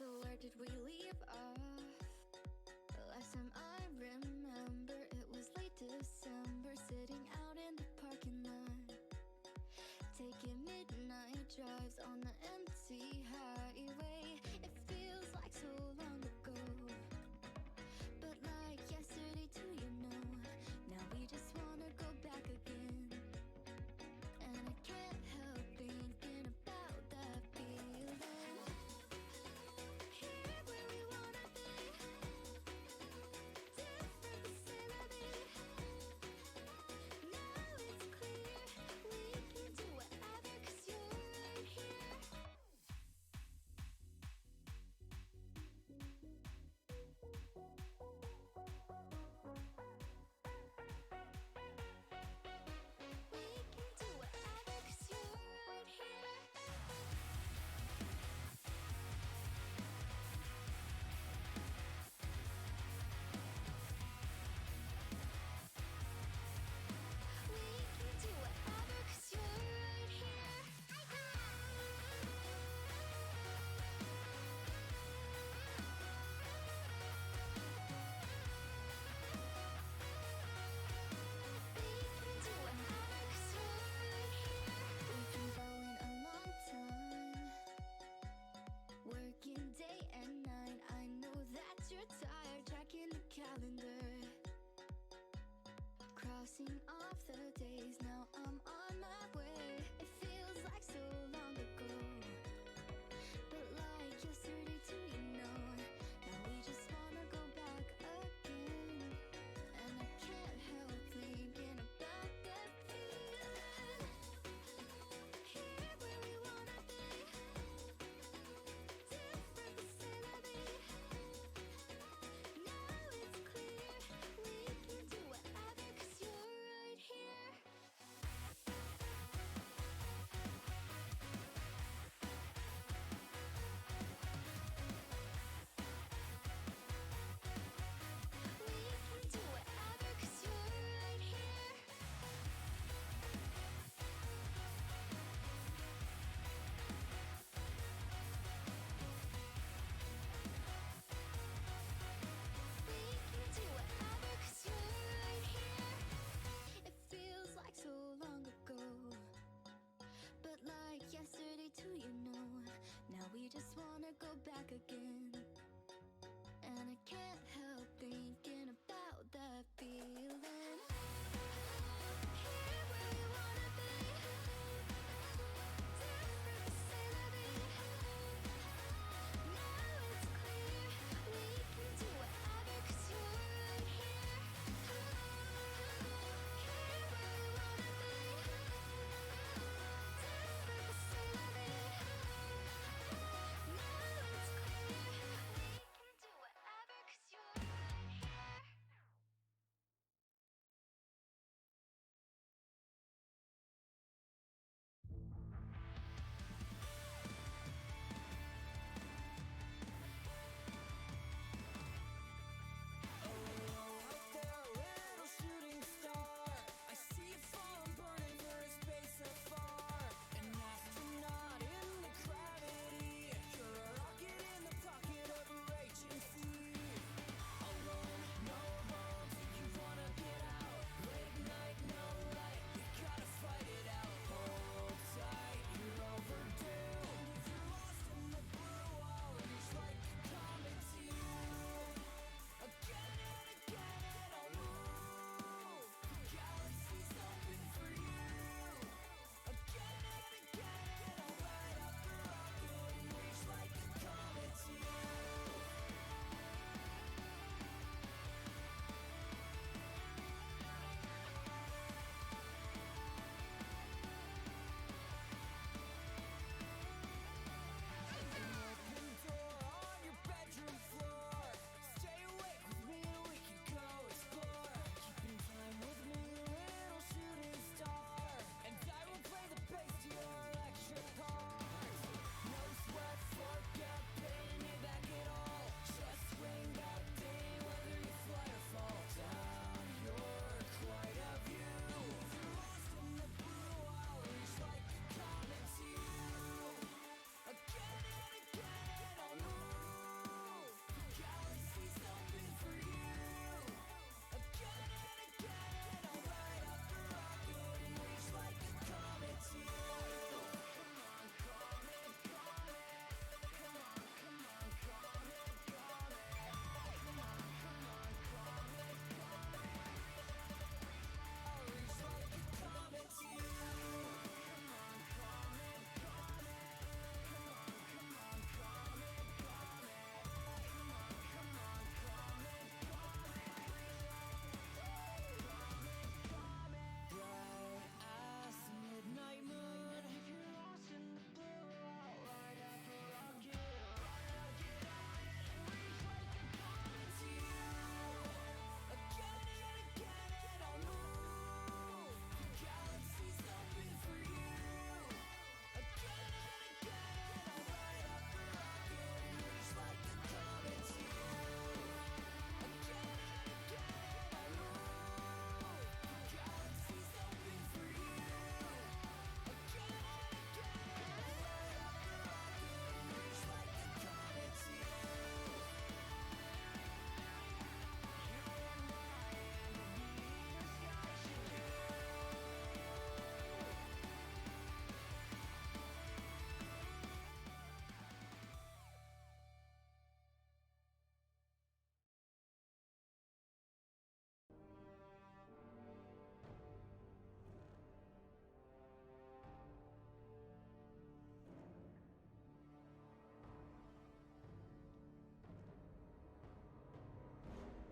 So where did we leave off? Last time I remember it was late December, sitting out in the parking lot, taking midnight drives on the empty highway. It feels like so long ago, but like yesterday too, you know. Now we just wanna go back again, and I can't help thinking about that feeling. Here where we wanna be, different vicinity. Now it's clear we can do whatever, 'cause you're right here. We can do whatever, 'cause you're right here. We can do whatever, 'cause you're right here. We can do whatever, 'cause you're right here. We've been going a long time, working day and night. I know that you're tired, tracking the calendar, crossing off the days. Now I'm on my way. It feels like so long ago, but like yesterday too, you know. Now we just wanna go back again, and I can't help thinking about that feeling. Here where we wanna be, different vicinity. Now it's clear we can do whatever, 'cause you're right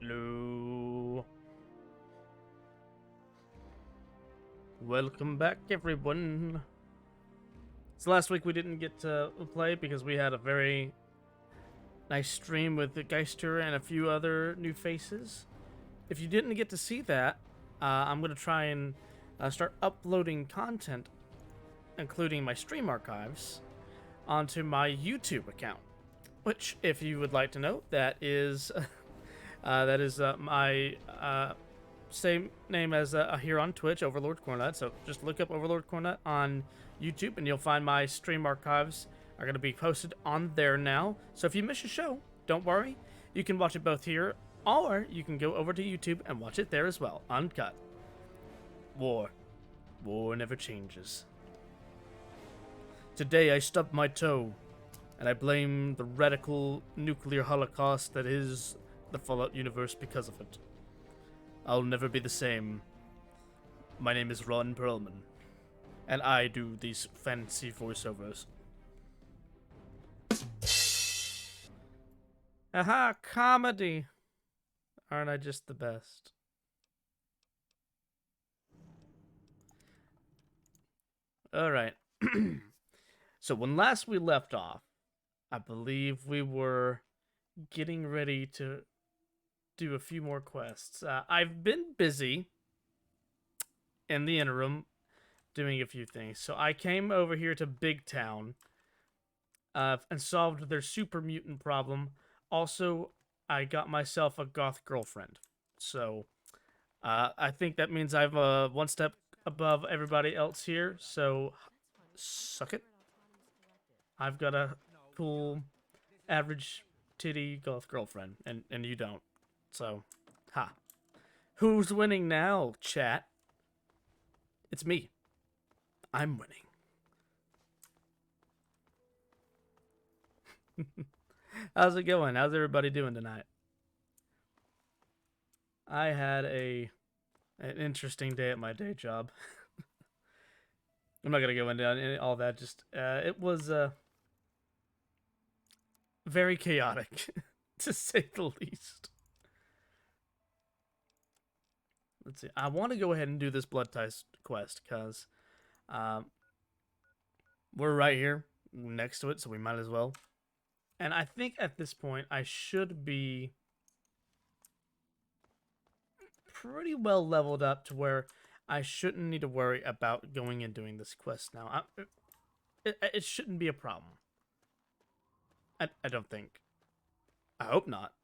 Hello. Welcome back, everyone. So last week we didn't get to play because we had a very nice stream with the Geister and a few other new faces. If you didn't get to see that, I'm going to try and start uploading content, including my stream archives, onto my YouTube account. Which, if you would like to know, that is my same name as here on Twitch, Overlord Cornet. So just look up Overlord Cornet on YouTube, and you'll find my stream archives are going to be posted on there now. So if you miss a show, don't worry. You can watch it both here, or you can go over to YouTube and watch it there as well, uncut. War never changes. Today I stubbed my toe, and I blame the radical nuclear holocaust that is the Fallout universe because of it. I'll never be the same. My name is Ron Perlman, and I do these fancy voiceovers. Aha, comedy! Aren't I just the best? Alright. So when last we left off, I believe we were getting ready to do a few more quests. I've been busy in the interim doing a few things. So I came over here to Big Town and solved their super mutant problem. Also, I got myself a goth girlfriend. So I think that means I'm one step above everybody else here. So suck it. I've got a cool average titty goth girlfriend, and you don't. So, ha. Who's winning now, chat? It's me. I'm winning. How's it going? How's everybody doing tonight? I had an interesting day at my day job. I'm not gonna go into all that. Just it was very chaotic, to say the least. Let's see. I want to go ahead and do this blood ties quest because we're right here next to it, so we might as well. And I think at this point I should be pretty well leveled up to where I shouldn't need to worry about going and doing this quest now. It shouldn't be a problem. I don't think. I hope not.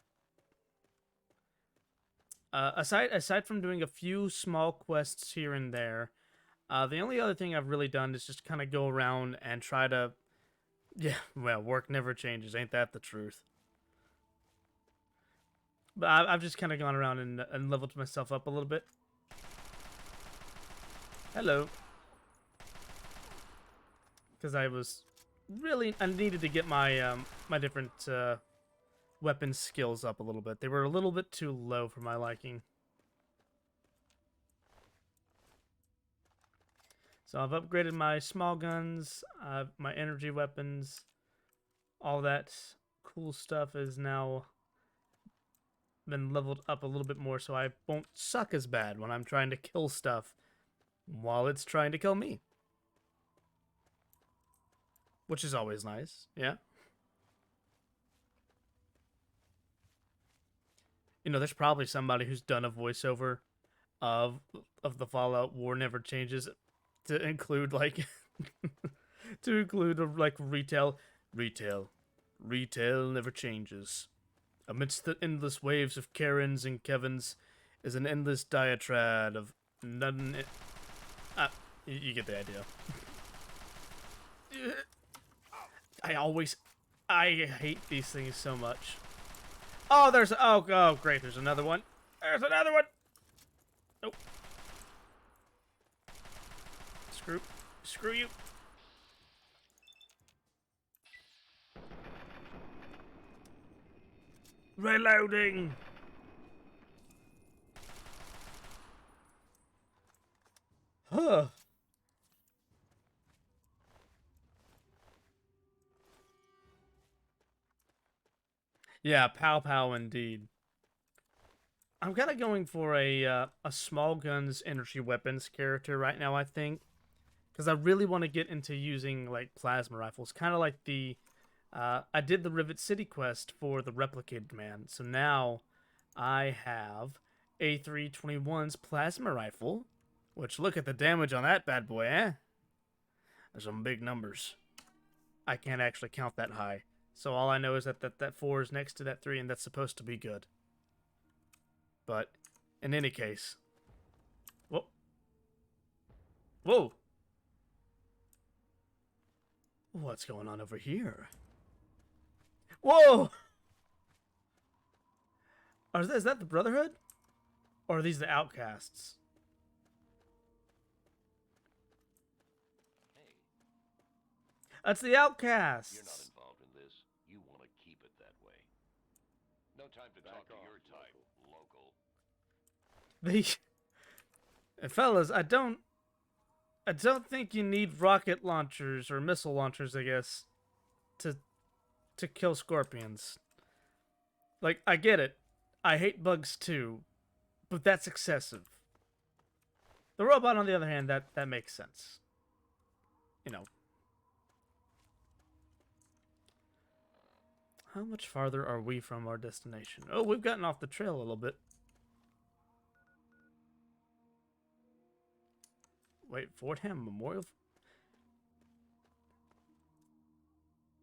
Aside from doing a few small quests here and there, the only other thing I've really done is just kind of go around and try to, yeah, well, work never changes, ain't that the truth? But I've just kind of gone around and leveled myself up a little bit. Hello. Because I needed to get my my different weapon skills up a little bit. They were a little bit too low for my liking. So I've upgraded my small guns, my energy weapons, all that cool stuff is now been leveled up a little bit more so I won't suck as bad when I'm trying to kill stuff while it's trying to kill me. Which is always nice, yeah? You know, there's probably somebody who's done a voiceover of the Fallout War Never Changes to include like to include like retail never changes. Amidst the endless waves of Karens and Kevins is an endless diatribe of none. You get the idea. I hate these things so much. Oh, oh great, there's another one. There's another one. Nope. Screw you. Reloading. Huh. Yeah, pow pow indeed. I'm kind of going for a small guns energy weapons character right now, I think, because I really want to get into using like plasma rifles, kind of like the I did the Rivet City quest for the replicated man, so now I have A321's plasma rifle, which look at the damage on that bad boy, eh? There's some big numbers. I can't actually count that high, so all I know is that 4 is next to that 3, and that's supposed to be good. But in any case, whoa, whoa, what's going on over here? Whoa! Is that the Brotherhood? Or are these the Outcasts? Hey, That's the Outcasts! you're not involved in this. You want to keep it that way. No time to talk to your type, local. Fellas, I don't think you need rocket launchers or missile launchers, I guess, to kill scorpions. Like, I get it. I hate bugs too, but that's excessive. The robot, on the other hand, that makes sense. You know. How much farther are we from our destination? Oh, we've gotten off the trail a little bit. Wait, Fordham Memorial?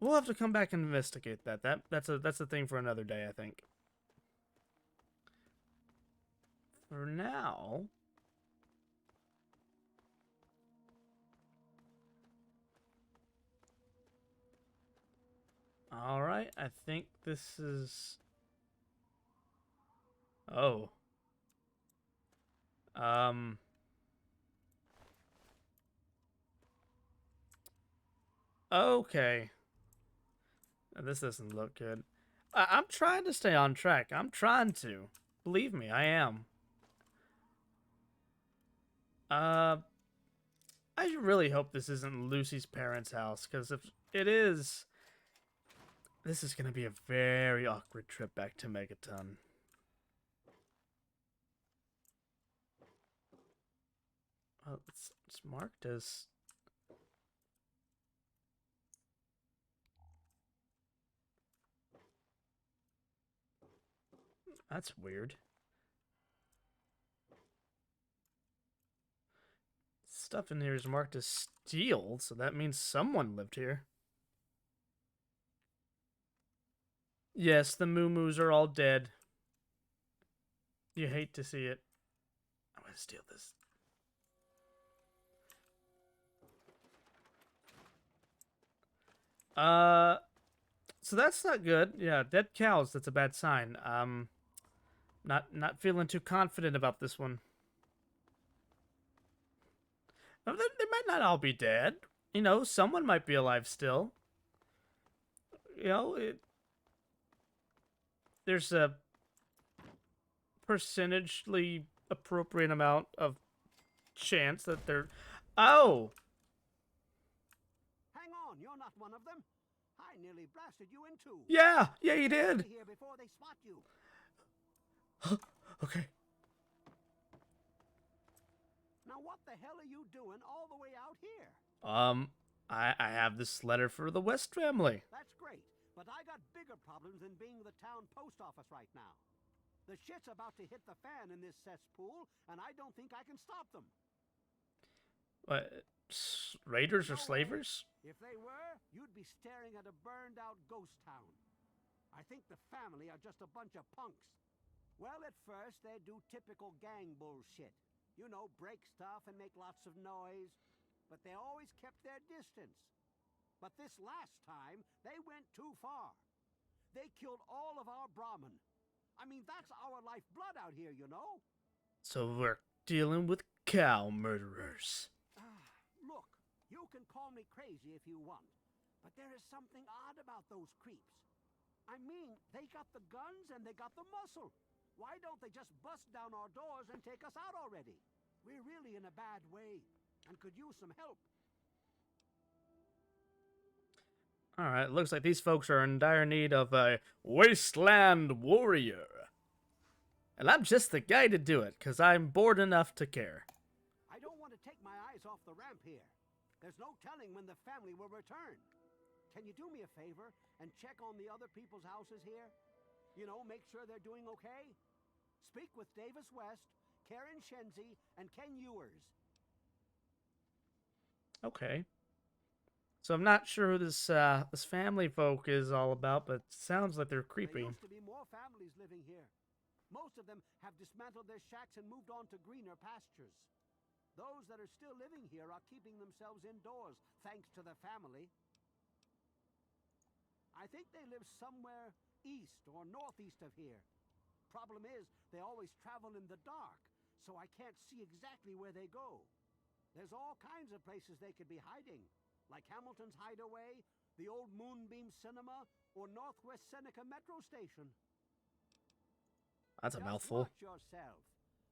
We'll have to come back and investigate that. That's a thing for another day, I think. For now, all right. I think this is. Oh. Okay. This doesn't look good. I'm trying to stay on track. I'm trying to. Believe me, I am. I really hope this isn't Lucy's parents' house, because if it is, this is going to be a very awkward trip back to Megaton. Well, it's marked as... That's weird. Stuff in here is marked as steel, so that means someone lived here. Yes, the moo-moos are all dead. You hate to see it. I'm gonna steal this. So that's not good. Yeah, dead cows, that's a bad sign. Not feeling too confident about this one. They might not all be dead. You know, someone might be alive still. You know, there's a percentagely appropriate amount of chance that they're... Oh! Hang on, you're not one of them. I nearly blasted you in two. Yeah, you did. Here before they spot you. Okay. Now what the hell are you doing all the way out here? I have this letter for the West family. That's great, but I got bigger problems than being the town post office right now. The shit's about to hit the fan in this cesspool, and I don't think I can stop them. What? Raiders or slavers? If they were, you'd be staring at a burned-out ghost town. I think the family are just a bunch of punks. Well, at first, they do typical gang bullshit. You know, break stuff and make lots of noise. But they always kept their distance. But this last time, they went too far. They killed all of our Brahmin. I mean, that's our lifeblood out here, you know? So we're dealing with cow murderers. Look, you can call me crazy if you want, but there is something odd about those creeps. I mean, they got the guns and they got the muscle. Why don't they just bust down our doors and take us out already? We're really in a bad way and could use some help. Alright, looks like these folks are in dire need of a Wasteland warrior. And I'm just the guy to do it, because I'm bored enough to care. I don't want to take my eyes off the ramp here. There's no telling when the family will return. Can you do me a favor and check on the other people's houses here? You know, make sure they're doing okay? Speak with Davis West, Karen Shenzi, and Ken Ewers. Okay. So I'm not sure who this this family folk is all about, but it sounds like they're creepy. There used to be more families living here. Most of them have dismantled their shacks and moved on to greener pastures. Those that are still living here are keeping themselves indoors, thanks to the family. I think they live somewhere east or northeast of here. Problem is, they always travel in the dark, so I can't see exactly where they go. There's all kinds of places they could be hiding, like Hamilton's Hideaway, the old Moonbeam Cinema, or Northwest Seneca Metro Station. That's a Just mouthful. watch yourself.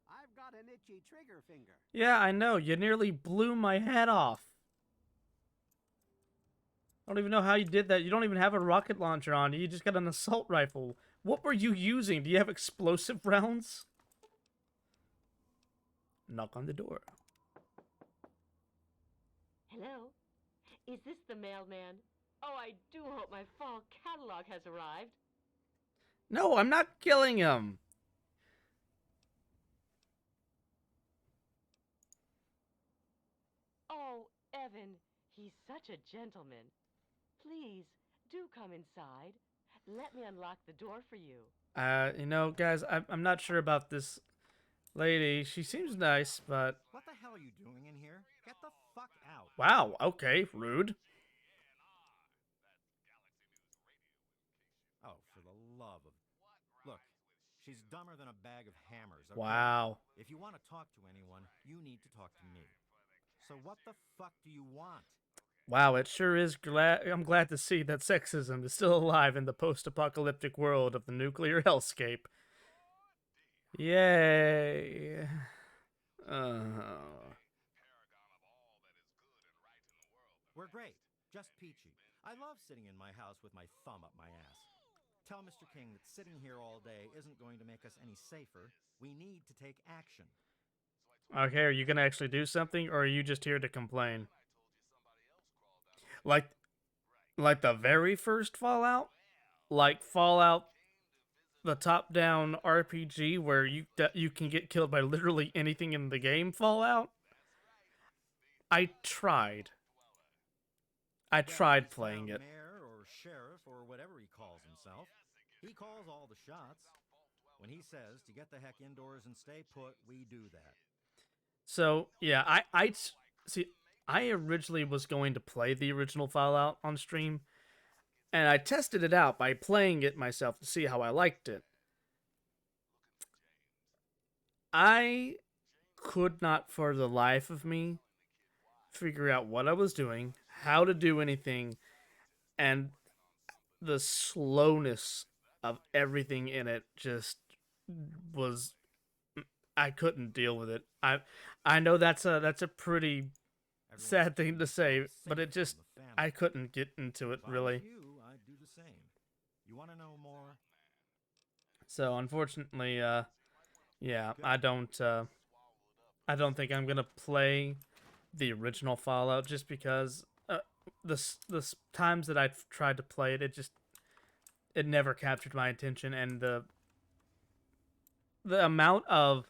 I've got an itchy trigger finger. Yeah, I know. You nearly blew my head off. I don't even know how you did that. You don't even have a rocket launcher on you. You just got an assault rifle. What were you using? Do you have explosive rounds? Knock on the door. Hello? Is this the mailman? Oh, I do hope my fall catalog has arrived. No, I'm not killing him. Oh, Evan, he's such a gentleman. Please, do come inside. Let me unlock the door for you. You know, guys, I'm not sure about this lady. She seems nice, but... What the hell are you doing in here? Get the fuck out. Wow, okay, rude. Oh, for the love of... Look, she's dumber than a bag of hammers, okay? Wow. If you want to talk to anyone, you need to talk to me. So what the fuck do you want? Wow, it sure is I'm glad to see that sexism is still alive in the post-apocalyptic world of the nuclear hellscape. Yay. We're great. Just peachy. I love sitting in my house with my thumb up my ass. Tell Mr. King that sitting here all day isn't going to make us any safer. We need to take action. Okay, are you gonna actually do something, or are you just here to complain? Like the very first Fallout? Like Fallout, the top-down RPG where you can get killed by literally anything in the game Fallout? I tried playing it. Mayor or sheriff or whatever he calls himself. He calls all the shots. When he says to get the heck indoors and stay put, we do that. So, yeah, I originally was going to play the original Fallout on stream, and I tested it out by playing it myself to see how I liked it. I could not for the life of me figure out what I was doing, how to do anything, and the slowness of everything in it just was... I couldn't deal with it. I know that's a pretty sad thing to say, but it just... I couldn't get into it, really. I'd do the same. You want to know more? So, unfortunately, yeah, I don't think I'm gonna play the original Fallout just because the times that I've tried to play it, it never captured my attention, and the amount of...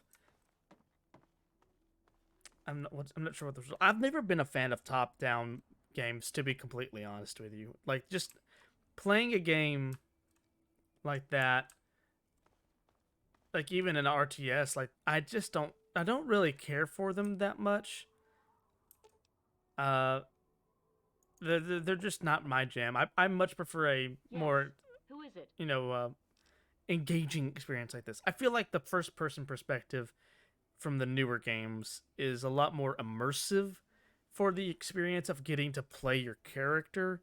I'm not sure what the... I've never been a fan of top-down games, to be completely honest with you. Like, just playing a game like that, like even an RTS, like I don't really care for them that much. They're just not my jam. I much prefer a more, Who is it? engaging experience like this. I feel like the first-person perspective from the newer games is a lot more immersive for the experience of getting to play your character,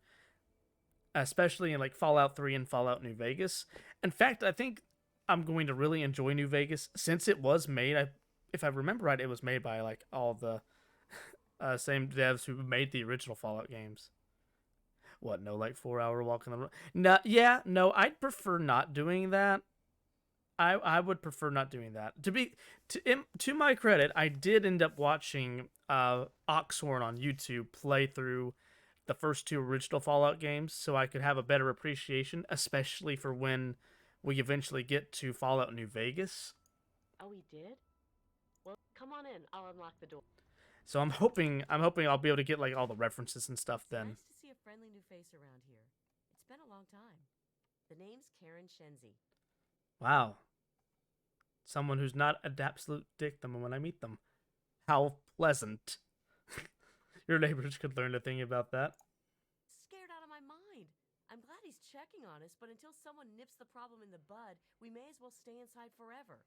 especially in like Fallout 3 and Fallout New Vegas. In fact, I think I'm going to really enjoy New Vegas since it was made, if I remember right, it was made by like all the same devs who made the original Fallout games. What, no like 4-hour walk on the road? No, yeah, no, I'd prefer not doing that. I would prefer not doing that. To my credit, I did end up watching Oxhorn on YouTube play through the first two original Fallout games, so I could have a better appreciation, especially for when we eventually get to Fallout New Vegas. Oh, he did? Well, come on in. I'll unlock the door. So I'm hoping I'll be able to get like all the references and stuff then. Nice to see a friendly new face around here. It's been a long time. The name's Karen Shenzi. Wow. Someone who's not an absolute dick the moment I meet them. How pleasant. Your neighbors could learn a thing about that. Scared out of my mind. I'm glad he's checking on us, but until someone nips the problem in the bud, we may as well stay inside forever.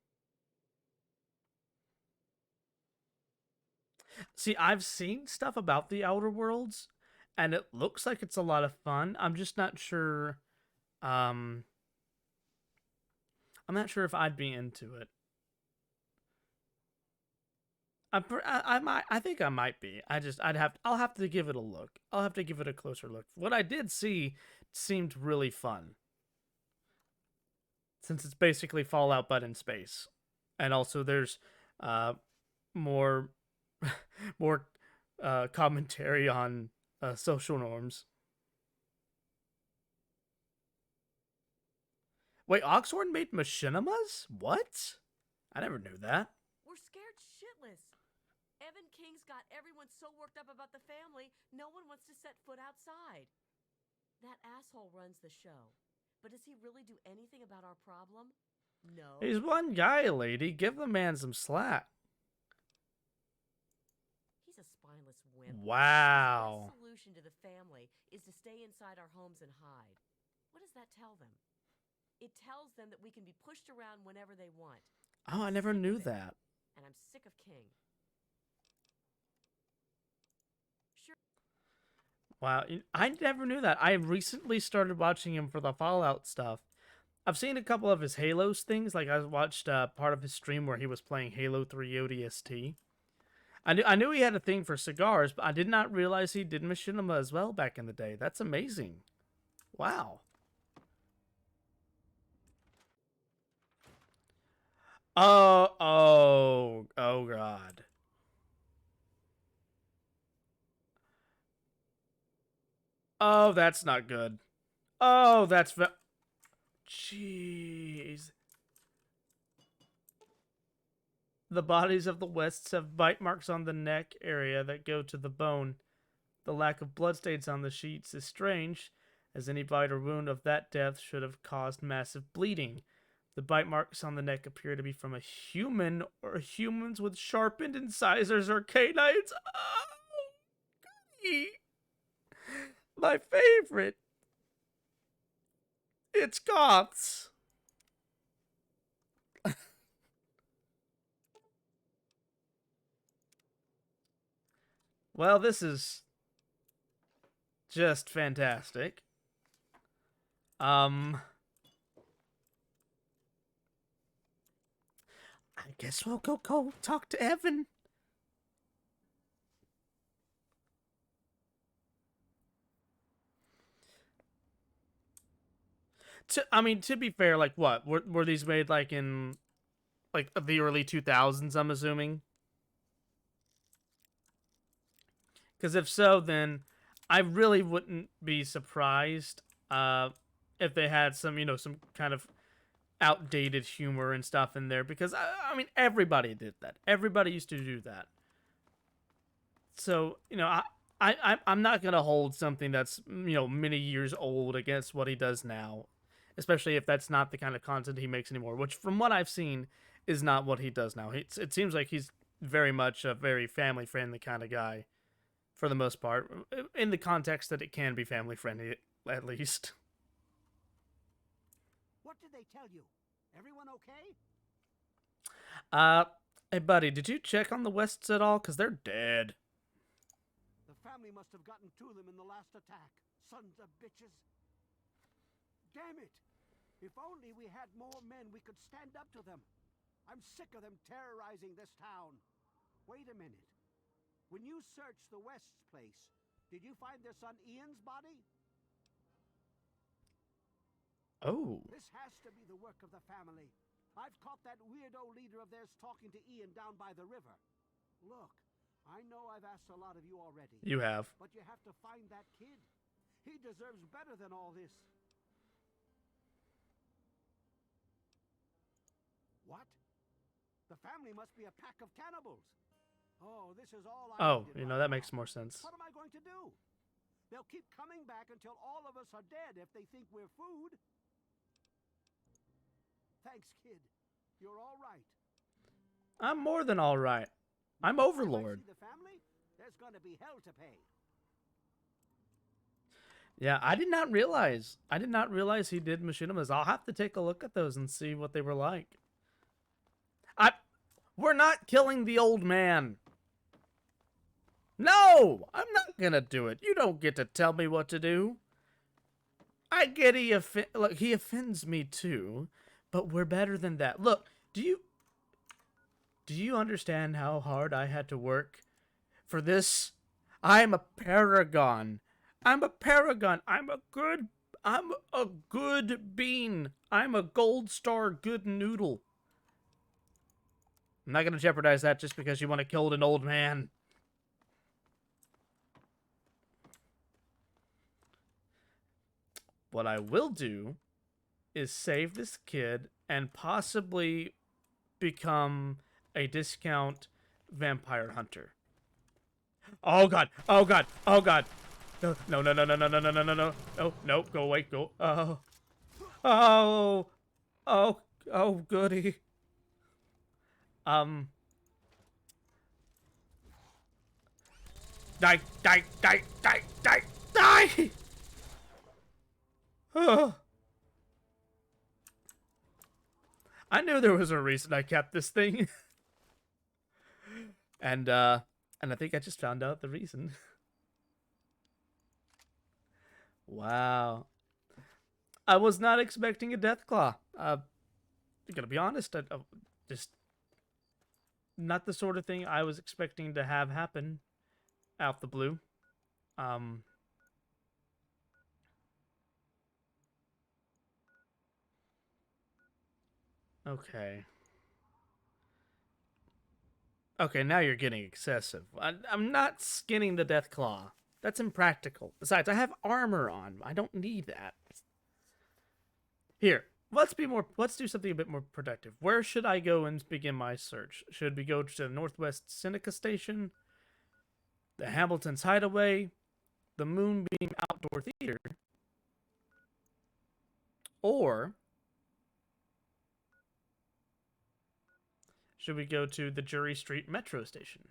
See, I've seen stuff about the Outer Worlds, and it looks like it's a lot of fun. I'm just not sure. I'm not sure if I'd be into it. I think I might be. I'll have to give it a look. I'll have to give it a closer look. What I did see seemed really fun. Since it's basically Fallout but in space. And also there's more more commentary on social norms. Wait, Oxhorn made machinimas? What? I never knew that. We're scared shitless. Evan King's got everyone so worked up about the family, no one wants to set foot outside. That asshole runs the show. But does he really do anything about our problem? No. He's one guy, lady. Give the man some slack. He's a spineless wimp. Wow. The best solution to the family is to stay inside our homes and hide. What does that tell them? It tells them that we can be pushed around whenever they want. Oh, I never knew that. And I'm sick of King. Sure. Wow, I never knew that. I recently started watching him for the Fallout stuff. I've seen a couple of his Halos things. Like I watched part of his stream where he was playing Halo 3 ODST. I knew he had a thing for cigars, but I did not realize he did machinima as well back in the day. That's amazing. Wow. Oh God. Oh, that's not good. Oh, that's jeez. The bodies of the Wests have bite marks on the neck area that go to the bone. The lack of bloodstains on the sheets is strange, as any bite or wound of that depth should have caused massive bleeding. The bite marks on the neck appear to be from a human or humans with sharpened incisors or canines. Oh, goody. My favorite. It's goths. Well, this is just fantastic. I guess we'll go talk to Evan. To be fair, like what? Were these made like in like the early 2000s, I'm assuming? Because if so, then I really wouldn't be surprised if they had some kind of outdated humor and stuff in there. Because, I mean, everybody did that. Everybody used to do that. So, I'm not going to hold something that's, many years old against what he does now. Especially if that's not the kind of content he makes anymore. Which, from what I've seen, is not what he does now. It seems like he's very much a very family-friendly kind of guy. For the most part, in the context that it can be family friendly, at least. What did they tell you? Everyone okay? Hey buddy, did you check on the Wests at all? Cause they're dead. The family must have gotten to them in the last attack. Sons of bitches. Damn it! If only we had more men, we could stand up to them. I'm sick of them terrorizing this town. Wait a minute. When you searched the West's place, did you find their son Ian's body? Oh. This has to be the work of the family. I've caught that weirdo leader of theirs talking to Ian down by the river. Look, I know I've asked a lot of you already. You have. But you have to find that kid. He deserves better than all this. What? The family must be a pack of cannibals. Oh, this is all I Oh, needed you know, right that makes now. more sense. What am I going to do? They'll keep coming back until all of us are dead if they think we're food. Thanks, kid. You're all right. I'm more than all right. I'm Next time I Overlord. see the family, there's going to be hell to pay. Yeah, I did not realize. I did not realize he did machinimas. I'll have to take a look at those and see what they were like. We're not killing the old man. No, I'm not gonna do it. You don't get to tell me what to do. I get look, he offends me too, but we're better than that. Look, do you understand how hard I had to work for this? I'm a paragon. I'm a paragon. I'm a good bean. I'm a gold star good noodle. I'm not gonna jeopardize that just because you want to kill an old man. What I will do is save this kid and possibly become a discount vampire hunter. Oh god! Oh god! Oh god! No! No! No! No! No! No! No! No! No! No! No! No! No! Go away! Go! Oh! Oh! Oh! Oh! Goody! Die! Die! Die! Die! Die! Die! Oh. I knew there was a reason I kept this thing. And I think I just found out the reason. Wow. I was not expecting a Deathclaw. I'm gonna be honest, just not the sort of thing I was expecting to have happen out the blue. Okay. Okay, now you're getting excessive. I'm not skinning the Deathclaw. That's impractical. Besides, I have armor on. I don't need that. Here, let's do something a bit more productive. Where should I go and begin my search? Should we go to the Northwest Seneca Station, the Hamilton's Hideaway, the Moonbeam Outdoor Theater, or should we go to the Jury Street Metro Station?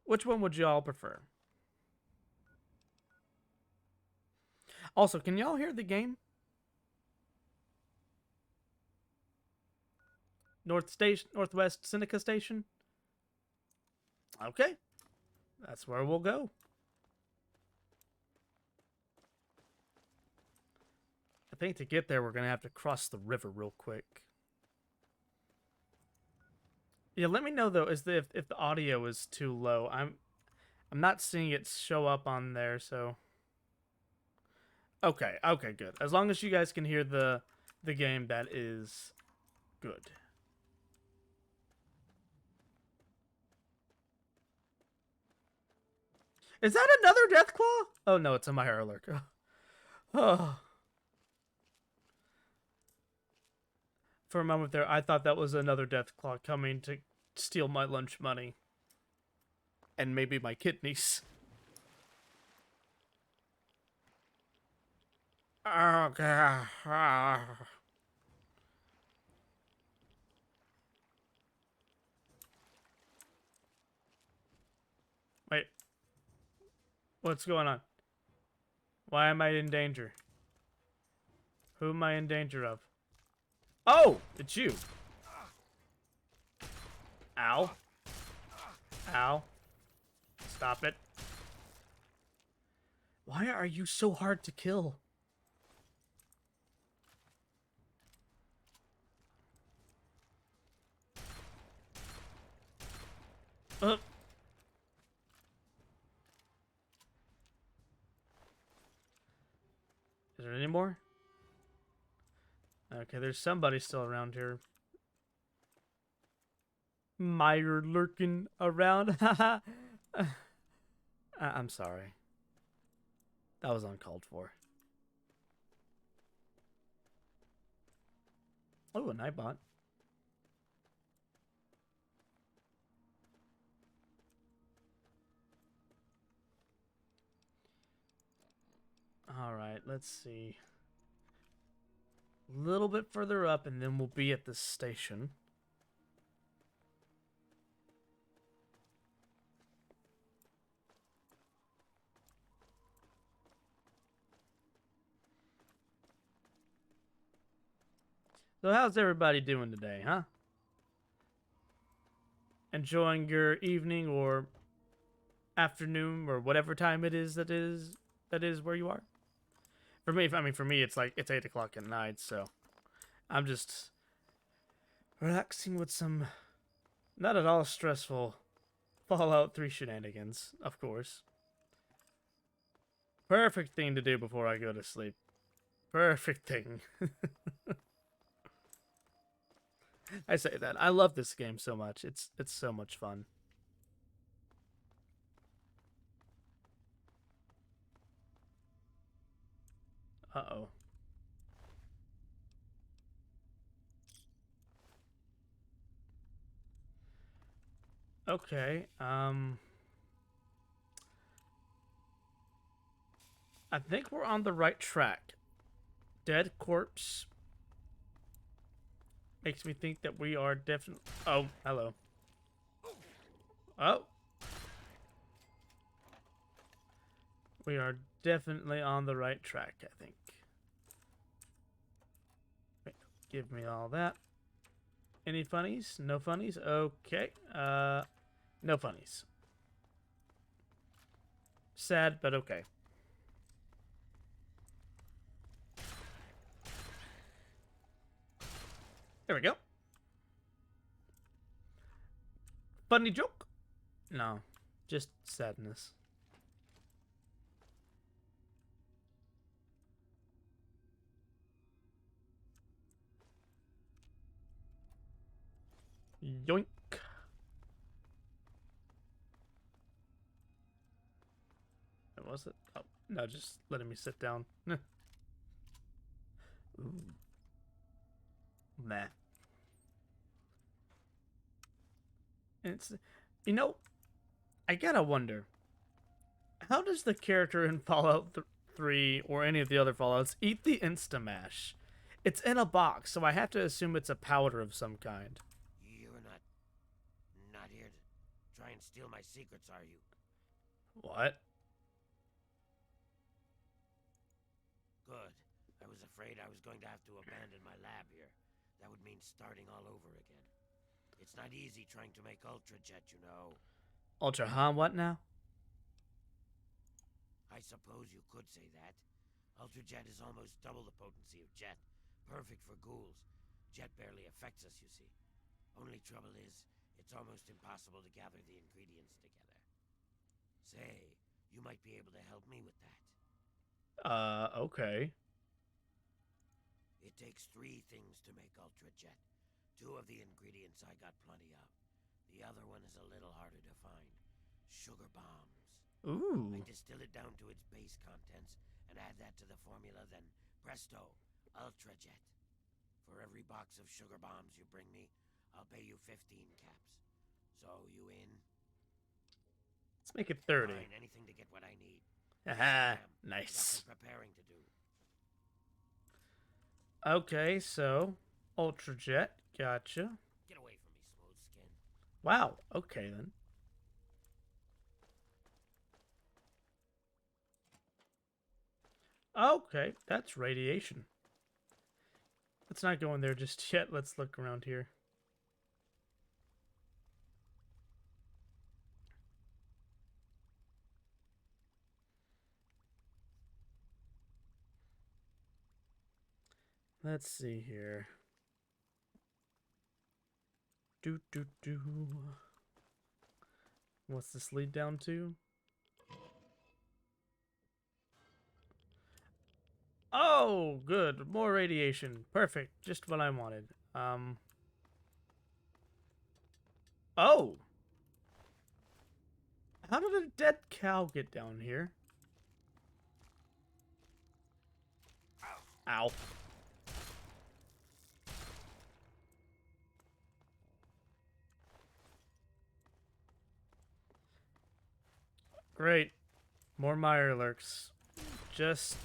Which one would y'all prefer? Also, can y'all hear the game? Northwest Seneca Station? Okay. That's where we'll go. I think to get there, we're going to have to cross the river real quick. Yeah, let me know, though, if the audio is too low. I'm not seeing it show up on there, so... Okay, good. As long as you guys can hear the game, that is good. Is that another Deathclaw? Oh, no, it's a Mirelurk. Oh. For a moment there, I thought that was another Deathclaw coming to steal my lunch money. And maybe my kidneys. Okay. Wait. What's going on? Why am I in danger? Who am I in danger of? Oh! It's you. Ow. Ow. Stop it. Why are you so hard to kill? Is there any more? Okay, there's somebody still around here. Meyer lurking around. I'm sorry. That was uncalled for. Oh, a Nightbot. Alright, let's see. A little bit further up, and then we'll be at the station. So how's everybody doing today, huh? Enjoying your evening or afternoon or whatever time it is that is where you are? For me, for me, it's 8 o'clock at night, so I'm just relaxing with some not at all stressful Fallout 3 shenanigans, of course. Perfect thing to do before I go to sleep. Perfect thing. I say that. I love this game so much. It's so much fun. Uh-oh. Okay, I think we're on the right track. Dead corpse makes me think that we are definitely... Oh, hello. Oh. We are definitely on the right track, I think. Wait, give me all that. Any funnies? No funnies? Okay. No funnies. Sad, but okay. There we go. Funny joke? No, just sadness. Yoink. What was it? Oh, no, just letting me sit down. Ooh. Meh. It's, you know, I gotta wonder, how does the character in Fallout 3 or any of the other Fallouts eat the Instamash? It's in a box, so I have to assume it's a powder of some kind. You're not here to try and steal my secrets, are you? What? Good. I was afraid I was going to have to abandon my lab here. That would mean starting all over again. It's not easy trying to make Ultrajet, you know. Ultra, huh? What now? I suppose you could say that. Ultrajet is almost double the potency of Jet. Perfect for ghouls. Jet barely affects us, you see. Only trouble is, it's almost impossible to gather the ingredients together. Say, you might be able to help me with that. Okay. It takes 3 things to make Ultrajet. 2 of the ingredients I got plenty of. The other one is a little harder to find. Sugar bombs. Ooh. I distill it down to its base contents and add that to the formula, then presto, Ultrajet. For every box of sugar bombs you bring me, I'll pay you 15 caps. So, you in? Let's make it 30. Fine, anything to get what I need. Haha, Got nice. some preparing to do. Okay, so Ultrajet, gotcha. Get away from me, smooth skin. Wow, okay then. Okay, that's radiation. Let's not go in there just yet. Let's look around here. Let's see here. Do. What's this lead down to? Oh, good. More radiation. Perfect. Just what I wanted. Oh! How did a dead cow get down here? Ow. Great. More Mirelurks. Just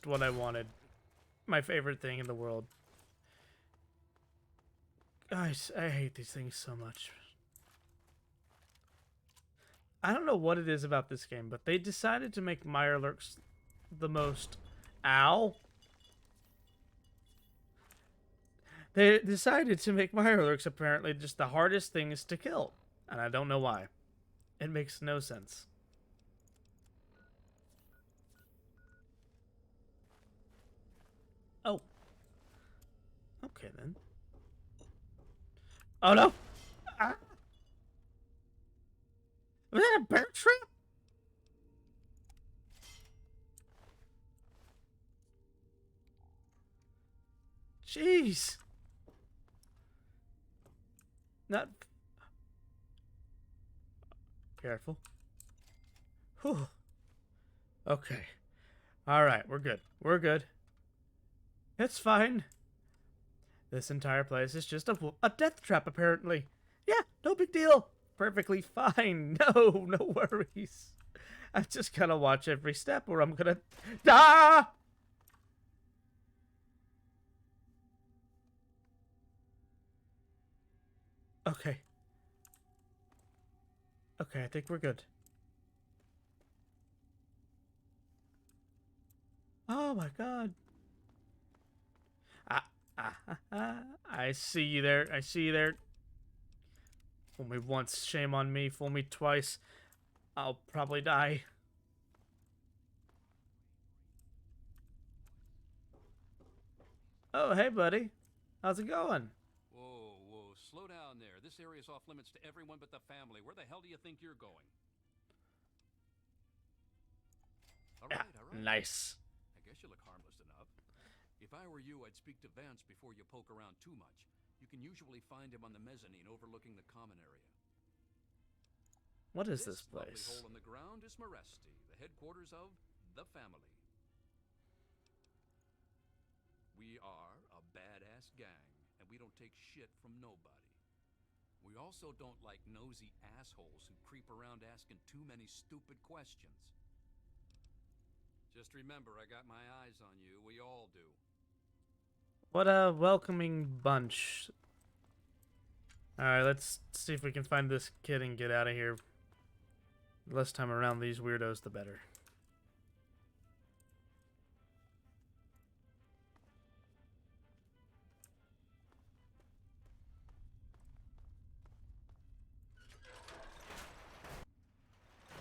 what I wanted. My favorite thing in the world. Guys, I hate these things so much. I don't know what it is about this game, but they decided to make Mirelurks the most... Ow! They decided to make Mirelurks apparently just the hardest things to kill. And I don't know why. It makes no sense. Oh. Okay, then. Oh, no! Ah. Was that a bear trap? Jeez. Not... Careful. Whew. Okay. Alright, we're good. We're good. It's fine. This entire place is just a death trap, apparently. Yeah, no big deal. Perfectly fine. No worries. I just gotta watch every step or I'm gonna... Ah! Okay. Okay, I think we're good. Oh my god. I see you there. I see you there. Fool me once, shame on me. Fool me twice, I'll probably die. Oh, hey, buddy. How's it going? Whoa, slow down there. This area's off limits to everyone but the family. Where the hell do you think you're going? All right. Nice. I guess you look harmless enough. If I were you, I'd speak to Vance before you poke around too much. You can usually find him on the mezzanine overlooking the common area. What is this lovely place? hole in the ground is Moresti, the headquarters of the family. We are a badass gang, and we don't take shit from nobody. We also don't like nosy assholes who creep around asking too many stupid questions. Just remember, I got my eyes on you. We all do. What a welcoming bunch. Alright, let's see if we can find this kid and get out of here. The less time around these weirdos, the better.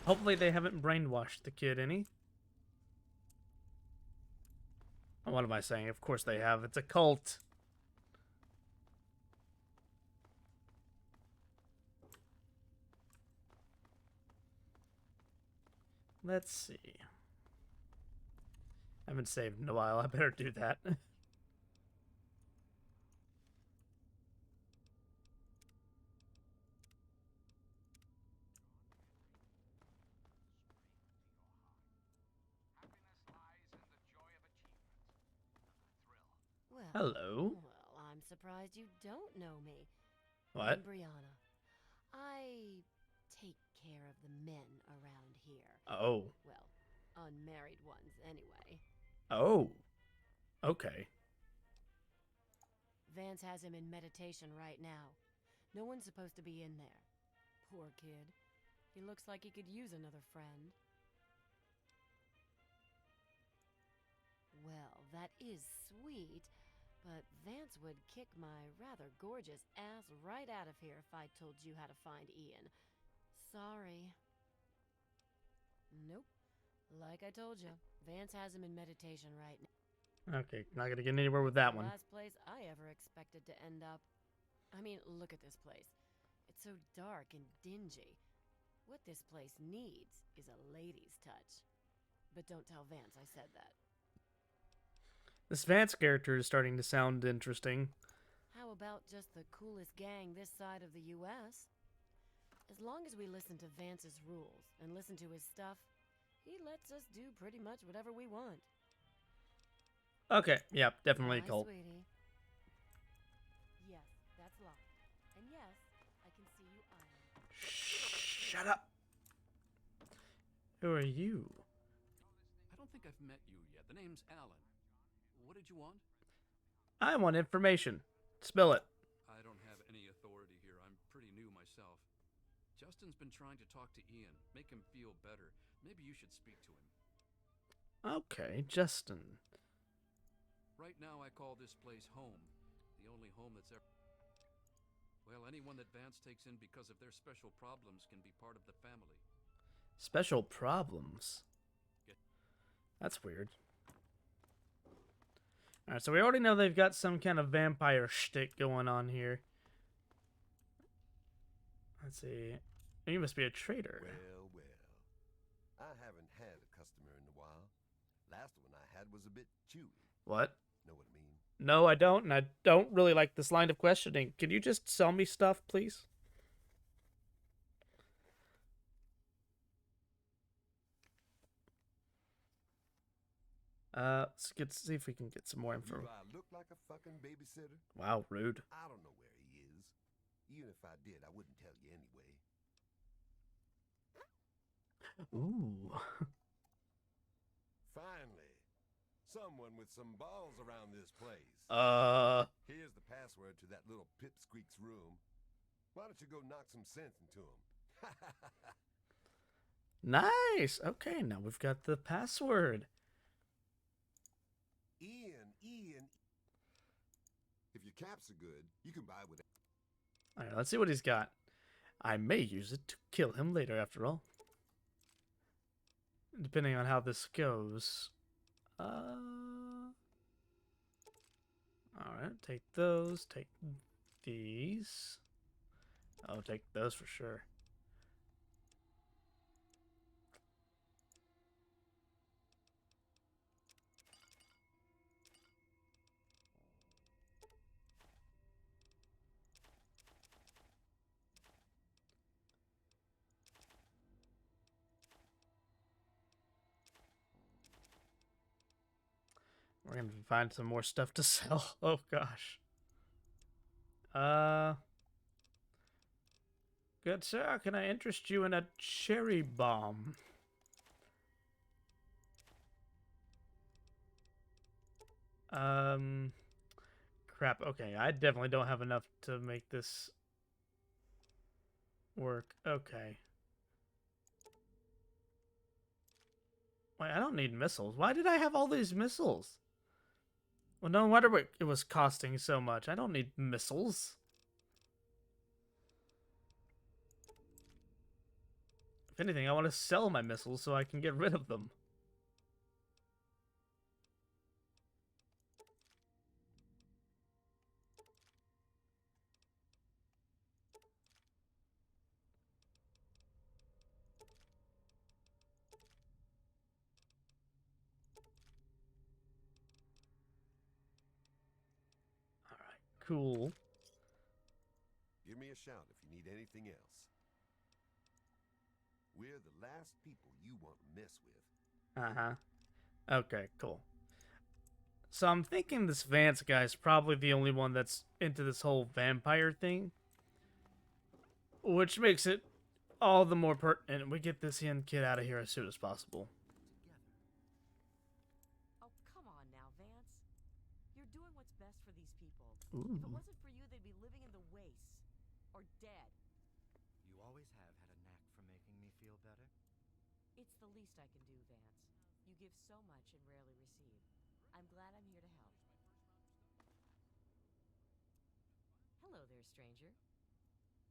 Hopefully they haven't brainwashed the kid any. What am I saying? Of course they have. It's a cult. Let's see. I haven't saved in a while. I better do that. Well, Hello. Well, I'm surprised you don't know me. What? I'm Brianna. I take care of the men around here. Oh. Well, unmarried ones, anyway. Oh. Okay. Vance has him in meditation right now. No one's supposed to be in there. Poor kid. He looks like he could use another friend. Well, that is sweet, but Vance would kick my rather gorgeous ass right out of here if I told you how to find Ian. Sorry. Nope. Like I told you, Vance has him in meditation right now. Okay, not gonna get anywhere with that one. Last place I ever expected to end up. I mean, look at this place. It's so dark and dingy. What this place needs is a lady's touch. But don't tell Vance I said that. This Vance character is starting to sound interesting. How about just the coolest gang this side of the U.S.? As long as we listen to Vance's rules and listen to his stuff, he lets us do pretty much whatever we want. Okay, yeah, definitely a Hi, cult. sweetie. Yes, that's locked. And yes, I can see you eyeing. Shut up. Who are you? I don't think I've met you yet. The name's Alan. What did you want? I want information. Spill it. I don't have any authority here. I'm pretty new myself. Justin's been trying to talk to Ian, make him feel better. Maybe you should speak to him. Okay, Justin. Right now I call this place home. The only home that's ever... Well, anyone that Vance takes in because of their special problems can be part of the family. Special problems. That's weird. Alright, so we already know they've got some kind of vampire shtick going on here. Let's see. You must be a traitor. Well. I haven't had a customer in a while. Last one I had was a bit chewy. What? Know what I mean? No, I don't, and I don't really like this line of questioning. Can you just sell me stuff, please? Let's see if we can get some more info. Do I look like a fucking babysitter? Wow, rude. I don't know where he is. Even if I did, I wouldn't tell you anyway. Ooh. Finally, someone with some balls around this place. Here's the password to that little pipsqueak's room. Why don't you go knock some sense into him? Nice. Okay, now we've got the password. Ian. If your caps are good, you can buy whatever. All right, let's see what he's got. I may use it to kill him later, after all. Depending on how this goes. Alright, take those. Take these. I'll take those for sure. We're gonna find some more stuff to sell. Oh gosh. Good sir, can I interest you in a cherry bomb? Crap. Okay, I definitely don't have enough to make this work. Okay. Wait, I don't need missiles. Why did I have all these missiles? Well, no wonder it was costing so much. I don't need missiles. If anything, I want to sell my missiles so I can get rid of them. Cool. Give me a shout if you need anything else. We're the last people you want to mess with. Uh-huh. Okay, cool. So I'm thinking this Vance guy's probably the only one that's into this whole vampire thing. Which makes it all the more pertinent. We get this young kid out of here as soon as possible. Oh, come on now, Vance. You're doing what's best for these people. Ooh. If it wasn't for you, they'd be living in the wastes. Or dead. You always have had a knack for making me feel better. It's the least I can do, Vance. You give so much and rarely receive. I'm glad I'm here to help. Hello there, stranger.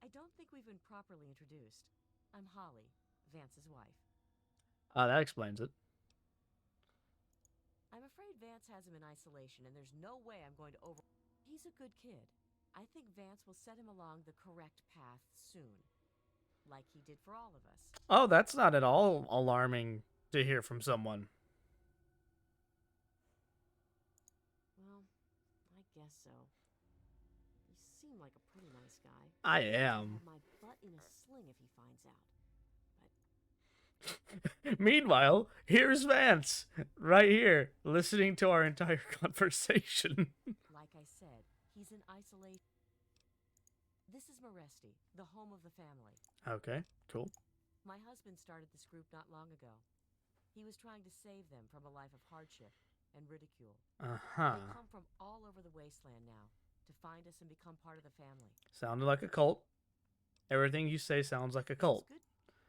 I don't think we've been properly introduced. I'm Holly, Vance's wife. That explains it. I'm afraid Vance has him in isolation, and there's no way I'm going to over... He's a good kid. I think Vance will set him along the correct path soon. Like he did for all of us. Oh, that's not at all alarming to hear from someone. I I'd am. have my butt in a sling if he finds out. Meanwhile, here's Vance, right here, listening to our entire conversation. Like I said, he's in isolation. This is Moresti, the home of the family. Okay, cool. My husband started this group not long ago. He was trying to save them from a life of hardship and ridicule. Uh-huh. They come from all over the Wasteland now to find us and become part of the family. Sounded like a cult. Everything you say sounds like a cult. It's good.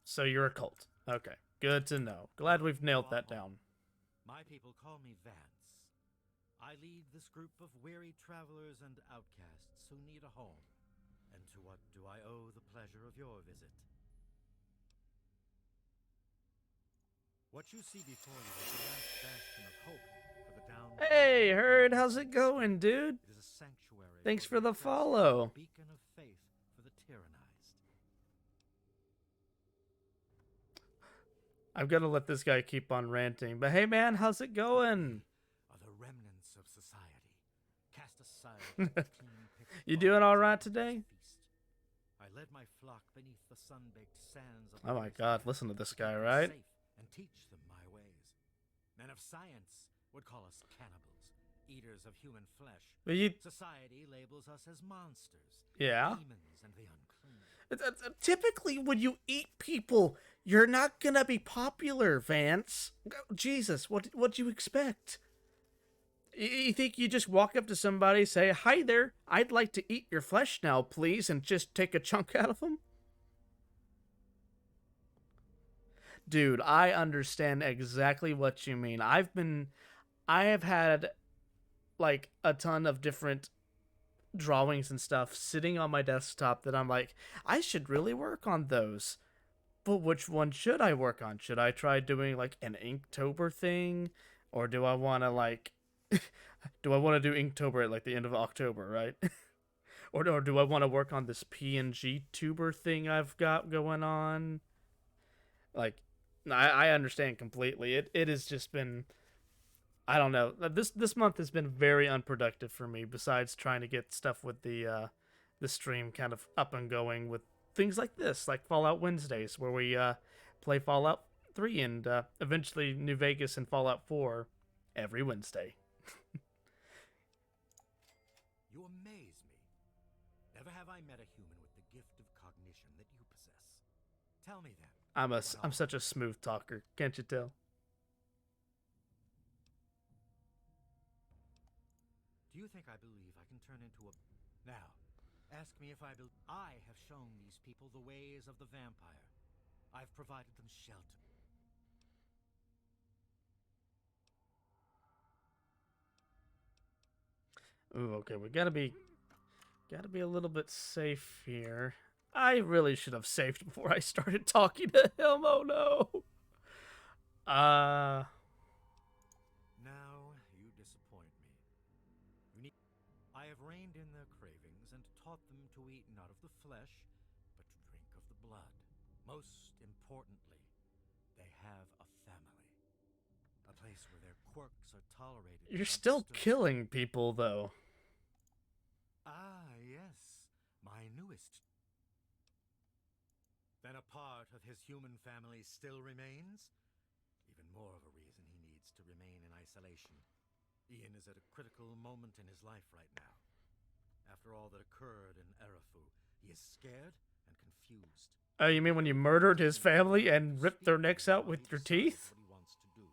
So you're a cult. Okay, good to know. Glad we've nailed that down. My people call me Vance. I lead this group of weary travelers and outcasts who need a home. And to what do I owe the pleasure of your visit? What you see before you is the last bastion of hope for the downtrodden. Hey, Herd, how's it going, dude? It is a sanctuary. Thanks for the the oppressed, follow. a beacon of faith for the tyrannized. I'm gonna let this guy keep on ranting, but hey, man, how's it going? Are the remnants of society cast aside by the clean-picked You doing bodies all of right this today? feast? I led my flock beneath the sun-baked sands of Oh the my God, wasteland listen to this to keep guy, them right? safe and teach them my ways. Men of science would call us cannibals, eaters of human flesh. But you, Society labels us as monsters, yeah. demons, and the unclean. Typically, when you eat people, you're not gonna be popular, Vance. Jesus, what do you expect? You think you just walk up to somebody, say, "Hi there, I'd like to eat your flesh now, please," and just take a chunk out of them? Dude, I understand exactly what you mean. I have had like a ton of different drawings and stuff sitting on my desktop that I'm like, I should really work on those. But which one should I work on? Should I try doing like an Inktober thing? Or do I want to like do I want to do Inktober at like the end of October, right? or do I want to work on this PNG tuber thing I've got going on? Like I understand completely. It has just been, I don't know. This month has been very unproductive for me. Besides trying to get stuff with the stream kind of up and going with things like this, like Fallout Wednesdays, where we play Fallout 3 and eventually New Vegas and Fallout 4 every Wednesday. You amaze me. Never have I met a human with the gift of cognition that you possess. Tell me then. I'm such a smooth talker, can't you tell? Do you think I believe I can turn into a... Now, ask me if I believe... I have shown these people the ways of the vampire. I've provided them shelter. Ooh, okay, we gotta be a little bit safe here. I really should have saved before I started talking to him. Oh no. Now you disappoint me. I have reined in their cravings and taught them to eat not of the flesh, but to drink of the blood. Most importantly, they have a family. A place where their quirks are tolerated. You're and still understood. killing people though. Ah, yes. My newest. Then a part of his human family still remains? Even more of a reason he needs to remain in isolation. Ian is at a critical moment in his life right now. After all that occurred in Erafu, he is scared and confused. Oh, you mean when you murdered his family and ripped their necks out with your teeth? What he wants to do.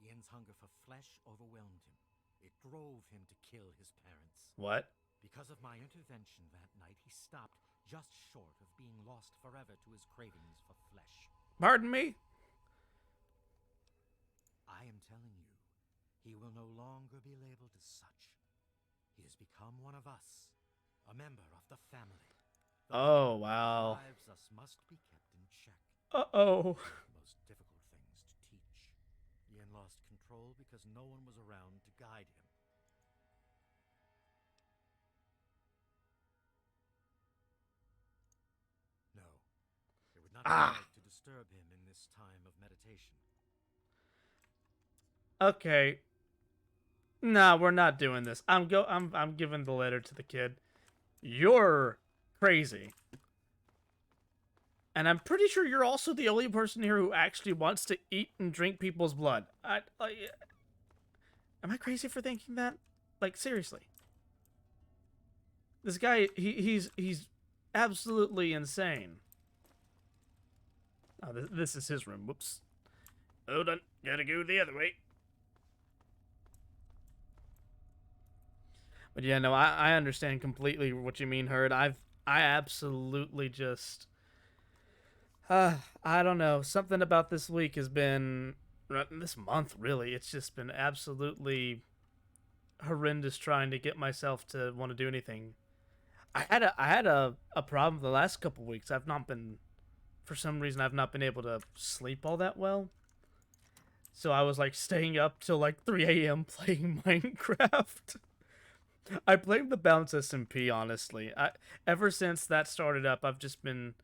Ian's hunger for flesh overwhelmed him. It drove him to kill his parents. What? Because of my intervention that night, he stopped just short of being lost forever to his cravings for flesh. Pardon me? I am telling you, he will no longer be labeled as such. He has become one of us, a member of the family. Oh, wow. Lives us must be kept in check. Uh-oh. The most difficult things to teach. Ian lost control because no one was around to guide him. No, it would not be right to disturb him in this time of meditation. Okay. Nah, we're not doing this. I'm giving the letter to the kid. You're crazy. And I'm pretty sure you're also the only person here who actually wants to eat and drink people's blood. Am I crazy for thinking that? Like, seriously. This guy, he's absolutely insane. Oh, this is his room. Whoops. Hold on. Gotta go the other way. But yeah, no, I understand completely what you mean, Herd. I absolutely just I don't know. Something about this week has been this month really. It's just been absolutely horrendous trying to get myself to want to do anything. I had a problem the last couple weeks. I've not been for some reason I've not been able to sleep all that well. So I was like staying up till like 3 a.m. playing Minecraft. I blame the bounce SMP, honestly. Ever since that started up, I've just been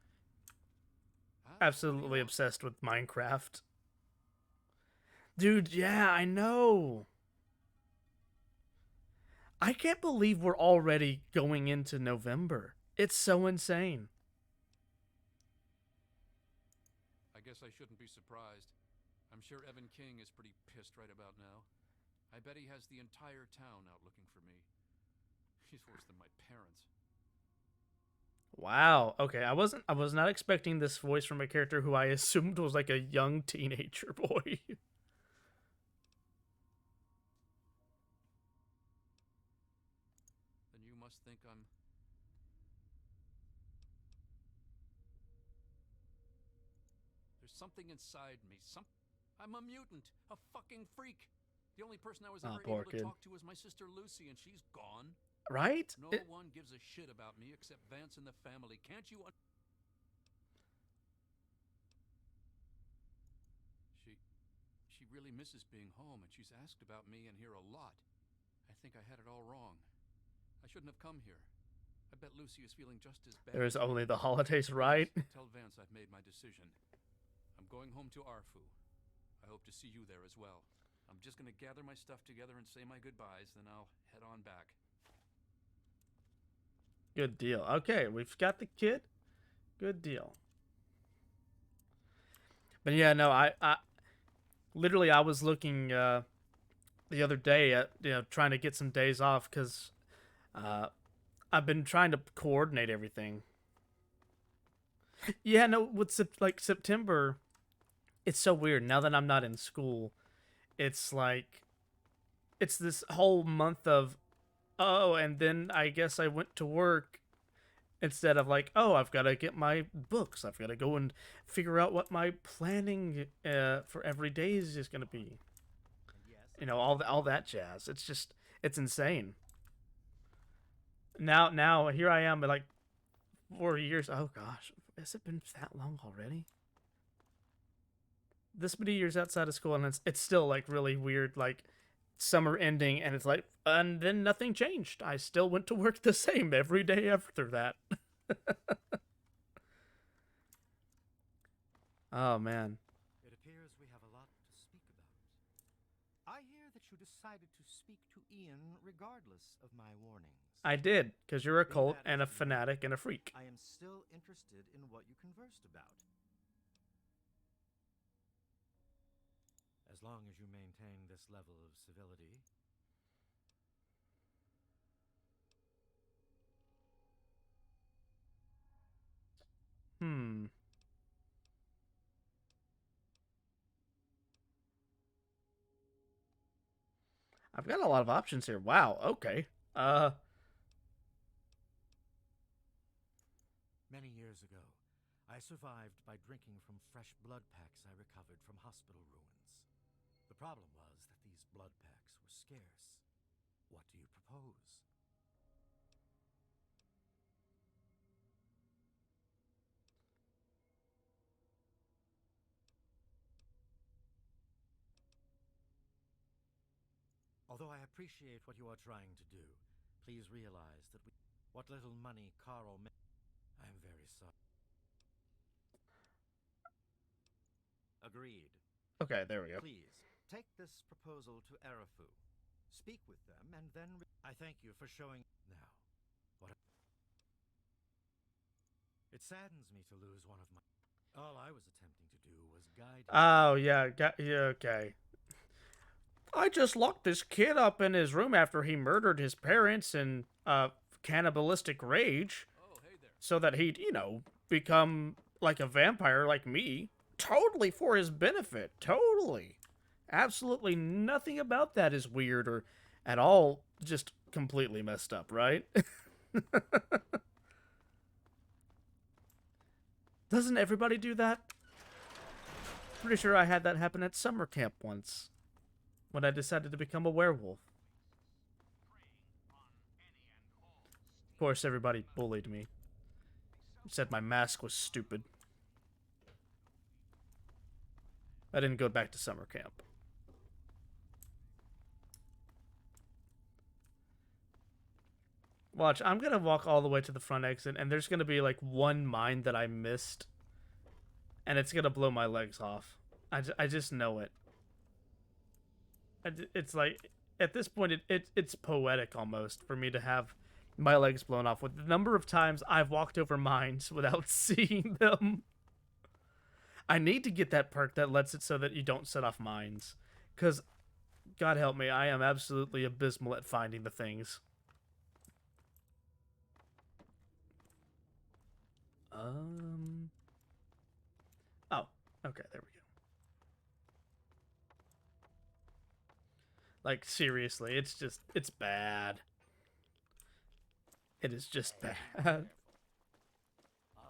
absolutely obsessed with Minecraft. Dude, yeah, I know. I can't believe we're already going into November. It's so insane. I guess I shouldn't be surprised. I'm sure Evan King is pretty pissed right about now. I bet he has the entire town out looking for me. He's worse than my parents. Wow. Okay, I was not expecting this voice from a character who I assumed was like a young teenager boy. Then you must think I'm... There's something inside me. I'm a mutant. A fucking freak. The only person I was ever able to talk to was my sister Lucy, and she's gone. Right? No one gives a shit about me except Vance and the family. Can't you... She really misses being home, and she's asked about me and here a lot. I think I had it all wrong. I shouldn't have come here. I bet Lucy is feeling just as bad. There's only the holidays, right? Tell Vance I've made my decision. I'm going home to Arfu. I hope to see you there as well. I'm just gonna gather my stuff together and say my goodbyes, then I'll head on back. Good deal. Okay, we've got the kid. Good deal. But yeah, no, I literally I was looking the other day at trying to get some days off because I've been trying to coordinate everything. Yeah, no, with like September, it's so weird. Now that I'm not in school, it's like it's this whole month of and then I guess I went to work instead of like, oh, I've got to get my books. I've got to go and figure out what my planning for every day is going to be. All that jazz. It's insane. Now here I am at like 4 years. Oh gosh, has it been that long already? This many years outside of school, and it's still like really weird. Like summer ending, and it's like, and then nothing changed. I still went to work the same every day after that. Oh man. It appears we have a lot to speak about. I hear that you decided to speak to Ian regardless of my warnings. I did, because you're a cult and a fanatic and a freak. I am still interested in what you conversed about. As long as you maintain this level of civility. I've got a lot of options here. Wow, okay. Many years ago, I survived by drinking from fresh blood packs I recovered from hospital ruins. The problem was that these blood packs were scarce. What do you propose? Although I appreciate what you are trying to do, please realize that what little money Carl made... I am very sorry. Agreed. Okay, there we go. Please, take this proposal to Arafu. speak with them, and then I thank you for showing. Now, what? It saddens me to lose one of my. All I was attempting to do was guide. Oh, yeah, yeah, okay. I just locked this kid up in his room after he murdered his parents in cannibalistic rage, so that he'd, you know, become like a vampire like me. Totally for his benefit. Totally. Absolutely nothing about that is weird or at all just completely messed up, right? Doesn't everybody do that? Pretty sure I had that happen at summer camp once, when I decided to become a werewolf. Of course, everybody bullied me. Said my mask was stupid. I didn't go back to summer camp. Watch, I'm gonna walk all the way to the front exit, and there's gonna be like one mine that I missed, and it's gonna blow my legs off. I just know it. It's like, at this point, it's poetic almost for me to have my legs blown off with the number of times I've walked over mines without seeing them. I need to get that perk that lets it so that you don't set off mines, because, God help me, I am absolutely abysmal at finding the things. Oh, okay, there we go. Like, seriously, it's bad. It is just bad. All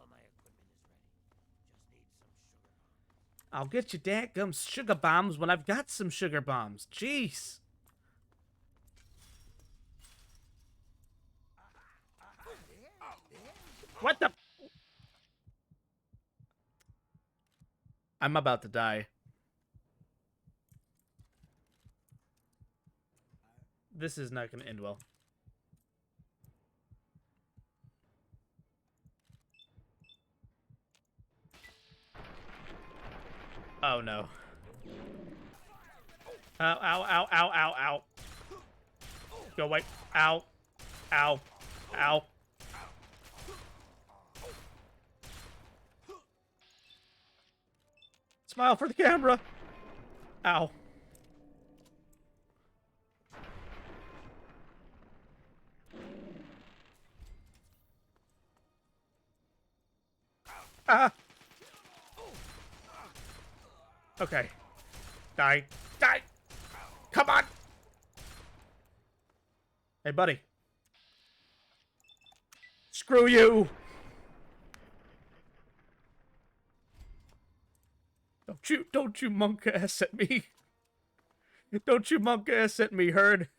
my equipment is ready. Just need some sugar bombs. I'll get you dadgum sugar bombs when I've got some sugar bombs. Jeez. What the? I'm about to die. This is not going to end well. Oh no. Ow, ow, ow, ow, ow, ow. Go away. Ow. Ow. Ow. Smile for the camera. Ow. Ah. Okay. Die. Die. Come on. Hey, buddy. Screw you. Don't you monk ass at me. Don't you monk ass at me, herd.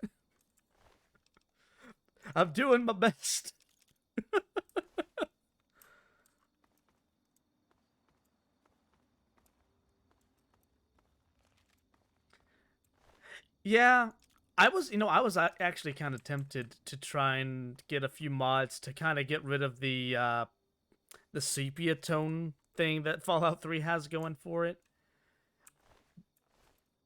I'm doing my best. Yeah, I was actually kind of tempted to try and get a few mods to kind of get rid of the sepia tone thing that Fallout 3 has going for it.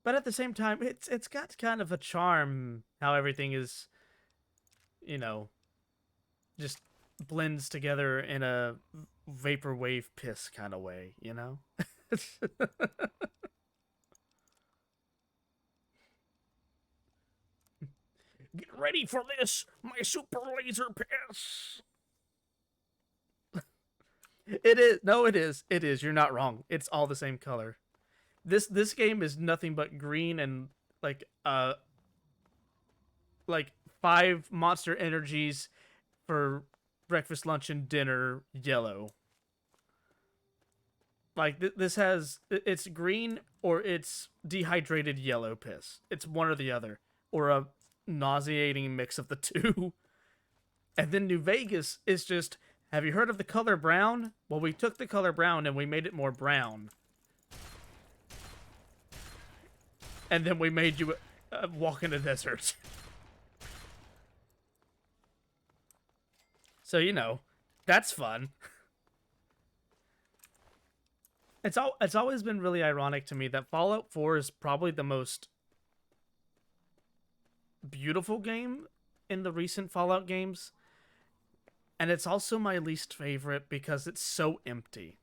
But at the same time, it's got kind of a charm how everything is, you know, just blends together in a vaporwave piss kind of way, you know? Get ready for this, my super laser piss. It is. No, it is. It is. You're not wrong. It's all the same color. This game is nothing but green and like 5 monster energies for breakfast, lunch, and dinner yellow. Like this has it's green or it's dehydrated yellow piss. It's one or the other, or a nauseating mix of the two. And then New Vegas is just, have you heard of the color brown? Well, we took the color brown and we made it more brown. And then we made you walk in the desert. So, you know, that's fun. It's always been really ironic to me that Fallout 4 is probably the most beautiful game in the recent Fallout games, and it's also my least favorite because it's so empty.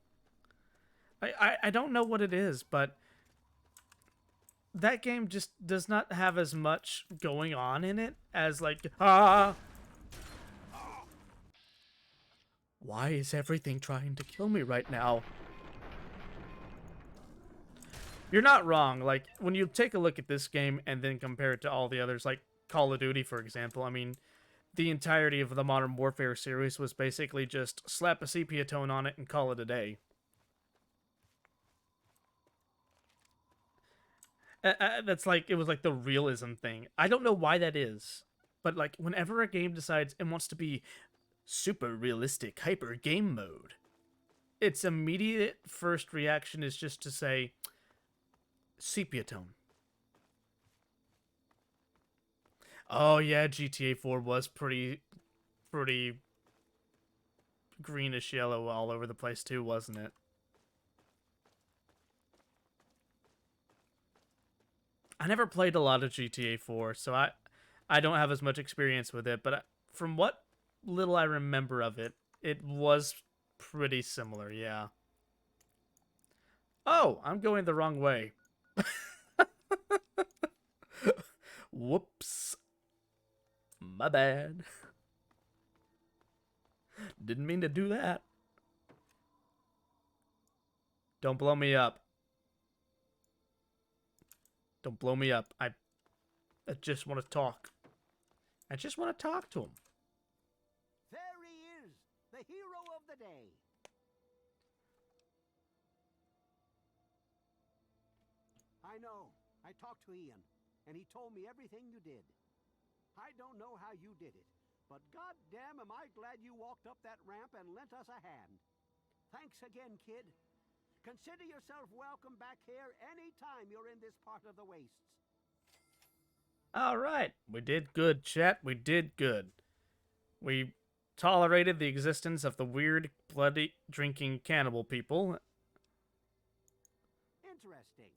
I don't know what it is, but that game just does not have as much going on in it as like, why is everything trying to kill me right now? You're not wrong. Like, when you take a look at this game and then compare it to all the others, like Call of Duty, for example, I mean, the entirety of the Modern Warfare series was basically just slap a sepia tone on it and call it a day. That's like, it was like the realism thing. I don't know why that is, but like, whenever a game decides it wants to be super realistic, hyper game mode, its immediate first reaction is just to say, sepia tone. Oh yeah, GTA 4 was pretty greenish yellow all over the place too, wasn't it? I never played a lot of GTA 4, so I don't have as much experience with it, but from what little I remember of it, it was pretty similar, yeah. Oh, I'm going the wrong way. Whoops. My bad. Didn't mean to do that. Don't blow me up. Don't blow me up. I just want to talk. I just want to talk to him. There he is, the hero of the day. I know. I talked to Ian, and he told me everything you did. I don't know how you did it, but goddamn am I glad you walked up that ramp and lent us a hand. Thanks again, kid. Consider yourself welcome back here anytime you're in this part of the wastes. Alright, we did good, chat. We did good. We tolerated the existence of the weird, bloody, drinking cannibal people. Interesting.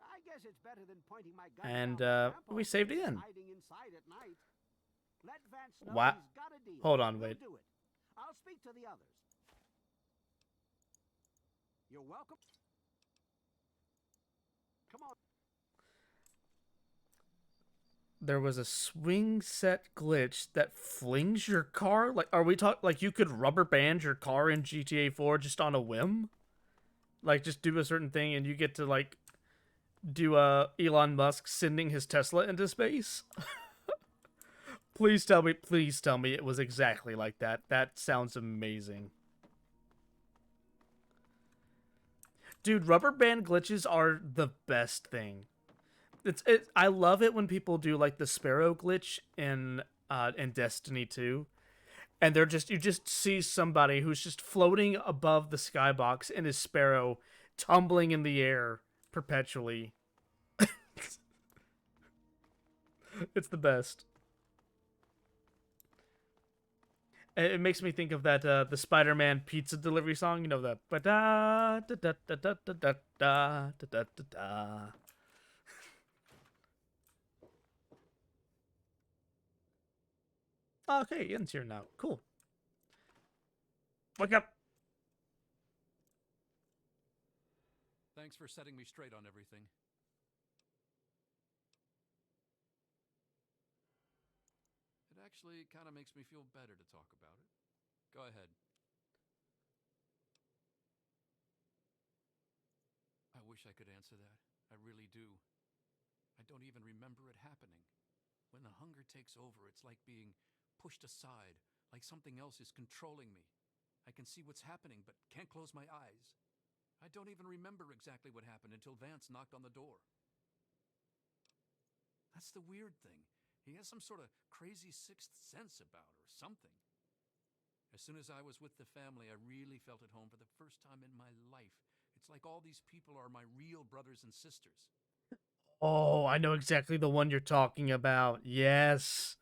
I guess it's better than pointing my gun And, down we saved Ian. hiding inside at night. Let Vance know What? he's got a deal. Hold on, We'll wait. do it. I'll speak to the others. You're welcome. Come on. There was a swing set glitch that flings your car. Like, are we talking like you could rubber band your car in GTA 4 just on a whim? Like, just do a certain thing and you get to like do Elon Musk sending his Tesla into space? Please tell me it was exactly like that. That sounds amazing. Dude, rubber band glitches are the best thing. I love it when people do like the Sparrow glitch in Destiny 2. And you just see somebody who's just floating above the skybox in his Sparrow, tumbling in the air perpetually. It's the best. It makes me think of that the Spider-Man pizza delivery song, you know, the ba da da da da da da da da da da da. Okay, Ian's here now. Cool. Wake up. Thanks for setting me straight on everything. It actually kind of makes me feel better to talk about it. Go ahead. I wish I could answer that. I really do. I don't even remember it happening. When the hunger takes over, it's like being pushed aside, like something else is controlling me. I can see what's happening, but can't close my eyes. I don't even remember exactly what happened until Vance knocked on the door. That's the weird thing. He has some sort of crazy sixth sense about her, or something. As soon as I was with the family, I really felt at home for the first time in my life. It's like all these people are my real brothers and sisters. Oh, I know exactly the one you're talking about. Yes.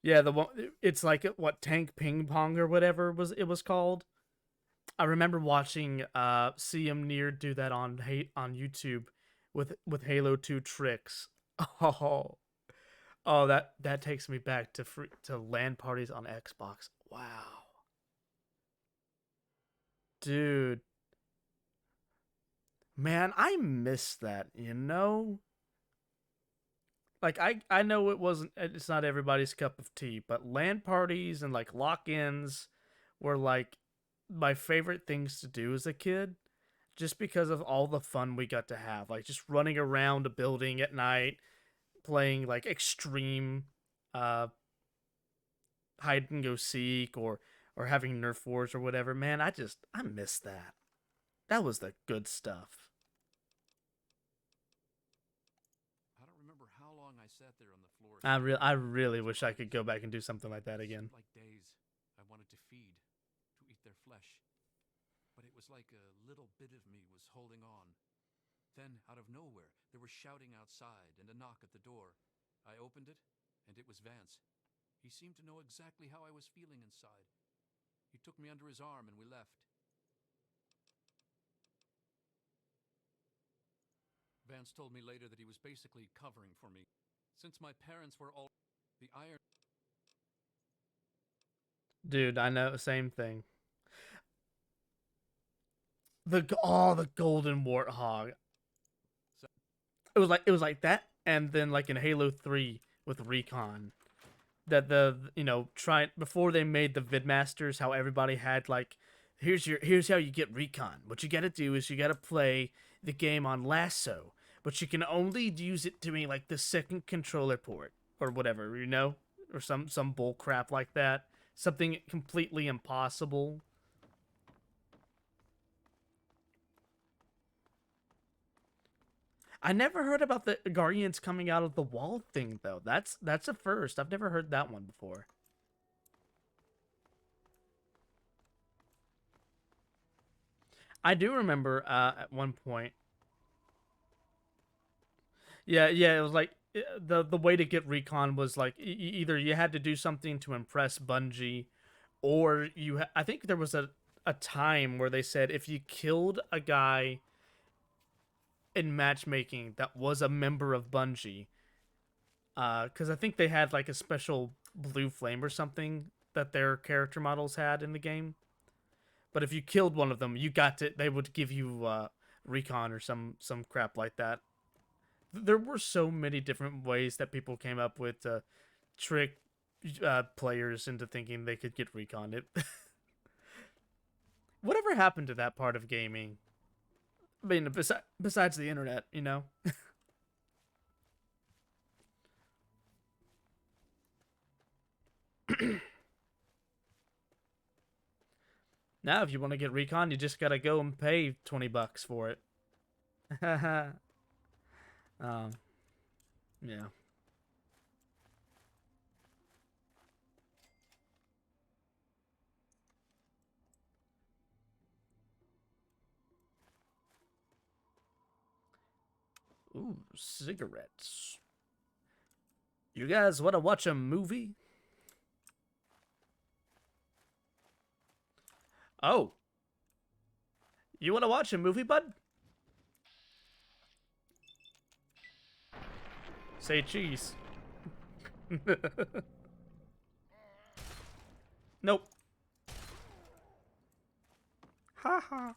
Yeah, the one, it's like what, Tank Ping Pong or whatever it was called. I remember watching CM Near do that on YouTube with Halo 2 tricks. Oh. Oh, that takes me back to LAN parties on Xbox. Wow. Dude. Man, I miss that, you know? Like I know it's not everybody's cup of tea, but LAN parties and like lock-ins were like my favorite things to do as a kid just because of all the fun we got to have. Like just running around a building at night, playing like extreme uh hide and go seek or having Nerf wars or whatever. Man, I miss that. That was the good stuff. I don't remember how long I sat there on the floor. I really wish I could go back and do something like that again. Like days I wanted to feed, to eat their flesh. But it was like a little bit of me was holding on. Then, out of nowhere, there was shouting outside and a knock at the door. I opened it, and it was Vance. He seemed to know exactly how I was feeling inside. He took me under his arm and we left. Vance told me later that he was basically covering for me. Since my parents were all the iron... Dude, I know, same thing. The golden warthog. It was like that, and then like in Halo 3 with Recon. That before they made the Vidmasters, how everybody had like here's how you get Recon. What you gotta do is you gotta play the game on Lasso, but you can only use it doing like the second controller port or whatever, or some bull crap like that. Something completely impossible. I never heard about the Guardians coming out of the wall thing though. That's a first. I've never heard that one before. I do remember at one point. Yeah, it was like the way to get Recon was like either you had to do something to impress Bungie, or I think there was a time where they said if you killed a guy in matchmaking that was a member of Bungie, because I think they had like a special blue flame or something that their character models had in the game. But if you killed one of them, they would give you Recon or some crap like that. There were so many different ways that people came up with to trick players into thinking they could get Recon. Whatever happened to that part of gaming? I mean, besides the internet, Now, if you want to get Recon, you just gotta go and pay $20 for it. Yeah. Ooh, cigarettes. You guys want to watch a movie? Oh. You want to watch a movie, bud? Say cheese. Nope. Haha.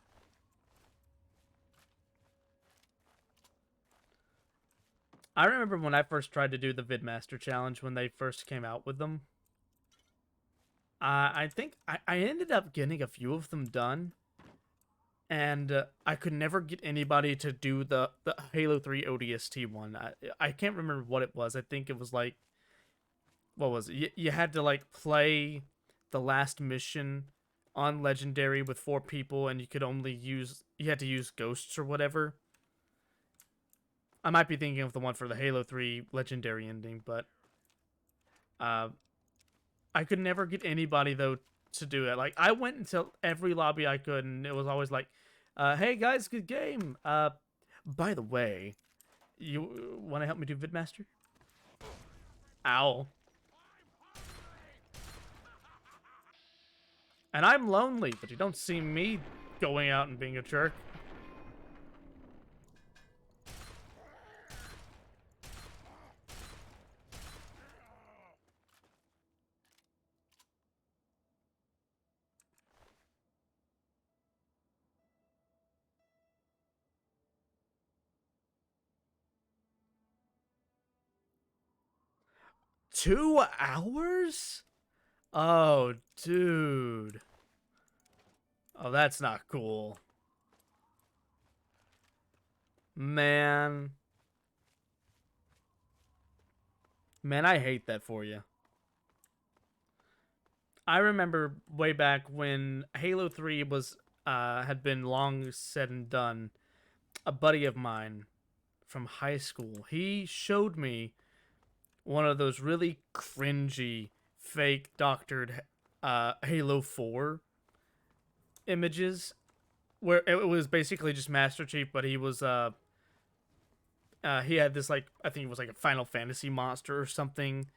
I remember when I first tried to do the Vidmaster challenge when they first came out with them. I think I ended up getting a few of them done. And I could never get anybody to do the Halo 3 ODST one. I can't remember what it was. I think it was like... What was it? You had to like play the last mission on Legendary with 4 people, and you had to use ghosts or whatever. I might be thinking of the one for the Halo 3 Legendary ending, but I could never get anybody though to do it. Like I went into every lobby I could, and it was always like, "Hey guys, good game. By the way, you want to help me do Vidmaster?" Ow. And I'm lonely, but you don't see me going out and being a jerk. 2 hours? Oh, dude. Oh, that's not cool. Man. Man, I hate that for you. I remember way back when Halo 3 was had been long said and done. A buddy of mine from high school, he showed me one of those really cringy, fake doctored Halo 4 images where it was basically just Master Chief, but he was he had this, like, I think it was like a Final Fantasy monster or something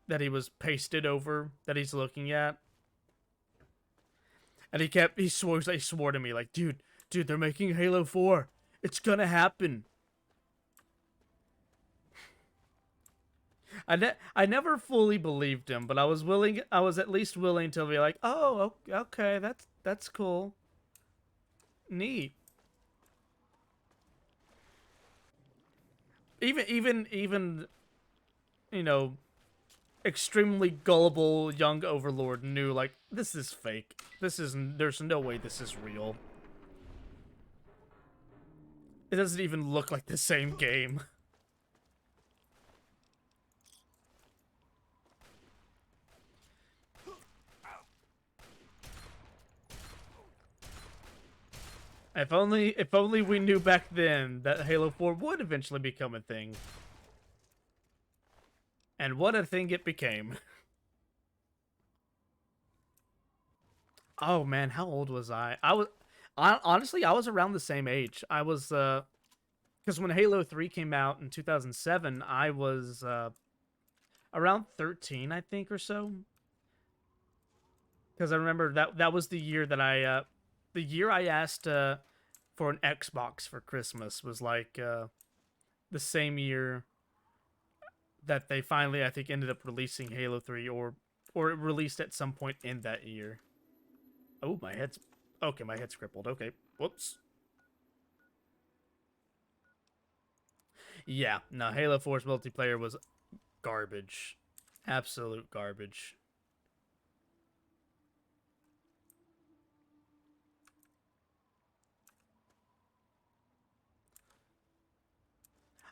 that he was pasted over that he's looking at. And he swore to me like, dude, they're making Halo 4. It's gonna happen. I never fully believed him, but I was at least willing to be like, "Oh, okay, that's cool. Neat." Even you know, extremely gullible young overlord knew, like, this is fake. There's no way this is real. It doesn't even look like the same game. If only we knew back then that Halo 4 would eventually become a thing. And what a thing it became. Oh man, how old was I? Honestly, I was around the same age. I was because when Halo 3 came out in 2007, I was around 13, I think, or so. Because I remember that was the year that I asked for an Xbox for Christmas, was like the same year that they finally, I think, ended up releasing Halo 3, or it released at some point in that year. Oh, my head's crippled. Okay, whoops. Yeah, no, Halo 4's multiplayer was garbage, absolute garbage.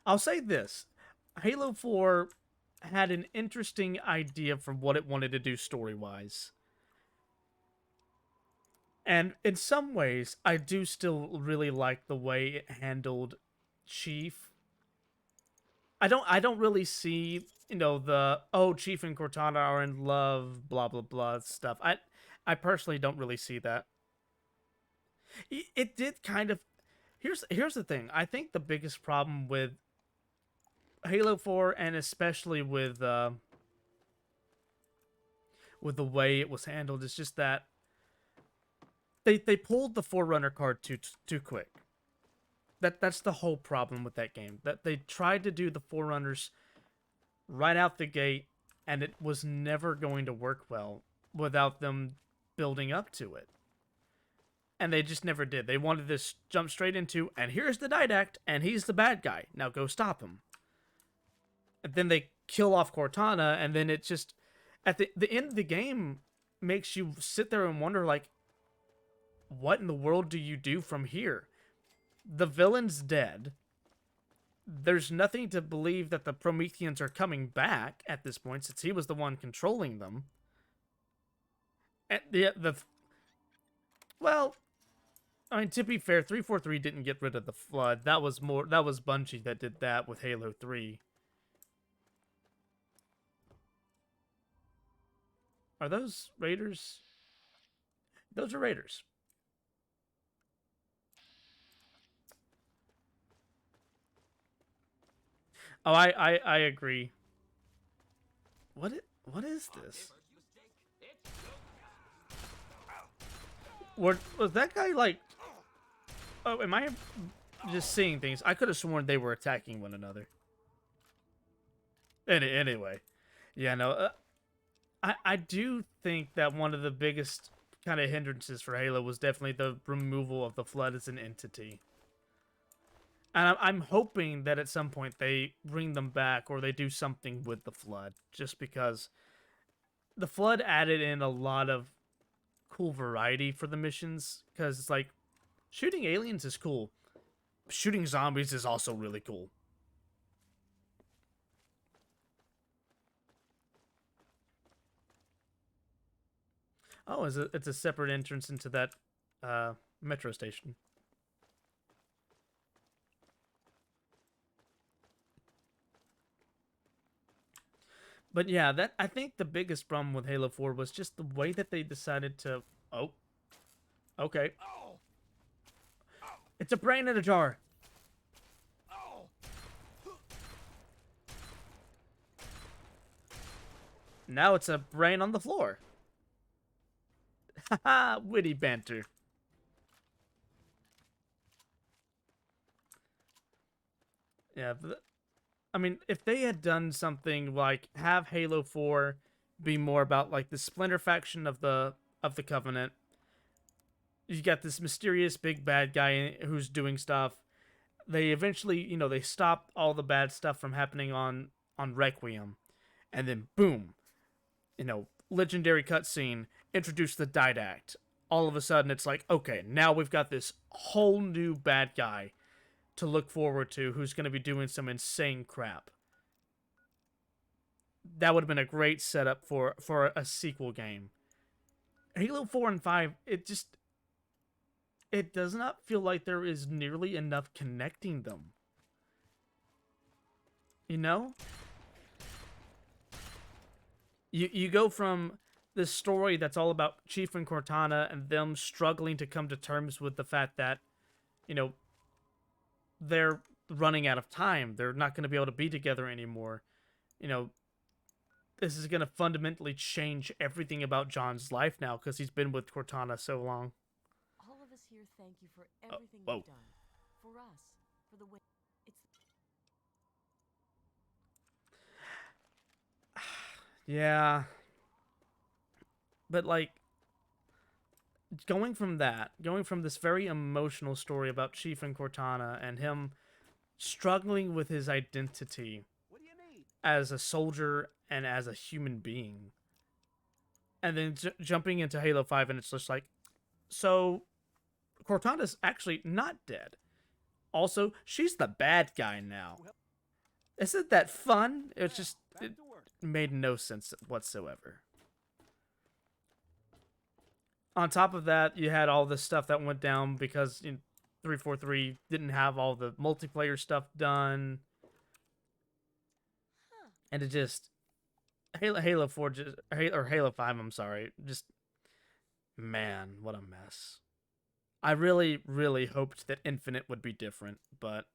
I'll say this. Halo 4 had an interesting idea for what it wanted to do story-wise. And in some ways, I do still really like the way it handled Chief. I don't really see, the, oh, Chief and Cortana are in love, blah blah blah stuff. I personally don't really see that. It did kind of. Here's the thing. I think the biggest problem with Halo 4, and especially with the way it was handled, is just that they pulled the Forerunner card too quick. That's the whole problem with that game. That they tried to do the Forerunners right out the gate, and it was never going to work well without them building up to it. And they just never did. They wanted to jump straight into, and here's the Didact, and he's the bad guy. Now go stop him. And then they kill off Cortana, and then it just, at the end of the game, makes you sit there and wonder, like, what in the world do you do from here? The villain's dead. There's nothing to believe that the Prometheans are coming back at this point, since he was the one controlling them. And well, I mean, to be fair, 343 didn't get rid of the Flood. That was Bungie that did that with Halo 3. Are those Raiders? Those are Raiders. Oh, I agree. What is this? Was that guy like? Oh, am I just seeing things? I could have sworn they were attacking one another. Anyway, yeah, no. I do think that one of the biggest kind of hindrances for Halo was definitely the removal of the Flood as an entity. And I'm hoping that at some point they bring them back or they do something with the Flood, just because the Flood added in a lot of cool variety for the missions. Because it's like, shooting aliens is cool. Shooting zombies is also really cool. Oh, it's a separate entrance into that metro station. But yeah, that I think the biggest problem with Halo 4 was just the way that they decided to... Oh. Okay. It's a brain in a jar. Now it's a brain on the floor. Haha, witty banter. Yeah, I mean, if they had done something like have Halo 4 be more about like the Splinter faction of the Covenant, you got this mysterious big bad guy who's doing stuff. They eventually, they stop all the bad stuff from happening on Requiem, and then boom, legendary cutscene, introduce the Didact. All of a sudden, it's like, okay, now we've got this whole new bad guy to look forward to who's going to be doing some insane crap. That would have been a great setup for a sequel game. Halo 4 and 5, it does not feel like there is nearly enough connecting them. You know? You go from this story that's all about Chief and Cortana and them struggling to come to terms with the fact that, they're running out of time. They're not going to be able to be together anymore. This is going to fundamentally change everything about John's life now because he's been with Cortana so long. All of us here thank you for everything whoa. you've done. For us. For the way... Yeah. But, like, going from this very emotional story about Chief and Cortana and him struggling with his identity as a soldier and as a human being, and then jumping into Halo 5, and it's just like, so Cortana's actually not dead. Also, she's the bad guy now. Isn't that fun? It made no sense whatsoever. On top of that, you had all this stuff that went down because 343 didn't have all the multiplayer stuff done. And it just... Halo 4, or Halo 5, I'm sorry. Just, man, what a mess. I really, really hoped that Infinite would be different, but...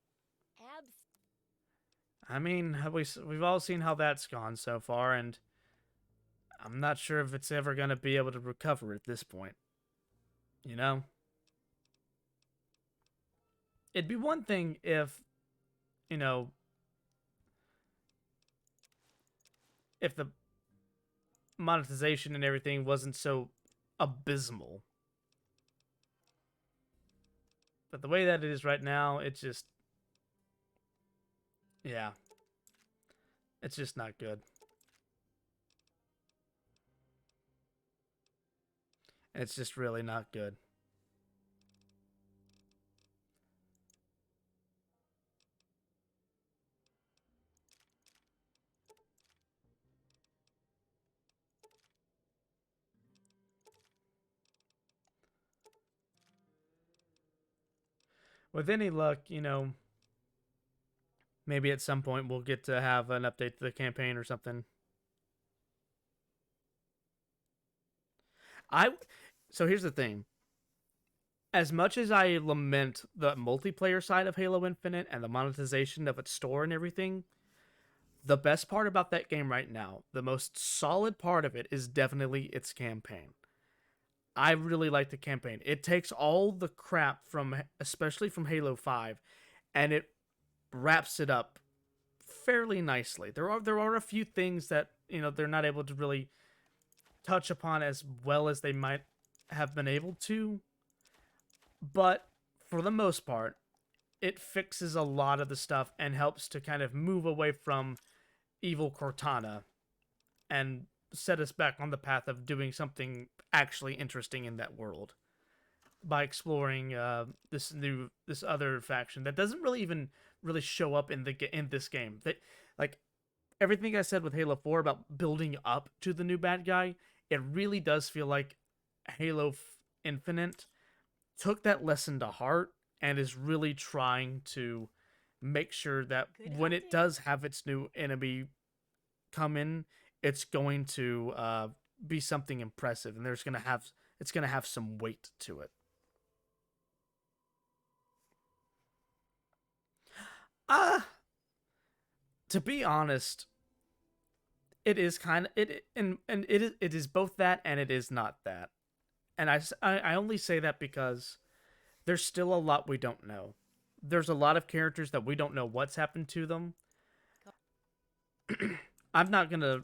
I mean, we've all seen how that's gone so far, and I'm not sure if it's ever going to be able to recover at this point. You know? It'd be one thing if, if the monetization and everything wasn't so abysmal. But the way that it is right now, it's just... yeah. It's just not good. It's just really not good. With any luck, maybe at some point we'll get to have an update to the campaign or something. So here's the thing. As much as I lament the multiplayer side of Halo Infinite and the monetization of its store and everything, the best part about that game right now, the most solid part of it, is definitely its campaign. I really like the campaign. It takes all the crap especially from Halo 5, and it wraps it up fairly nicely. There are a few things that, they're not able to really touch upon as well as they might have been able to, but for the most part, it fixes a lot of the stuff and helps to kind of move away from evil Cortana and set us back on the path of doing something actually interesting in that world by exploring this other faction that doesn't really even really show up in this game. That, like, everything I said with Halo 4 about building up to the new bad guy, it really does feel like Halo Infinite took that lesson to heart and is really trying to make sure that when it does have its new enemy come in, it's going to be something impressive, and it's gonna have some weight to it. To be honest, it is kind of it is both that and it is not that. And I only say that because there's still a lot we don't know. There's a lot of characters that we don't know what's happened to them. I'm not going to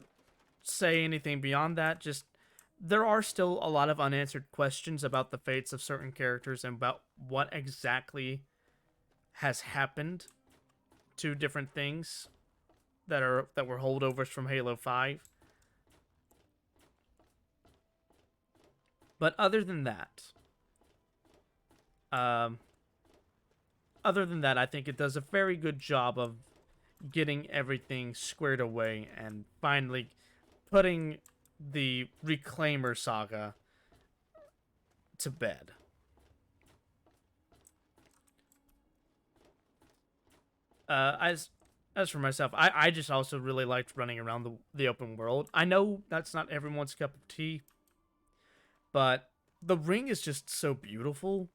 say anything beyond that. Just, there are still a lot of unanswered questions about the fates of certain characters and about what exactly has happened to different things that were holdovers from Halo 5. But other than that, I think it does a very good job of getting everything squared away and finally putting the Reclaimer saga to bed. As for myself, I just also really liked running around the open world. I know that's not everyone's cup of tea, but the ring is just so beautiful.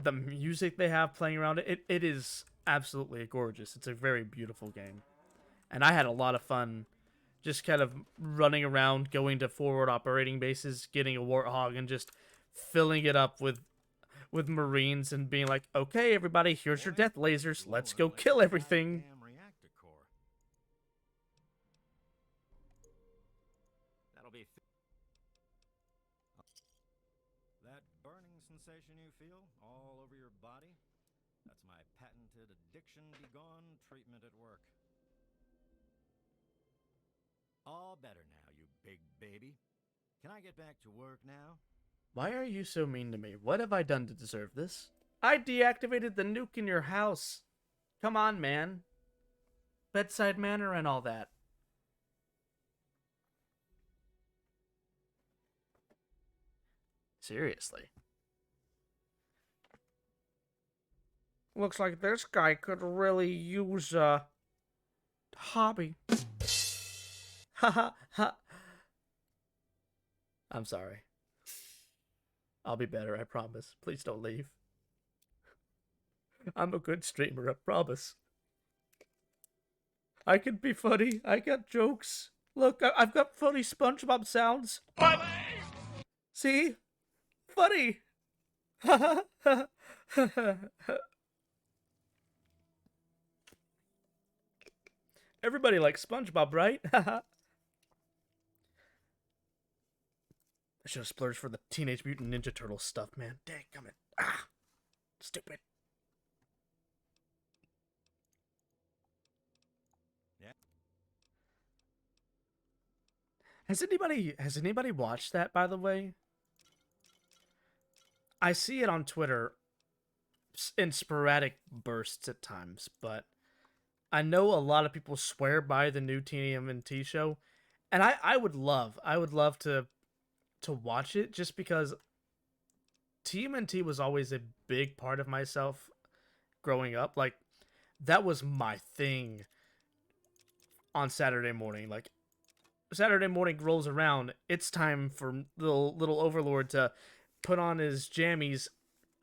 The music they have playing around it is absolutely gorgeous. It's a very beautiful game. And I had a lot of fun just kind of running around, going to forward operating bases, getting a Warthog, and just filling it up with Marines and being like, okay, everybody, here's your death lasers. Let's go kill everything. That burning sensation you feel all over your body? That's my patented addiction begone treatment at work. All better now, you big baby. Can I get back to work now? Why are you so mean to me? What have I done to deserve this? I deactivated the nuke in your house. Come on, man. Bedside manner and all that. Seriously. Looks like this guy could really use a hobby. Ha ha ha. I'm sorry. I'll be better, I promise. Please don't leave. I'm a good streamer, I promise. I can be funny. I got jokes. Look, I've got funny SpongeBob sounds. Funny! See? Funny! Ha ha ha. Everybody likes SpongeBob, right? I should have splurged for the Teenage Mutant Ninja Turtles stuff, man. Dang, come in. Ah! Stupid. Yeah. Has anybody watched that, by the way? I see it on Twitter in sporadic bursts at times, but I know a lot of people swear by the new TMNT show, and I would love to watch it just because TMNT was always a big part of myself growing up. Like, that was my thing on Saturday morning. Like, Saturday morning rolls around, it's time for little Overlord to put on his jammies,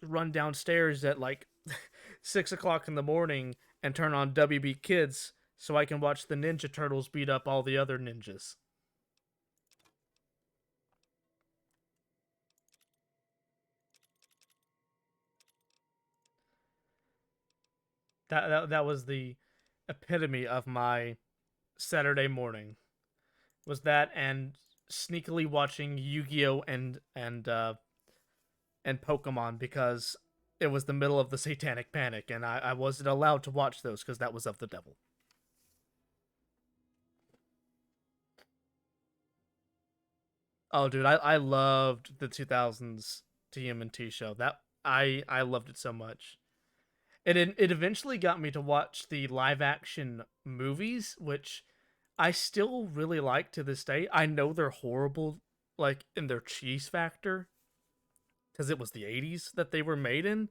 run downstairs at like 6 o'clock in the morning and turn on WB Kids so I can watch the Ninja Turtles beat up all the other ninjas. That was the epitome of my Saturday morning. Was that and sneakily watching Yu-Gi-Oh and Pokemon, because it was the middle of the Satanic Panic, and I wasn't allowed to watch those because that was of the devil. Oh, dude, I loved the 2000s TMNT show. That I loved it so much. It eventually got me to watch the live action movies, which I still really like to this day. I know they're horrible, like in their cheese factor, because it was the 80s that they were made in.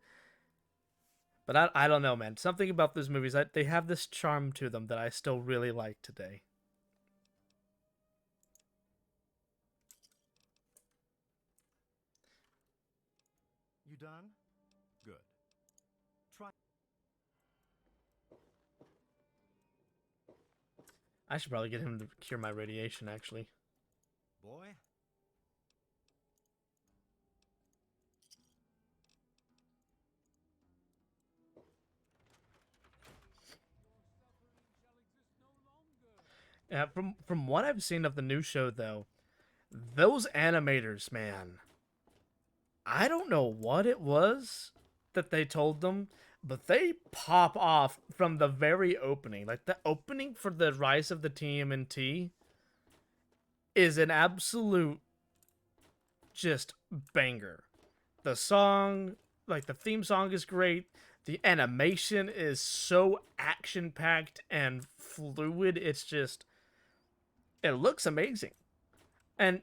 But I don't know, man. Something about those movies, they have this charm to them that I still really like today. You done? Good. Try. I should probably get him to cure my radiation, actually. Boy. Yeah, from what I've seen of the new show, though, those animators, man, I don't know what it was that they told them, but they pop off from the very opening. Like, the opening for the Rise of the TMNT is an absolute just banger. The song, like, the theme song is great. The animation is so action-packed and fluid. It's just, it looks amazing. And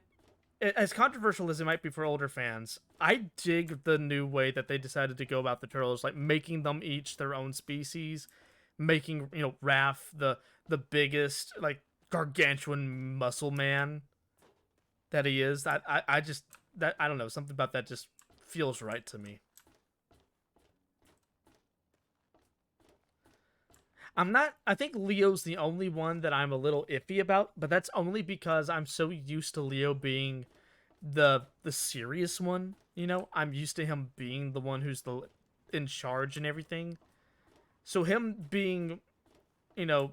as controversial as it might be for older fans, I dig the new way that they decided to go about the turtles, like making them each their own species, making, you know, Raph the biggest, like, gargantuan muscle man that he is. I just, that, I don't know, something about that just feels right to me. I think Leo's the only one that I'm a little iffy about, but that's only because I'm so used to Leo being the serious one, you know? I'm used to him being the one who's the in charge and everything. So him being, you know,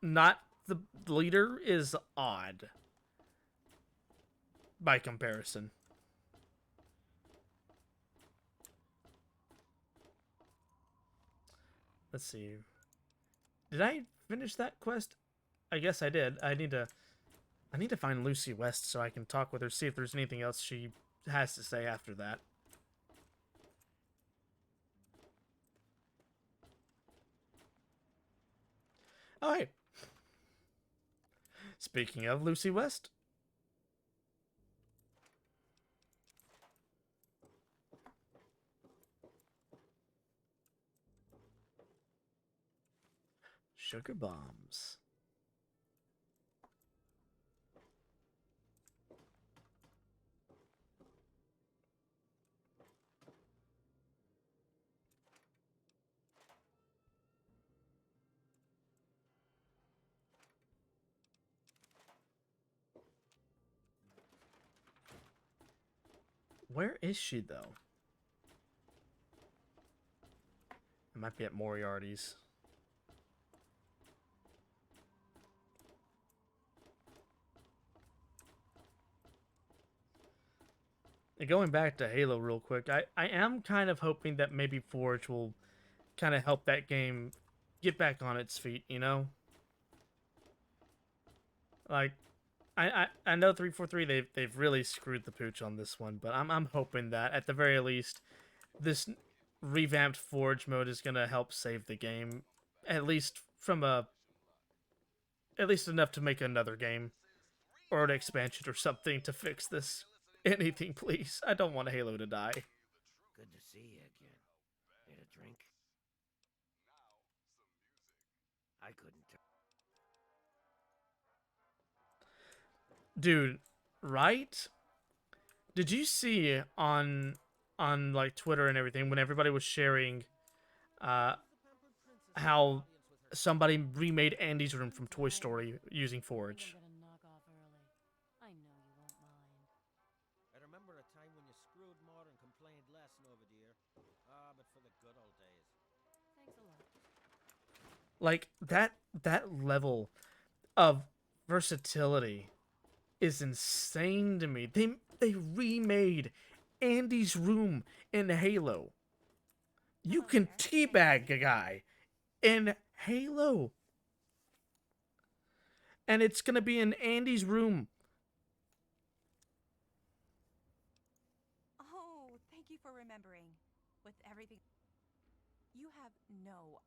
not the leader is odd by comparison. Let's see. Did I finish that quest? I guess I did. I need to find Lucy West so I can talk with her, see if there's anything else she has to say after that. Oh, hey. Speaking of Lucy West. Sugar bombs. Where is she, though? It might be at Moriarty's. And going back to Halo real quick, I am kind of hoping that maybe Forge will kind of help that game get back on its feet, you know? Like, I know 343 they've really screwed the pooch on this one, but I'm hoping that at the very least this revamped Forge mode is gonna help save the game, at least enough to make another game or an expansion or something to fix this. Anything, please. I don't want Halo to die. Good to see you again. Need a drink? I couldn't. Dude, right? Did you see on like Twitter and everything when everybody was sharing how somebody remade Andy's room from Toy Story using Forge? I remember a time when you screwed more and complained less, Nova dear. Ah, but for the good old days. Thanks a lot. Like that level of versatility is insane to me. They remade Andy's room in Halo. You can teabag a guy in Halo. And it's going to be in Andy's room. Oh, thank you for remembering. With everything, you have no.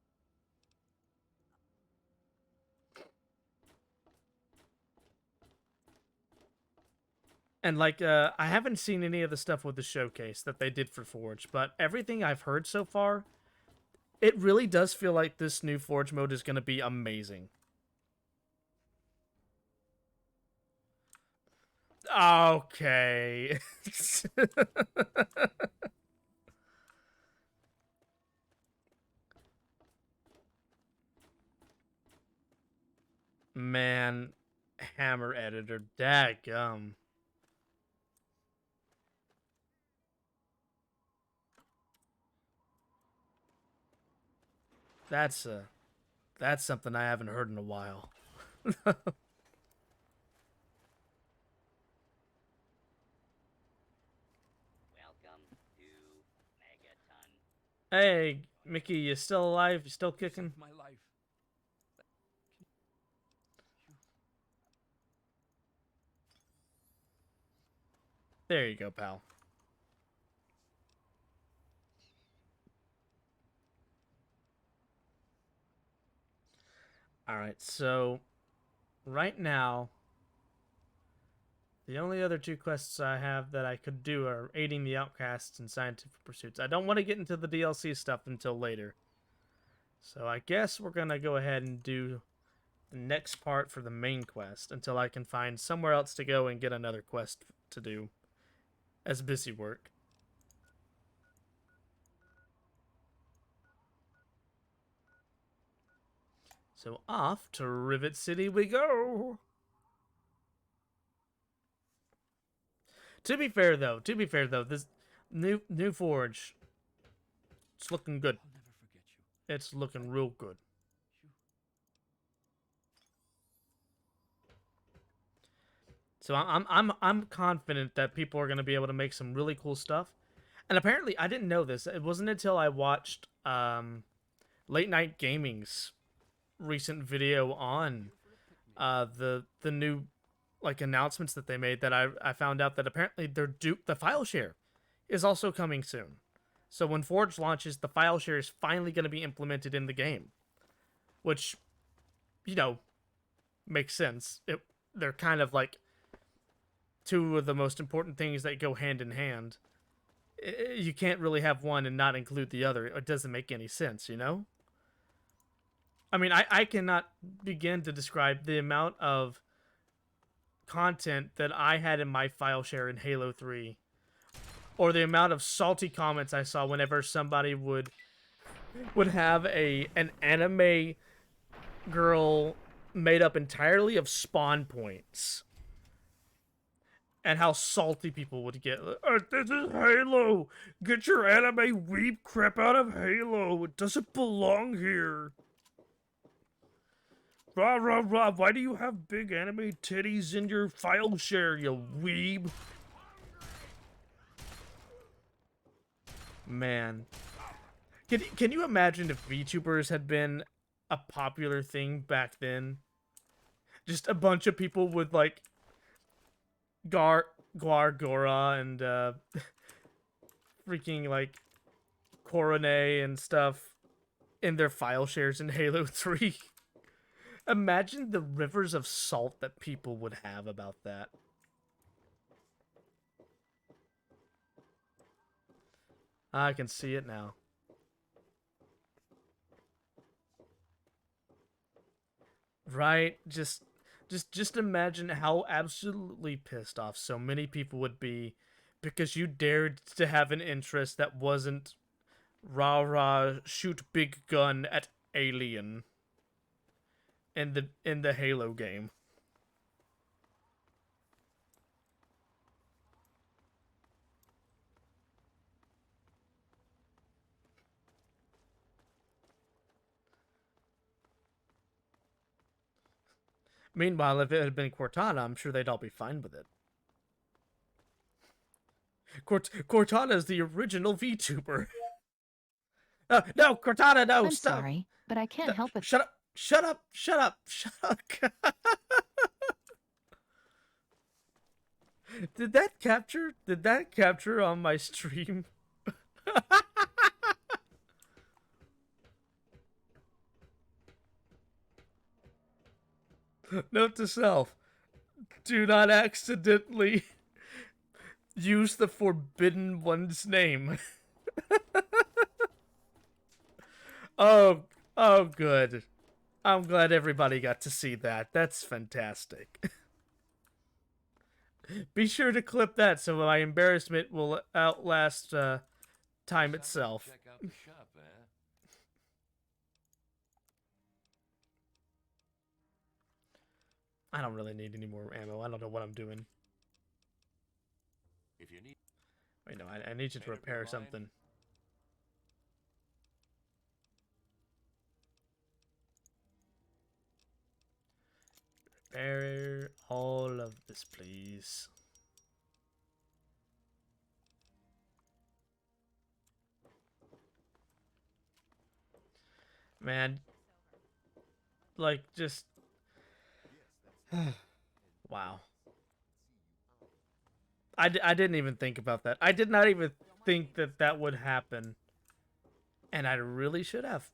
And like, I haven't seen any of the stuff with the showcase that they did for Forge, but everything I've heard so far, it really does feel like this new Forge mode is going to be amazing. Okay. Man, Hammer Editor, dadgum. That's something I haven't heard in a while. Hey, Mickey, you still alive? You still kicking? My life. There you go, pal. Alright, so right now, the only other two quests I have that I could do are aiding the outcasts and scientific pursuits. I don't want to get into the DLC stuff until later. So I guess we're going to go ahead and do the next part for the main quest until I can find somewhere else to go and get another quest to do as busy work. So off to Rivet City we go! To be fair though, this new Forge, it's looking good. I'll never forget you. It's looking real good. So I'm confident that people are going to be able to make some really cool stuff. And apparently, I didn't know this. It wasn't until I watched Late Night Gaming's recent video on the new like announcements that they made that I found out that apparently the file share is also coming soon. So when Forge launches, the file share is finally going to be implemented in the game, which, you know, makes sense. They're kind of like two of the most important things that go hand in hand. You can't really have one and not include the other. It doesn't make any sense, you know? I mean, I cannot begin to describe the amount of content that I had in my file share in Halo 3, or the amount of salty comments I saw whenever somebody would have an anime girl made up entirely of spawn points, and how salty people would get. This is Halo! Get your anime weeb crap out of Halo! It doesn't belong here! Rah, rah, rah, why do you have big anime titties in your file share, you weeb? Man. Can you imagine if VTubers had been a popular thing back then? Just a bunch of people with, like, Gora and, freaking, like, Coronet and stuff in their file shares in Halo 3. Imagine the rivers of salt that people would have about that. I can see it now. Right? Just imagine how absolutely pissed off so many people would be because you dared to have an interest that wasn't rah rah shoot big gun at alien in the Halo game. Meanwhile, if it had been Cortana, I'm sure they'd all be fine with it. Cortana is the original VTuber. No, Cortana, no, I'm stop. sorry, but I can't help it. Shut up. Shut up. Shut up. Shut up. Did that capture on my stream? Note to self. Do not accidentally use the forbidden one's name. Oh, oh good. I'm glad everybody got to see that. That's fantastic. Be sure to clip that so my embarrassment will outlast time itself. Check out the shop, eh? I don't really need any more ammo. I don't know what I'm doing. If you need. Wait, no, I need you to repair something. Repair all of this, please. Man, like, just... Wow. I didn't even think about that. I did not even think that that would happen. And I really should have.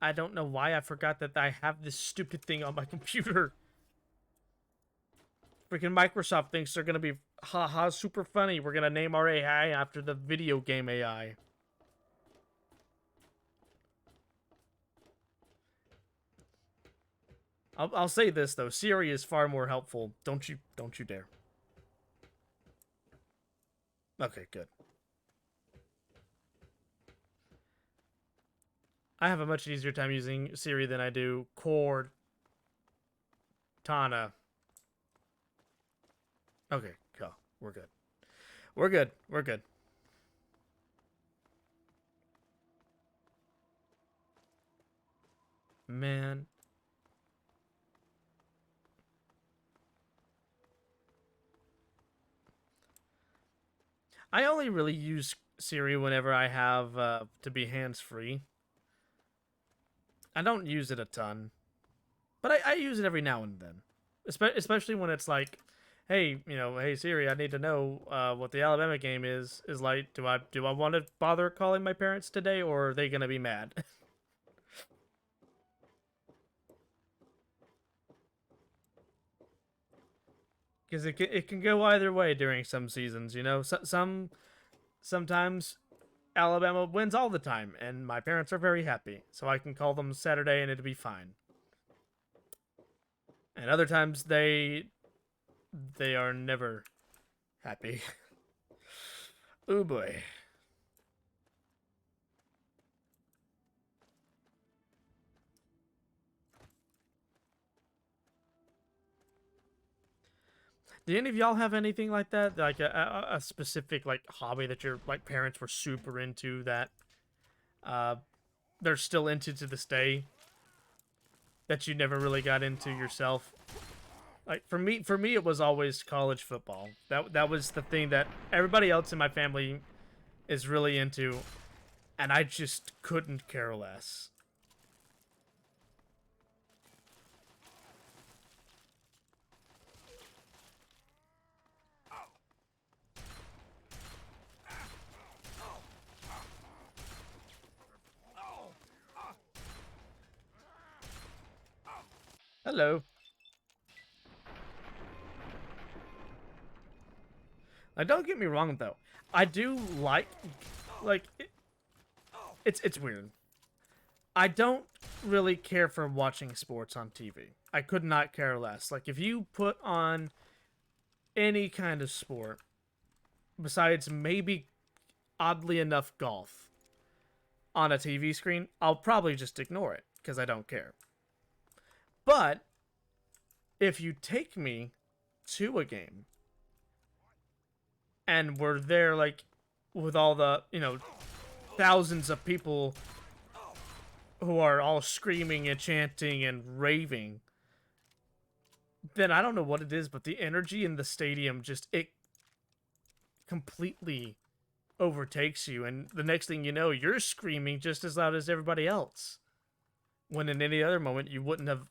I don't know why I forgot that I have this stupid thing on my computer. Freaking Microsoft thinks they're going to be haha super funny. We're going to name our AI after the video game AI. I'll say this though, Siri is far more helpful. Don't you dare. Okay, good. I have a much easier time using Siri than I do Cortana. Okay, go. We're good. We're good. We're good. Man. I only really use Siri whenever I have to be hands-free. I don't use it a ton. But I use it every now and then. Especially when it's like, hey, you know, hey Siri, I need to know what the Alabama game is like. Do I want to bother calling my parents today, or are they gonna be mad? Because it can go either way during some seasons, you know. Sometimes Alabama wins all the time, and my parents are very happy, so I can call them Saturday and it'll be fine. And other times they are never happy. Oh boy. Do any of y'all have anything like that? Like a specific like hobby that your like parents were super into that they're still into to this day that you never really got into yourself? Like for me it was always college football. That was the thing that everybody else in my family is really into, and I just couldn't care less. Hello. Now, don't get me wrong though. I do like it's weird. I don't really care for watching sports on TV. I could not care less. Like if you put on any kind of sport besides maybe oddly enough golf on a TV screen, I'll probably just ignore it because I don't care. But if you take me to a game and we're there like with all the, you know, thousands of people who are all screaming and chanting and raving, then I don't know what it is, but the energy in the stadium just, it completely overtakes you, and the next thing you know, you're screaming just as loud as everybody else. When in any other moment, you wouldn't have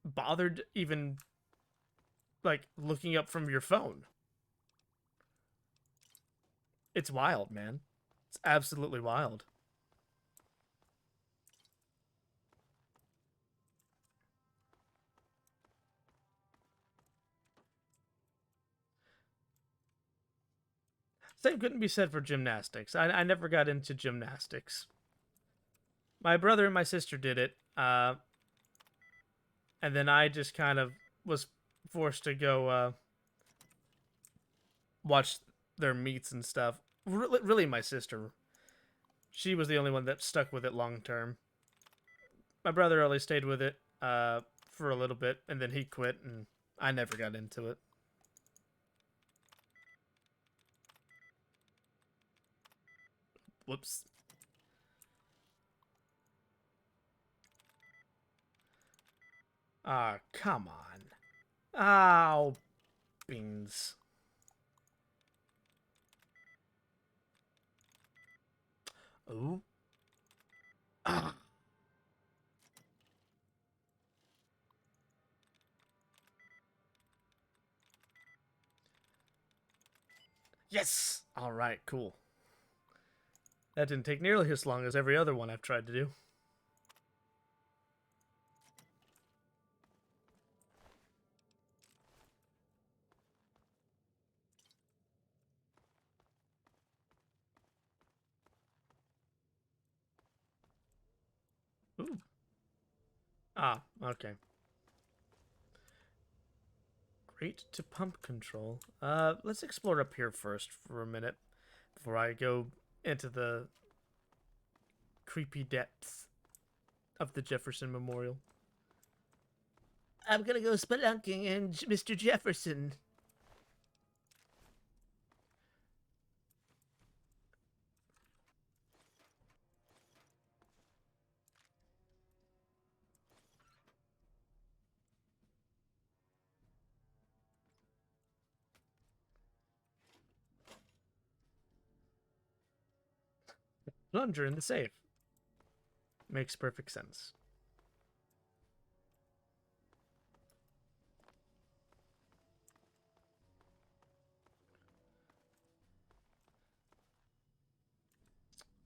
bothered even, like, looking up from your phone. It's wild, man. It's absolutely wild. Same couldn't be said for gymnastics. I never got into gymnastics. My brother and my sister did it, and then I just kind of was forced to go watch their meets and stuff. Really, my sister. She was the only one that stuck with it long term. My brother only stayed with it for a little bit, and then he quit, and I never got into it. Whoops. Ah, come on. Ow, beans. Ooh. Ah. Yes! Alright, cool. That didn't take nearly as long as every other one I've tried to do. Ooh. Ah, okay. Great to pump control. Let's explore up here first for a minute before I go into the creepy depths of the Jefferson Memorial. I'm gonna go spelunking in Mr. Jefferson. Plunger in the safe. Makes perfect sense.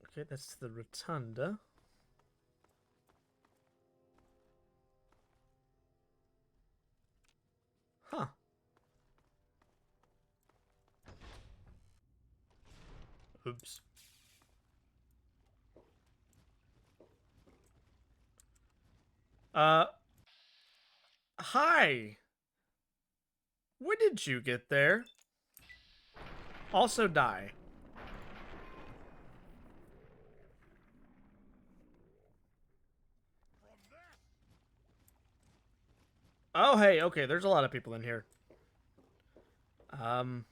Okay, that's the rotunda. Huh. Oops. Hi! When did you get there? Also die. Oh, hey, okay, there's a lot of people in here. Oh!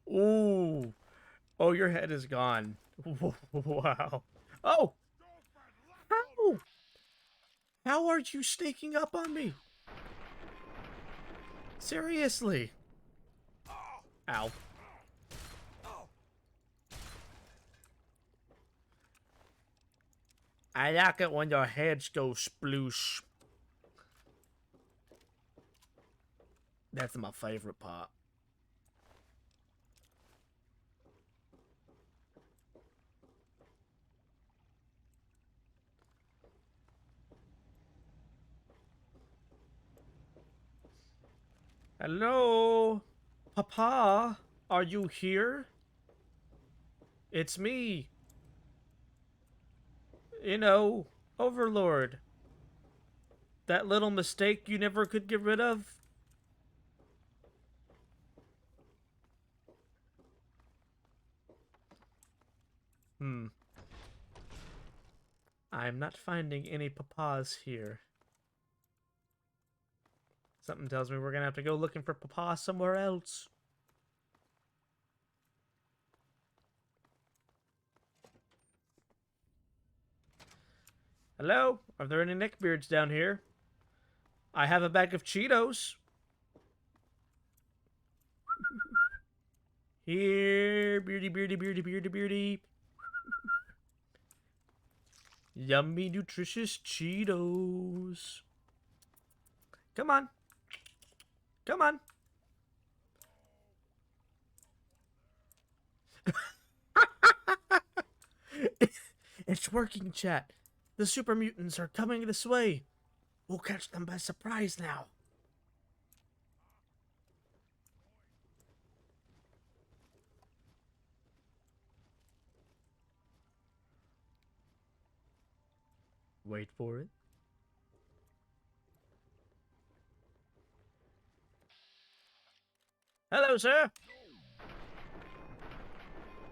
Ooh! Oh, your head is gone. Wow. Oh! How? How are you sneaking up on me? Seriously. Ow. I like it when your heads go sploosh. That's my favorite part. Hello? Papa? Are you here? It's me. You know, Overlord. That little mistake you never could get rid of? I'm not finding any papas here. Something tells me we're gonna have to go looking for papa somewhere else. Hello? Are there any neckbeards down here? I have a bag of Cheetos. Here, beardy, beardy, beardy, beardy, beardy. Yummy, nutritious Cheetos. Come on. Come on. It's working, chat. The super mutants are coming this way. We'll catch them by surprise now. Wait for it. Hello, sir.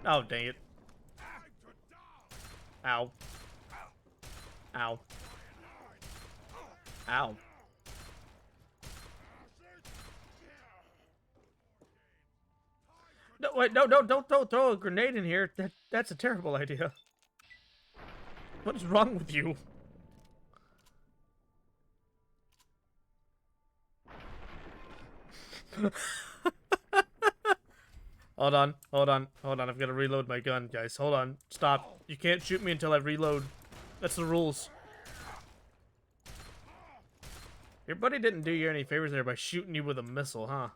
Oh, dang it. Ow. Ow. Ow. No, wait, no, don't throw a grenade in here. That's a terrible idea. What is wrong with you? Hold on. I've got to reload my gun, guys. Hold on. Stop. You can't shoot me until I reload. That's the rules. Your buddy didn't do you any favors there by shooting you with a missile, huh?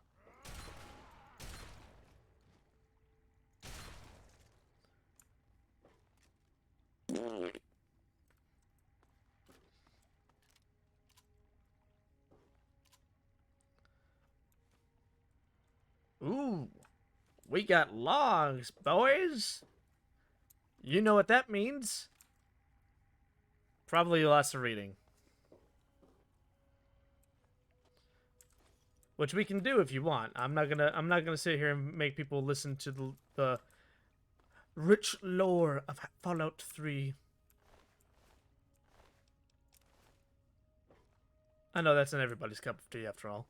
Ooh. We got logs, boys. You know what that means. Probably lots of reading. Which we can do if you want. I'm not gonna sit here and make people listen to the rich lore of Fallout 3. I know that's not everybody's cup of tea after all.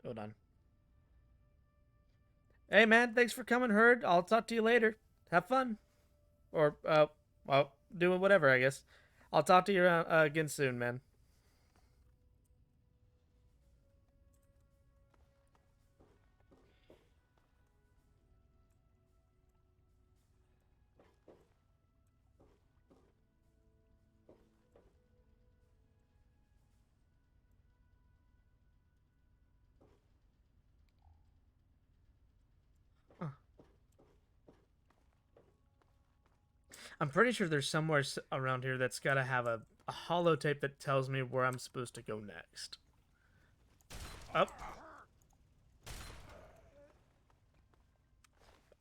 Hold on. Hey man, thanks for coming, Herd. I'll talk to you later. Have fun. Or, well, doing whatever, I guess. I'll talk to you again soon, man. I'm pretty sure there's somewhere around here that's got to have a holotape that tells me where I'm supposed to go next. Up.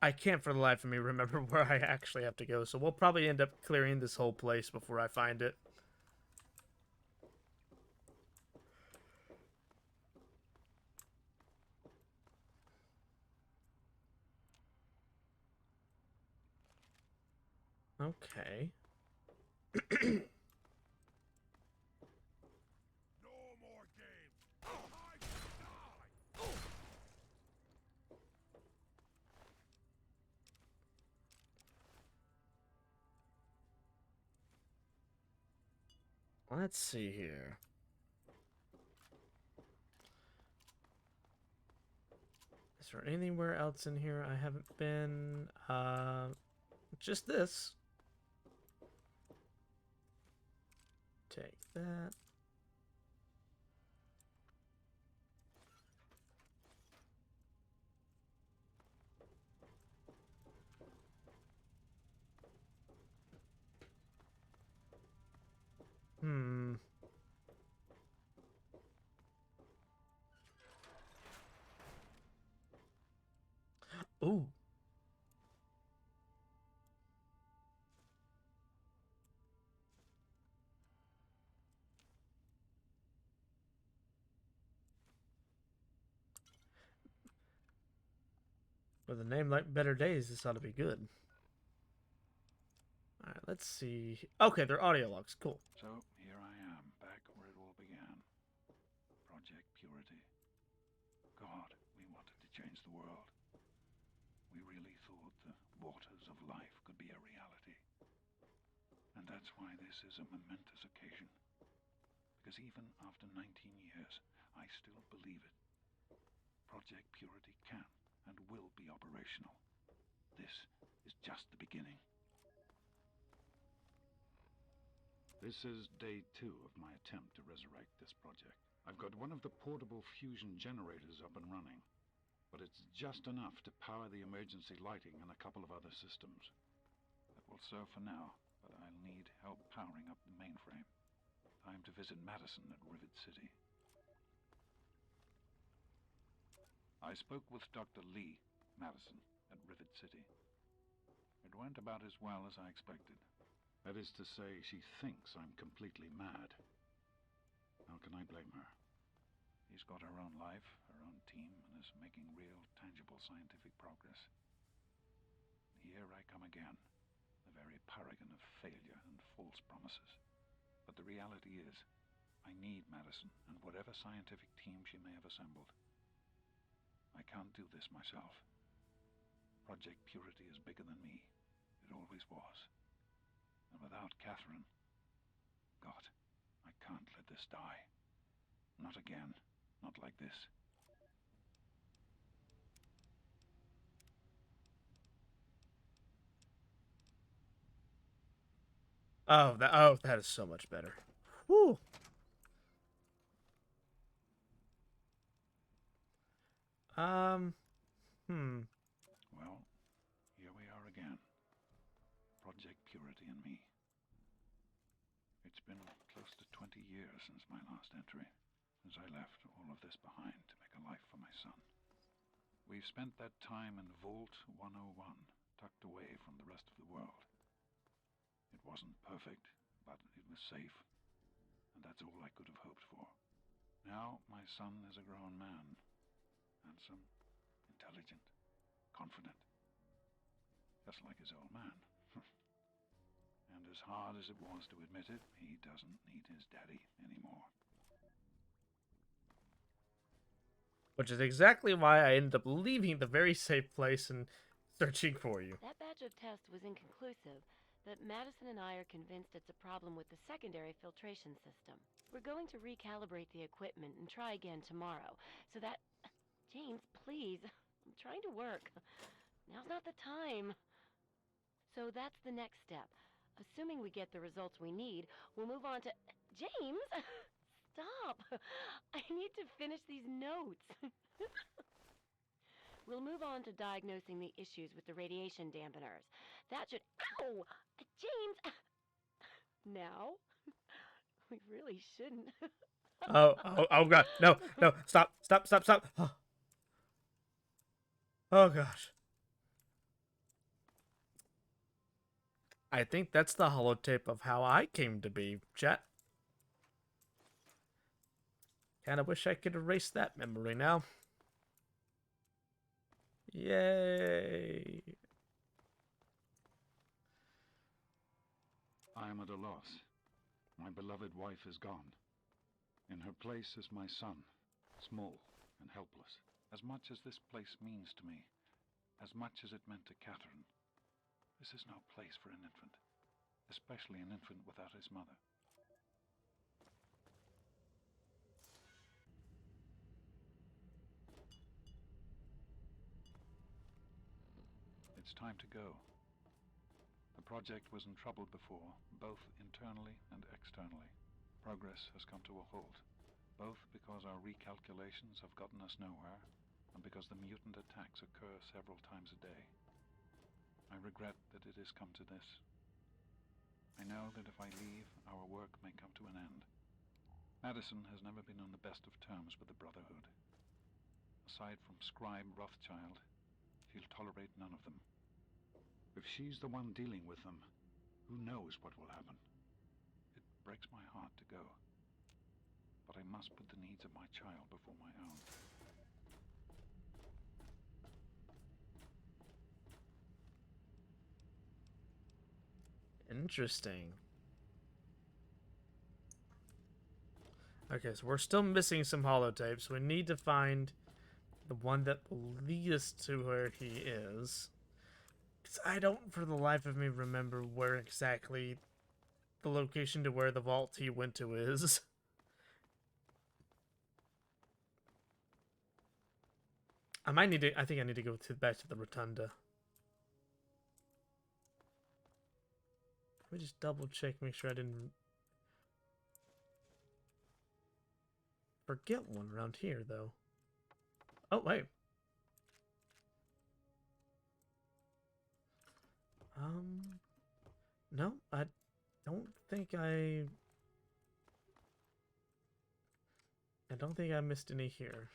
I can't for the life of me remember where I actually have to go, so we'll probably end up clearing this whole place before I find it. Okay. Let's see here. Is there anywhere else in here I haven't been? Just this. Take that. Ooh. With a name like Better Days, this ought to be good. Alright, let's see. Okay, they're audio logs. Cool. So, here I am, back where it all began. Project Purity. God, we wanted to change the world. We really thought the waters of life That's why this is a momentous occasion. Because even after 19 years, I still believe it. Project Purity can and will be operational. This is just the beginning. This is day 2 of my attempt to resurrect this project. I've got one of the portable fusion generators up and running, but it's just enough to power the emergency lighting and a couple of other systems. That will serve for now, but I'll need help powering up the mainframe. Time to visit Madison at Rivet City. I spoke with Dr. Lee, Madison, at Rivet City. It went about as well as I expected. That is to say, she thinks I'm completely mad. How can I blame her? She's got her own life, her own team, and is making real, tangible scientific progress. Here I come again, the very paragon of failure and false promises. But the reality is, I need Madison and whatever scientific team she may have assembled. I can't do this myself. Project Purity is bigger than me. It always was. And without Catherine, God, I can't let this die. Not again. Not like this. Oh, that is so much better. Whew. Well, here we are again. Project Purity and me. It's been close to 20 years since my last entry, since I left all of this behind to make a life for my son. We've spent that time in Vault 101, tucked away from the rest of the world. It wasn't perfect, but it was safe, and that's all I could have hoped for. Now my son is a grown man, handsome, intelligent, confident, just like his old man. And as hard as it was to admit it, he doesn't need his daddy anymore. Which is exactly why I ended up leaving the very safe place and searching for you. That batch of tests was inconclusive, but Madison and I are convinced it's a problem with the secondary filtration system. We're going to recalibrate the equipment and try again tomorrow, so that... James, please. I'm trying to work. Now's not the time. So that's the next step. Assuming we get the results we need, we'll move on to... James! Stop! I need to finish these notes. We'll move on to diagnosing the issues with the radiation dampeners. That should... Ow! James! Now? We really shouldn't. Oh God. No, stop. Oh gosh. I think that's the holotape of how I came to be, chat. Kinda wish I could erase that memory now. Yay. I am at a loss. My beloved wife is gone. In her place is my son, small and helpless. As much as this place means to me, as much as it meant to Catherine, this is no place for an infant, especially an infant without his mother. It's time to go. The project was in trouble before, both internally and externally. Progress has come to a halt, both because our recalculations have gotten us nowhere, and because the mutant attacks occur several times a day. I regret that it has come to this. I know that if I leave, our work may come to an end. Madison has never been on the best of terms with the Brotherhood. Aside from Scribe Rothschild, she'll tolerate none of them. If she's the one dealing with them, who knows what will happen? It breaks my heart to go, but I must put the needs of my child before my own. Interesting. Okay, so we're still missing some holotapes. We need to find the one that will lead us to where he is. Because I don't, for the life of me, remember where exactly the location to where the vault he went to is. I think I need to go back to the rotunda. Let me just double check, make sure I didn't forget one around here, though. Oh, wait. No, I don't think I don't think I missed any here.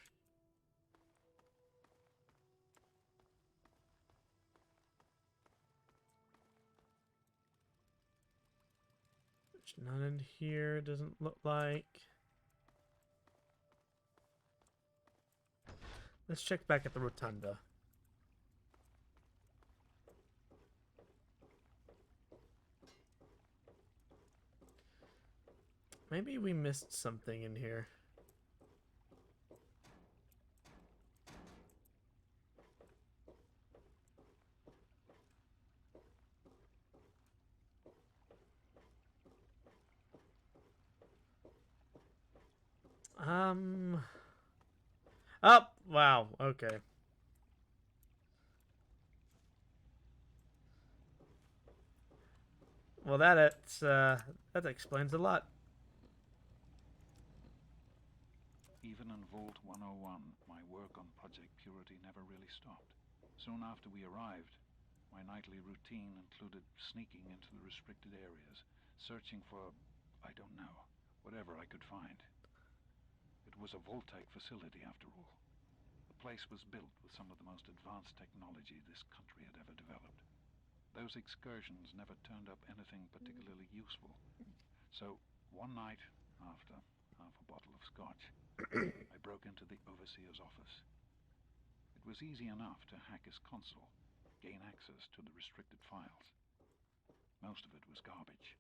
There's none in here, doesn't look like. Let's check back at the rotunda. Maybe we missed something in here. Oh, wow. Okay. Well, that explains a lot. Even in Vault 101, my work on Project Purity never really stopped. Soon after we arrived, my nightly routine included sneaking into the restricted areas, searching for, I don't know, whatever I could find. It was a Vault-type facility, after all. The place was built with some of the most advanced technology this country had ever developed. Those excursions never turned up anything particularly useful. So, one night, after half a bottle of scotch, I broke into the overseer's office. It was easy enough to hack his console, gain access to the restricted files. Most of it was garbage.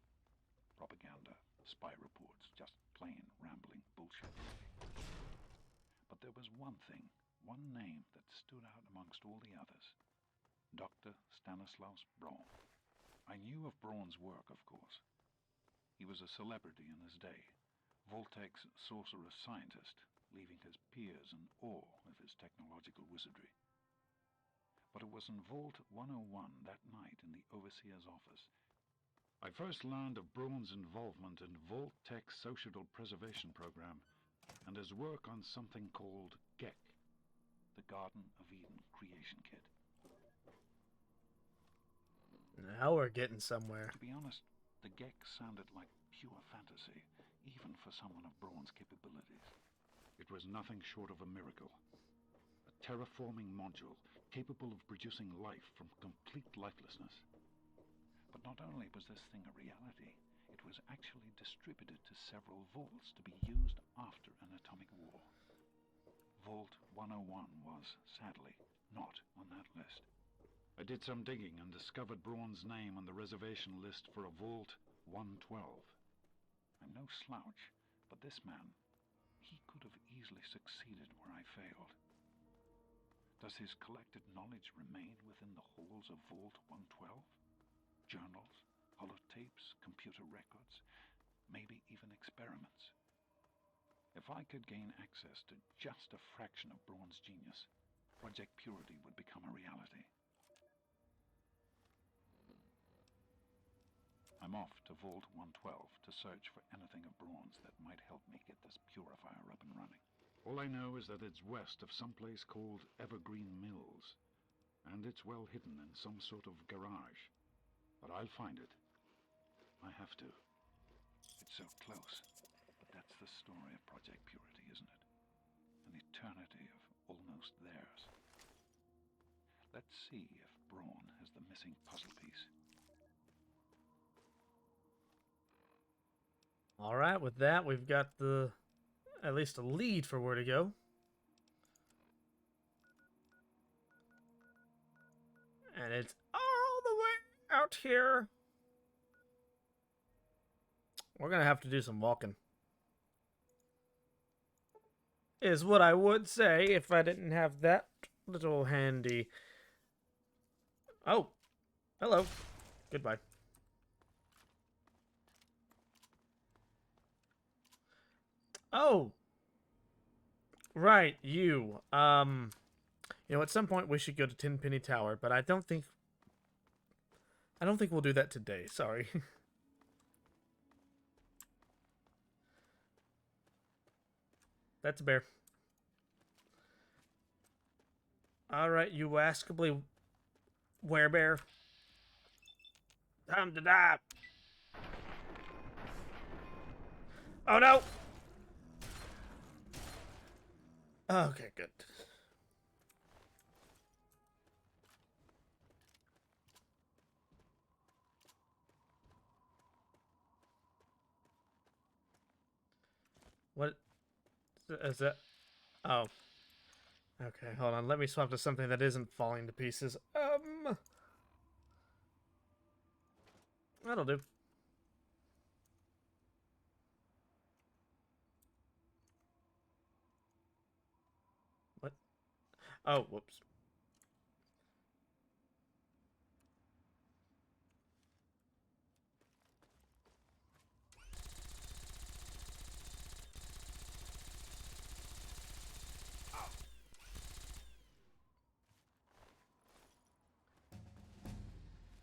Propaganda, spy reports, just plain rambling bullshit. But there was one thing, one name that stood out amongst all the others. Dr. Stanislaus Braun. I knew of Braun's work, of course. He was a celebrity in his day, Voltec's sorcerous scientist, leaving his peers in awe of his technological wizardry. But it was in Vault 101 that night in the overseer's office I first learned of Braun's involvement in Voltec's societal preservation program and his work on something called GEC, the Garden of Eden Creation Kit. Now we're getting somewhere. To be honest, the GEC sounded like pure fantasy, even for someone of Braun's capabilities. It was nothing short of a miracle. A terraforming module capable of producing life from complete lifelessness. But not only was this thing a reality, it was actually distributed to several vaults to be used after an atomic war. Vault 101 was, sadly, not on that list. I did some digging and discovered Braun's name on the reservation list for a Vault 112. I'm no slouch, but this man, he could have easily succeeded where I failed. Does his collected knowledge remain within the halls of Vault 112? Journals, holotapes, computer records, maybe even experiments. If I could gain access to just a fraction of Braun's genius, Project Purity would become a reality. I'm off to Vault 112 to search for anything of Braun's that might help me get this purifier up and running. All I know is that it's west of some place called Evergreen Mills, and it's well hidden in some sort of garage. But I'll find it. I have to. It's so close. But that's the story of Project Purity, isn't it? An eternity of almost theirs. Let's see if Braun has the missing puzzle piece. Alright, with that, we've got at least a lead for where to go. And it's all the way out here. We're gonna have to do some walking. Is what I would say if I didn't have that little handy. Oh, hello. Goodbye. Oh, right, you. You know, at some point we should go to Tenpenny Tower, but I don't think we'll do that today. Sorry. That's a bear. All right, you wascably werebear. Time to die. Oh no. Okay, good. What is that? Oh. Okay, hold on. Let me swap to something that isn't falling to pieces. That'll do. What? Oh, whoops.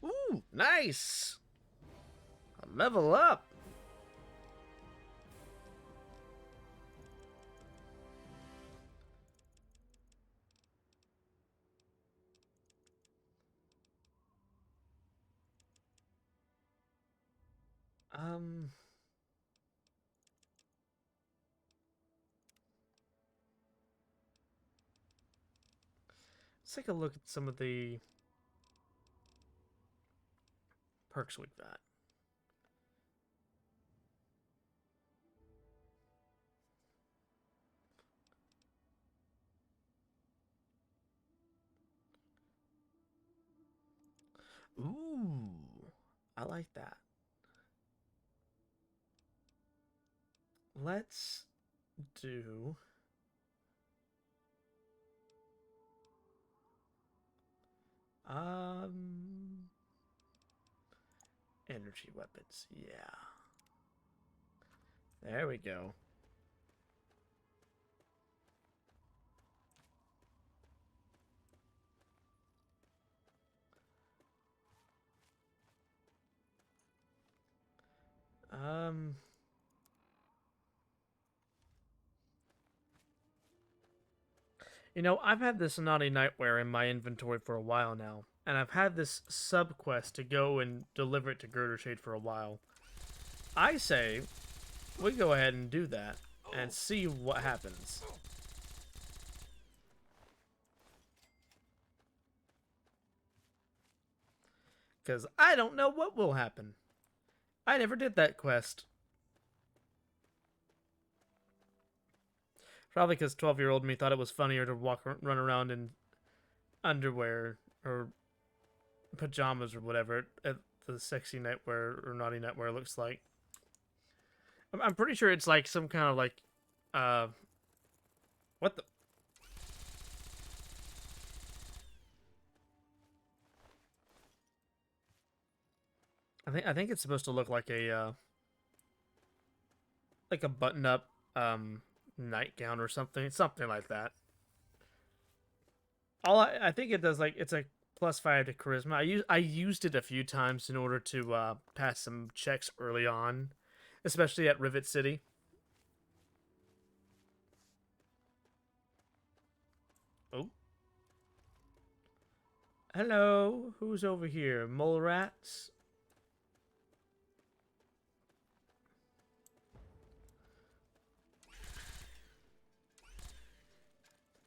Ooh, nice. A level up. Let's take a look at some of the perks we've got. Ooh, I like that. Let's do energy weapons. Yeah. There we go. You know, I've had this Naughty Nightwear in my inventory for a while now, and I've had this sub quest to go and deliver it to Girder Shade for a while. I say we go ahead and do that and see what happens. Because I don't know what will happen. I never did that quest. Probably because 12-year-old me thought it was funnier to run around in underwear or pajamas or whatever the sexy nightwear or naughty nightwear looks like. I'm pretty sure it's like some kind of like, what the? I think it's supposed to look like a button-up nightgown or something like that. I think it does, like, it's a +5 to charisma. I used it a few times in order to pass some checks early on, especially at Rivet City. Oh. Hello, who's over here? Mole rats?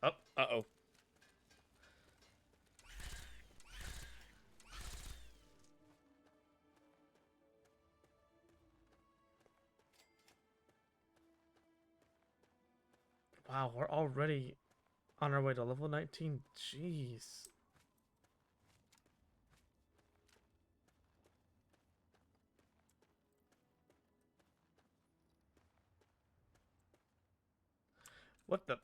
Oh, uh-oh. Wow, we're already on our way to level 19. Jeez. What the?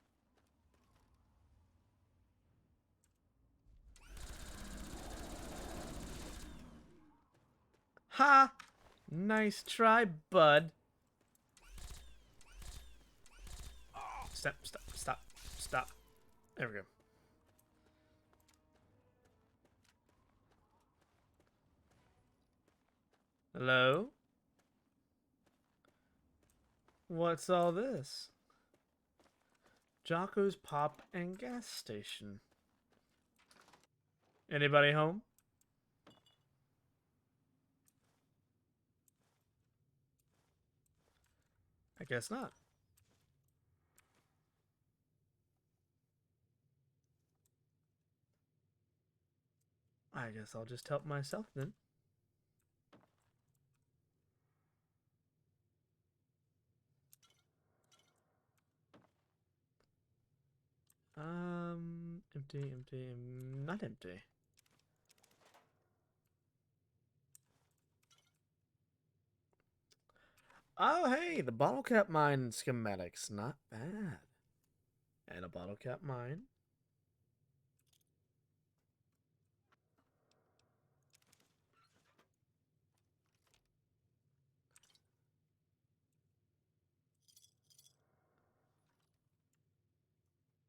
Ha! Nice try, bud. Stop, stop, stop, stop. There we go. Hello? What's all this? Jocko's Pop and Gas Station. Anybody home? I guess not. I guess I'll just help myself then. Empty, empty, not empty. Oh, hey, the bottle cap mine schematics. Not bad. And a bottle cap mine.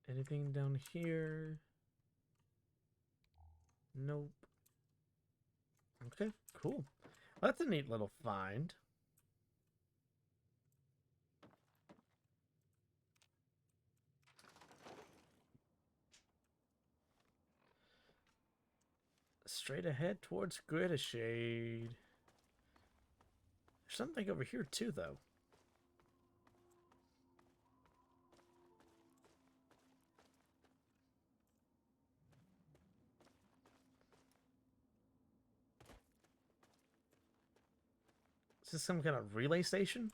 Anything down here? Nope. Okay, cool. That's a neat little find. Straight ahead towards Greta Shade. There's something over here too, though. Is this some kind of relay station?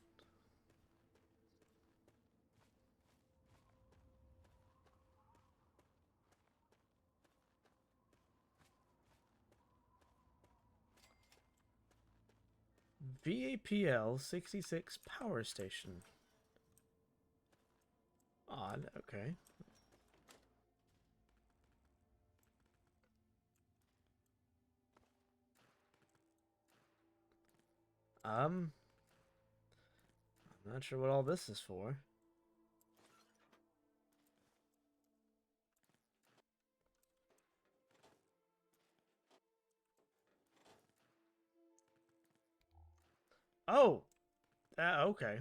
VAPL 66 power station. Odd, okay. I'm not sure what all this is for. Oh! Okay.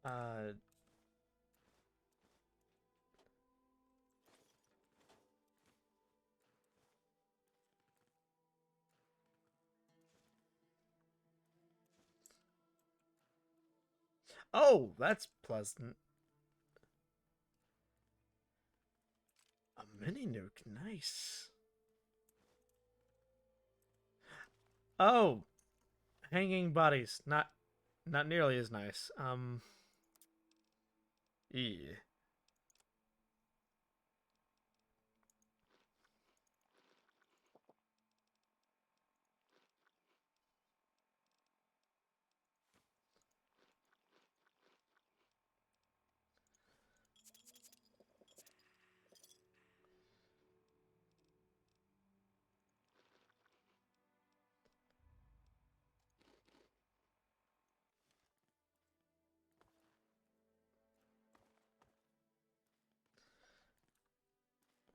Uh... Oh, that's pleasant. A mini nuke, nice. Oh, hanging bodies, not nearly as nice. Yeah.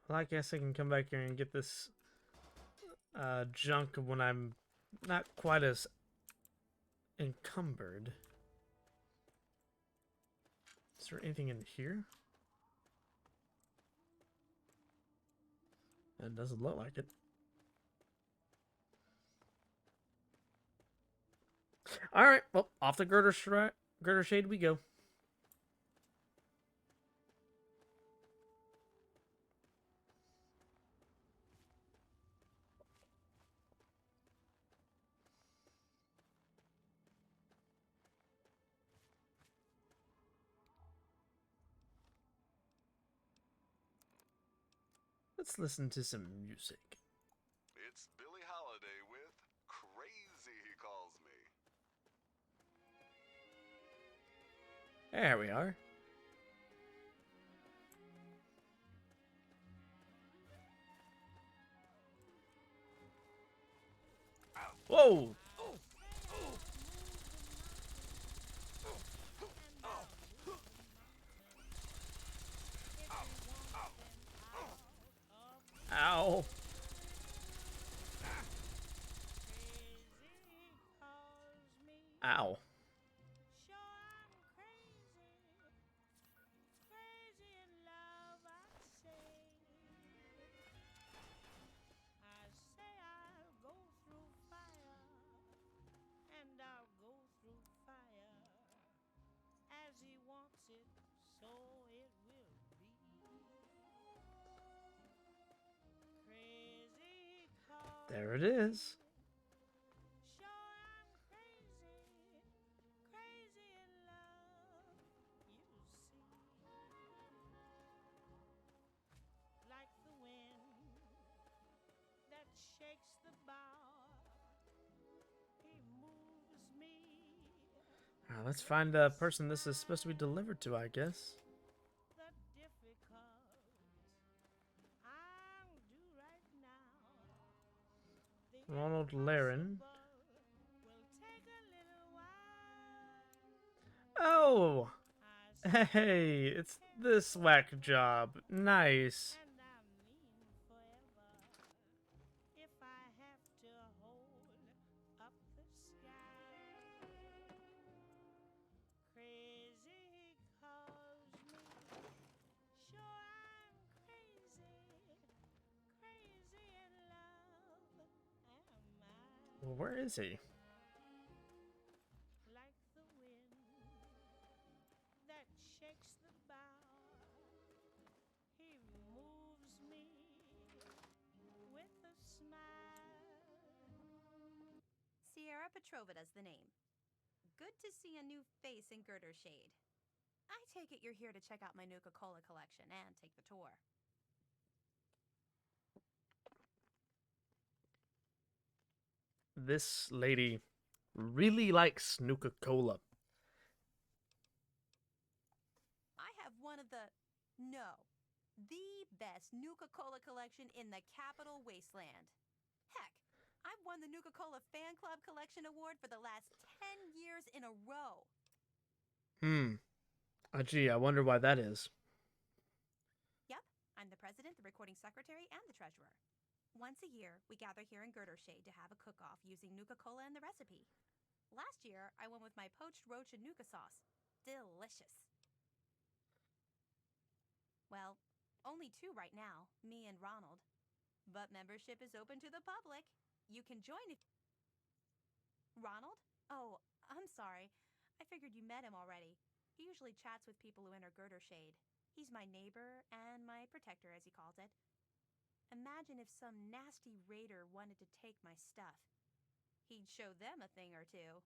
Well, I guess I can come back here and get this junk when I'm not quite as encumbered. Is there anything in here? It doesn't look like it. Alright, well, off the girder shade we go. Let's listen to some music. It's Billie Holiday with Crazy, he calls me. There we are. Whoa! Ow! Ow. There it is. Let's find the person this is supposed to be delivered to, I guess. Ronald Laren. Oh! Hey, it's this whack job. Nice. Well, where is he? Sierra Petrovita's the name. Good to see a new face in Girder Shade. I take it you're here to check out my Nuka-Cola collection and take the tour. This lady really likes Nuka-Cola. I have one of the best Nuka-Cola collection in the capital Wasteland. Heck, I've won the Nuka-Cola Fan Club Collection Award for the last 10 years in a row. Gee, I wonder why that is. Yep, I'm the president, the recording secretary, and the treasurer. Once a year, we gather here in Girder Shade to have a cook-off using Nuka-Cola and the recipe. Last year, I went with my poached roach and Nuka sauce. Delicious. Well, only 2 right now, me and Ronald. But membership is open to the public. You can join if... Ronald? Oh, I'm sorry. I figured you met him already. He usually chats with people who enter Girder Shade. He's my neighbor and my protector, as he calls it. Imagine if some nasty raider wanted to take my stuff. He'd show them a thing or two.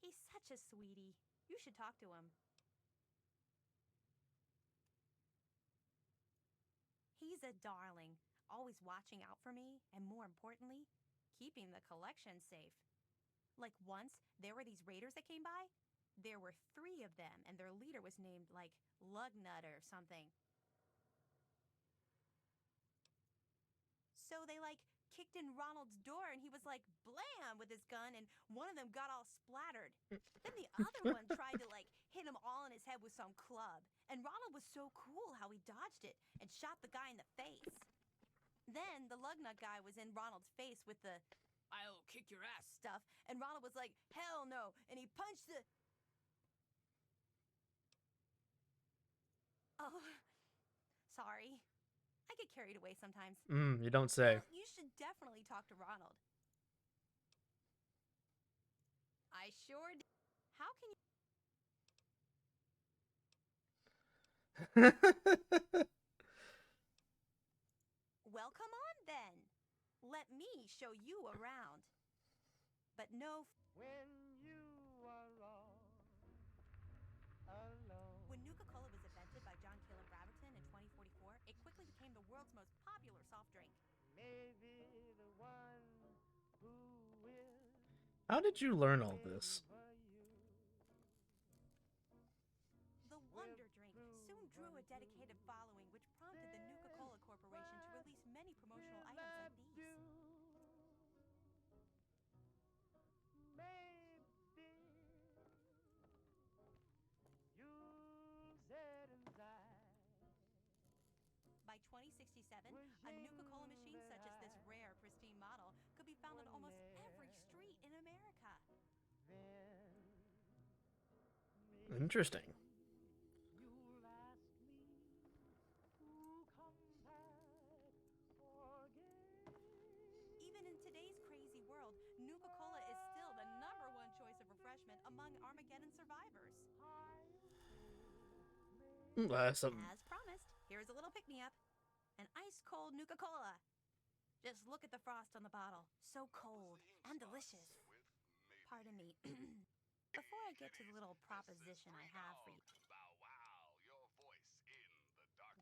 He's such a sweetie. You should talk to him. He's a darling, always watching out for me, and more importantly, keeping the collection safe. Like once, there were these raiders that came by. There were 3 of them, and their leader was named, like, Lugnut or something. So they, like, kicked in Ronald's door, and he was like, blam, with his gun, and one of them got all splattered. Then the other one tried to, like, hit him all in his head with some club. And Ronald was so cool how he dodged it and shot the guy in the face. Then the Lugnut guy was in Ronald's face with the "I'll kick your ass" stuff, and Ronald was like, hell no, and he punched the... Oh, sorry. I get carried away sometimes. You don't say. Well, you should definitely talk to Ronald. I sure did. How can you... Well, come on then. Let me show you around. But no... When you are all alone. When Nuka-Cola was invented by John Caleb Raverton in 2044, it quickly became the world's most popular soft drink. Maybe the one who will... How did you learn all this? The Wonder Drink soon drew a dedicated following, which prompted the Nuka-Cola Corporation to release many promotional items like these. Interesting. You'll ask me to come back again. Even in today's crazy world, Nuka-Cola is still the #1 choice of refreshment among Armageddon survivors. Some... As promised, here's a little pick-me-up. An ice-cold Nuka-Cola. Just look at the frost on the bottle. So cold and delicious. Pardon me. Before I get to the little proposition I have for you.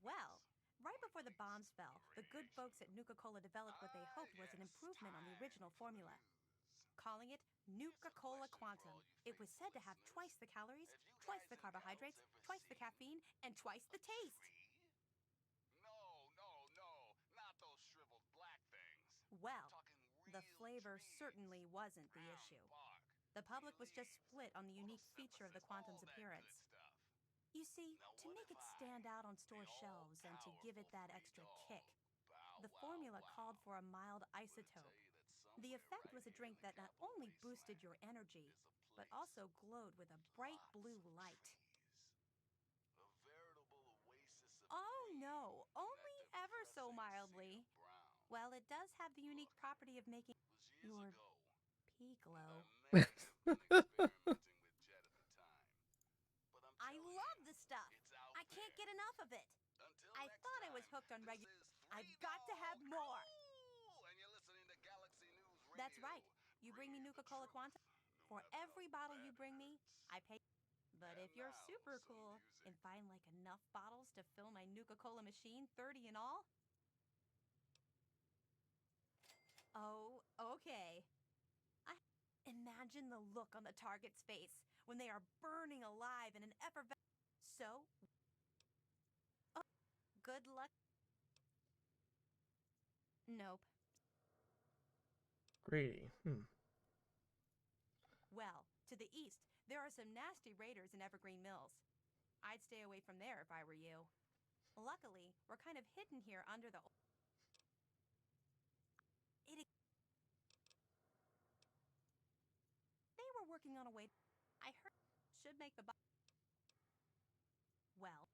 Well, right before the bombs fell, the good folks at Nuka-Cola developed what they hoped was an improvement on the original formula. Calling it Nuka-Cola Quantum. It was said to have twice the calories, twice the carbohydrates, twice the caffeine, and twice the taste. No, not those shriveled black things. Well, the flavor certainly wasn't the issue. The public was just split on the unique feature of the Quantum's appearance. You see, to make it stand out on store shelves and to give it that extra kick, the formula called for a mild isotope. The effect was a drink that not only boosted your energy, but also glowed with a bright blue light. Oh no, only ever so mildly. Well, it does have the unique property of making your pee glow. I love the stuff. I can't get enough of it. I thought I was hooked on regular. I've got to have more. That's right. You bring me Nuka-Cola Quantum. For every bottle you bring me, I pay. But if you're super cool and find like enough bottles to fill my Nuka-Cola machine, 30 in all. Oh, okay. Imagine the look on the target's face when they are burning alive in an effervescent. So, oh, good luck. Nope. Greedy. Well, to the east, there are some nasty raiders in Evergreen Mills. I'd stay away from there if I were you. Luckily, we're kind of hidden here under the... They were working on a way... I heard... Should make the... Well...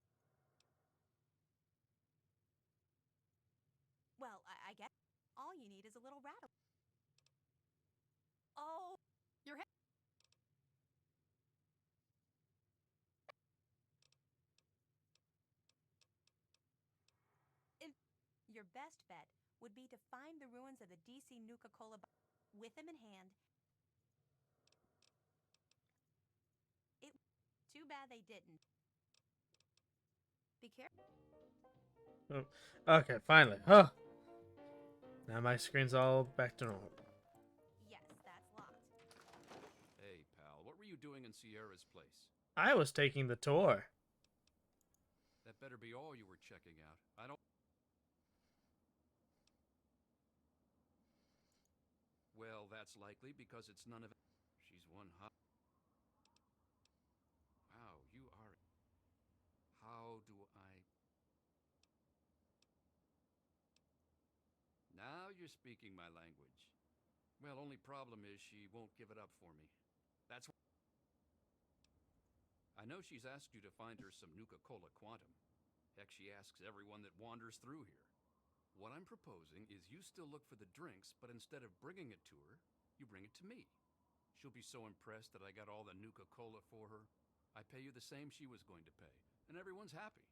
Well, I guess all you need is a little rattle. Oh, your head. Your best bet would be to find the ruins of the DC Nuka-Cola with them in hand. Too bad they didn't. Be careful. Oh, okay, finally. Huh. Now my screen's all back to normal. Yes, that's locked. Hey, pal, what were you doing in Sierra's place? I was taking the tour. That better be all you were checking out. I don't... Well, that's likely because it's none of it. She's one hot... Wow, you are... How do I... Now you're speaking my language. Well, only problem is she won't give it up for me. That's why... I know she's asked you to find her some Nuka-Cola Quantum. Heck, she asks everyone that wanders through here. What I'm proposing is you still look for the drinks, but instead of bringing it to her, you bring it to me. She'll be so impressed that I got all the Nuka-Cola for her. I pay you the same she was going to pay, and everyone's happy.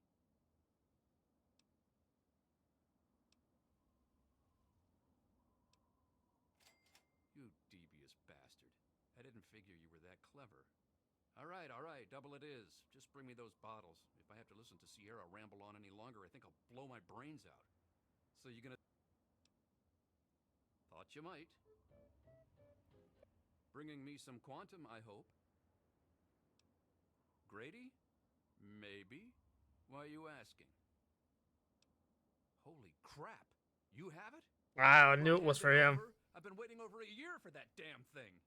You devious bastard. I didn't figure you were that clever. All right, double it is. Just bring me those bottles. If I have to listen to Sierra ramble on any longer, I think I'll blow my brains out. So you're gonna... Thought you might. Bringing me some Quantum, I hope. Grady? Maybe. Why are you asking? Holy crap! You have it? I knew it was for him. I've been waiting over a year for that damn thing.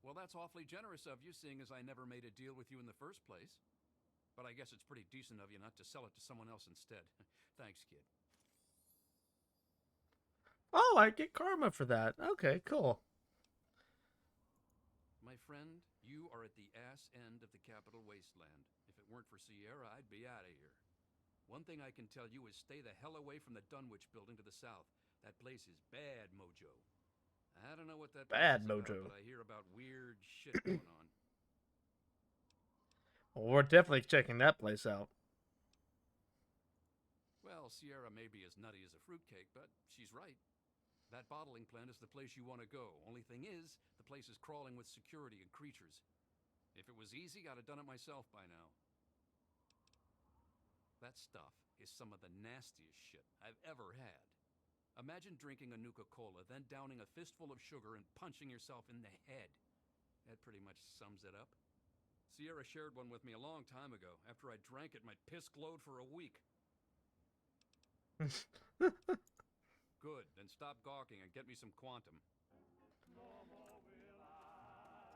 Well, that's awfully generous of you, seeing as I never made a deal with you in the first place. But I guess it's pretty decent of you not to sell it to someone else instead. Thanks, kid. Oh, I get karma for that. Okay, cool. My friend, you are at the ass end of the capital wasteland. If it weren't for Sierra, I'd be out of here. One thing I can tell you is stay the hell away from the Dunwich building to the south. That place is bad mojo. I don't know what that place Bad is mojo. about, but I hear about weird shit going on. Well, we're definitely checking that place out. Well, Sierra may be as nutty as a fruitcake, but she's right. That bottling plant is the place you want to go. Only thing is, the place is crawling with security and creatures. If it was easy, I'd have done it myself by now. That stuff is some of the nastiest shit I've ever had. Imagine drinking a Nuka-Cola, then downing a fistful of sugar and punching yourself in the head. That pretty much sums it up. Sierra shared one with me a long time ago. After I drank it, my piss glowed for a week. Good, then stop gawking and get me some quantum.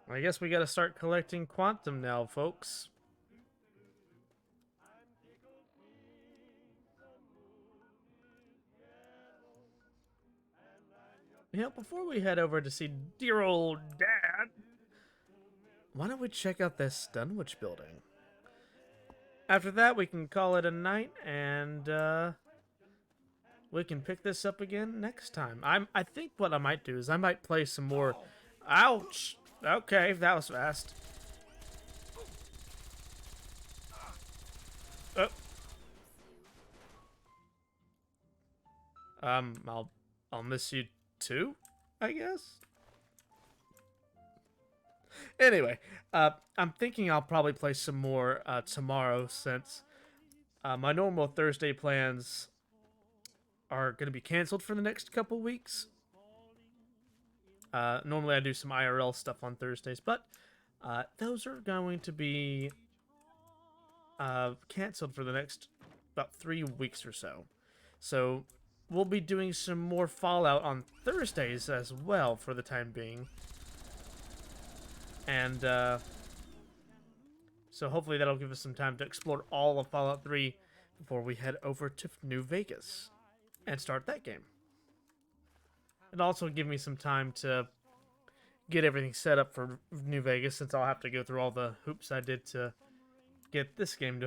I guess we gotta start collecting quantum now, folks. You know, before we head over to see dear old Dad, why don't we check out this Dunwich building? After that, we can call it a night, and we can pick this up again next time. I think what I might do is I might play some more. Ouch! Okay, that was fast. Oh. I'll miss you too, I guess. Anyway, I'm thinking I'll probably play some more tomorrow, since my normal Thursday plans are going to be canceled for the next couple weeks. Normally I do some IRL stuff on Thursdays, but those are going to be canceled for the next about 3 weeks or so. So we'll be doing some more Fallout on Thursdays as well for the time being. And so hopefully that'll give us some time to explore all of Fallout 3 before we head over to New Vegas and start that game. It'll also give me some time to get everything set up for New Vegas, since I'll have to go through all the hoops I did to get this game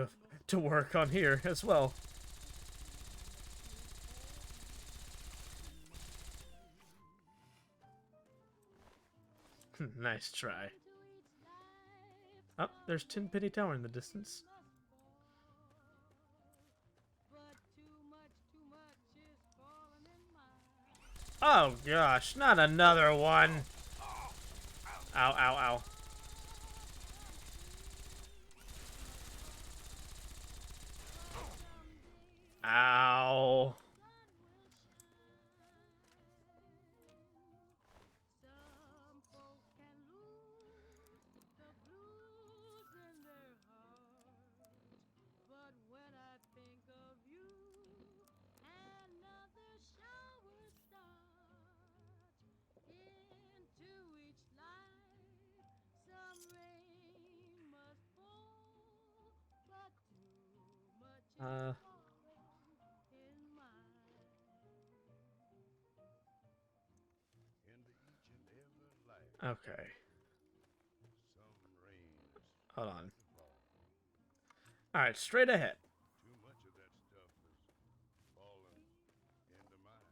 to work on here as well. Nice try. Oh, there's Tenpenny Tower in the distance. Oh gosh, not another one. Ow, ow, ow. Ow. Okay. Hold on. Alright, straight ahead. Too much of that stuff has fallen into mine.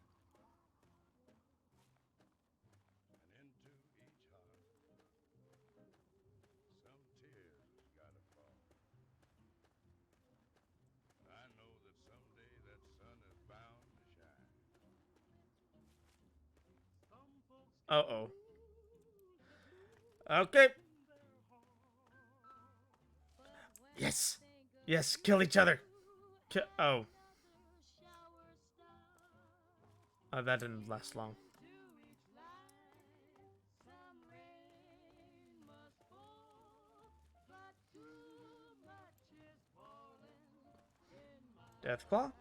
And into each heart, some tears has gotta fall. I know that someday that sun is bound to shine. Uh-oh. Okay. Yes. Yes, kill each other. Oh. Oh, that didn't last long. Deathclaw?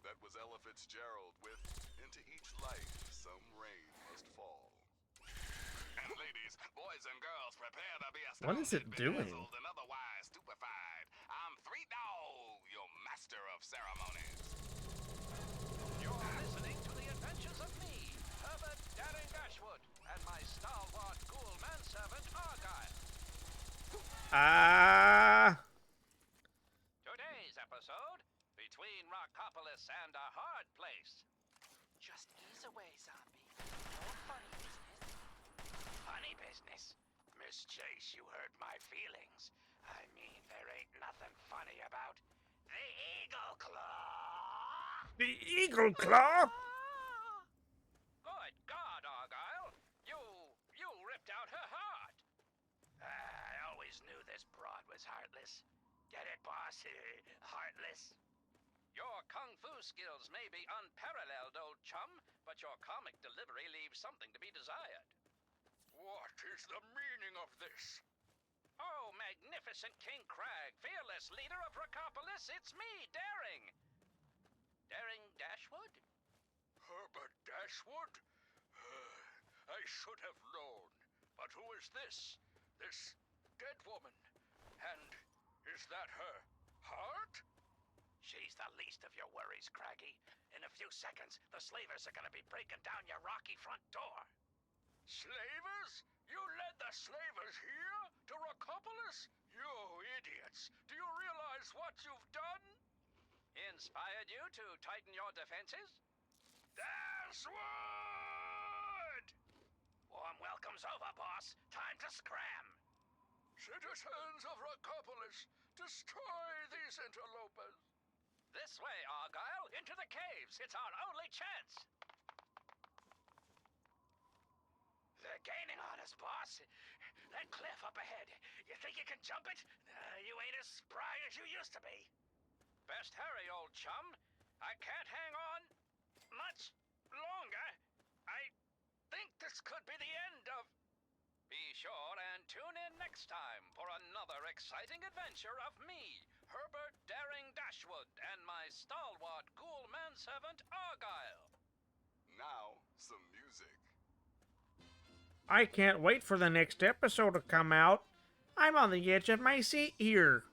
That was Ella Fitzgerald with Into Each Life Some Rain Must Fall. And ladies, boys and girls, prepare to be astounded, What is it doing? bedazzled, and otherwise stupefied. I'm Three Dog, your master of ceremonies. You're listening to the adventures of me, Herbert Daring Ah! Today's episode, Between Rockopolis and a Hard Place. Just ease away, zombie. No funny business. Funny business? Miss Chase, you hurt my feelings. I mean, there ain't nothing funny about the Eagle Claw. The Eagle Claw? Good God, Argyle! You ripped out her heart! I always knew this broad was heartless. Get it, boss? Heartless. Your kung fu skills may be unparalleled, old chum, but your comic delivery leaves something to be desired. What is the meaning of this? Oh, magnificent King Crag, fearless leader of Rockopolis, it's me, Daring! Daring Dashwood? Herbert Dashwood? I should have known. But who is this? This dead woman? And is that her heart? She's the least of your worries, Craggy. In a few seconds, the slavers are gonna be breaking down your rocky front door. Slavers? You led the slavers here? To Rockopolis? You idiots! Do you realize what you've done? Inspired you to tighten your defenses? Dashwood! Warm welcome's over, boss. Time to scram. Citizens of Rockopolis, destroy these interlopers. This way, Argyle, into the caves. It's our only chance. They're gaining on us, boss. That cliff up ahead. You think you can jump it? You ain't as spry as you used to be. Best hurry, old chum. I can't hang on much longer. I think this could be the end of... Be sure and tune in next time for another exciting adventure of me, Herbert Daring Dashwood, and my stalwart ghoul manservant, Argyle. Now, some music. I can't wait for the next episode to come out. I'm on the edge of my seat here.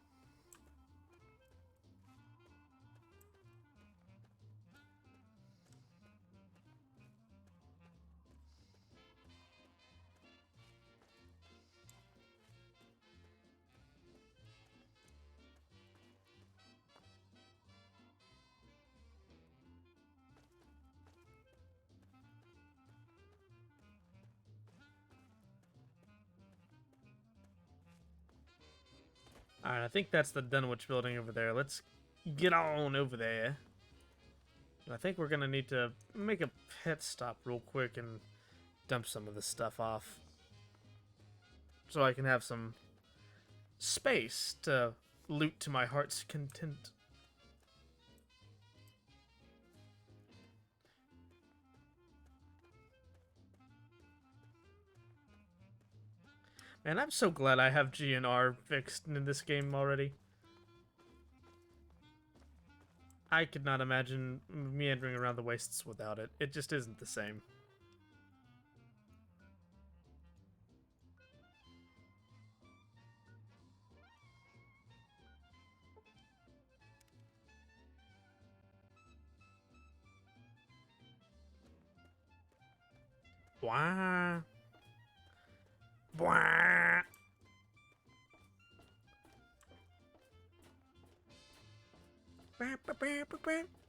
Alright, I think that's the Dunwich building over there. Let's get on over there. I think we're gonna need to make a pit stop real quick and dump some of this stuff off. So I can have some space to loot to my heart's content. Man, I'm so glad I have GNR fixed in this game already. I could not imagine meandering around the wastes without it. It just isn't the same. Bwah. Bwah.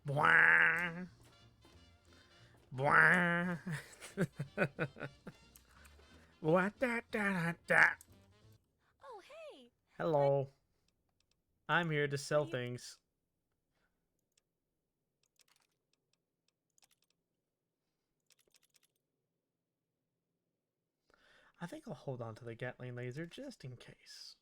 Bwah. Bwah. Bwah, da, da, da. Oh, hey! Hello. I'm here to sell things. I think I'll hold on to the Gatling laser just in case.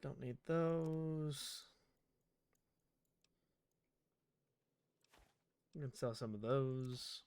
Don't need those. You can sell some of those.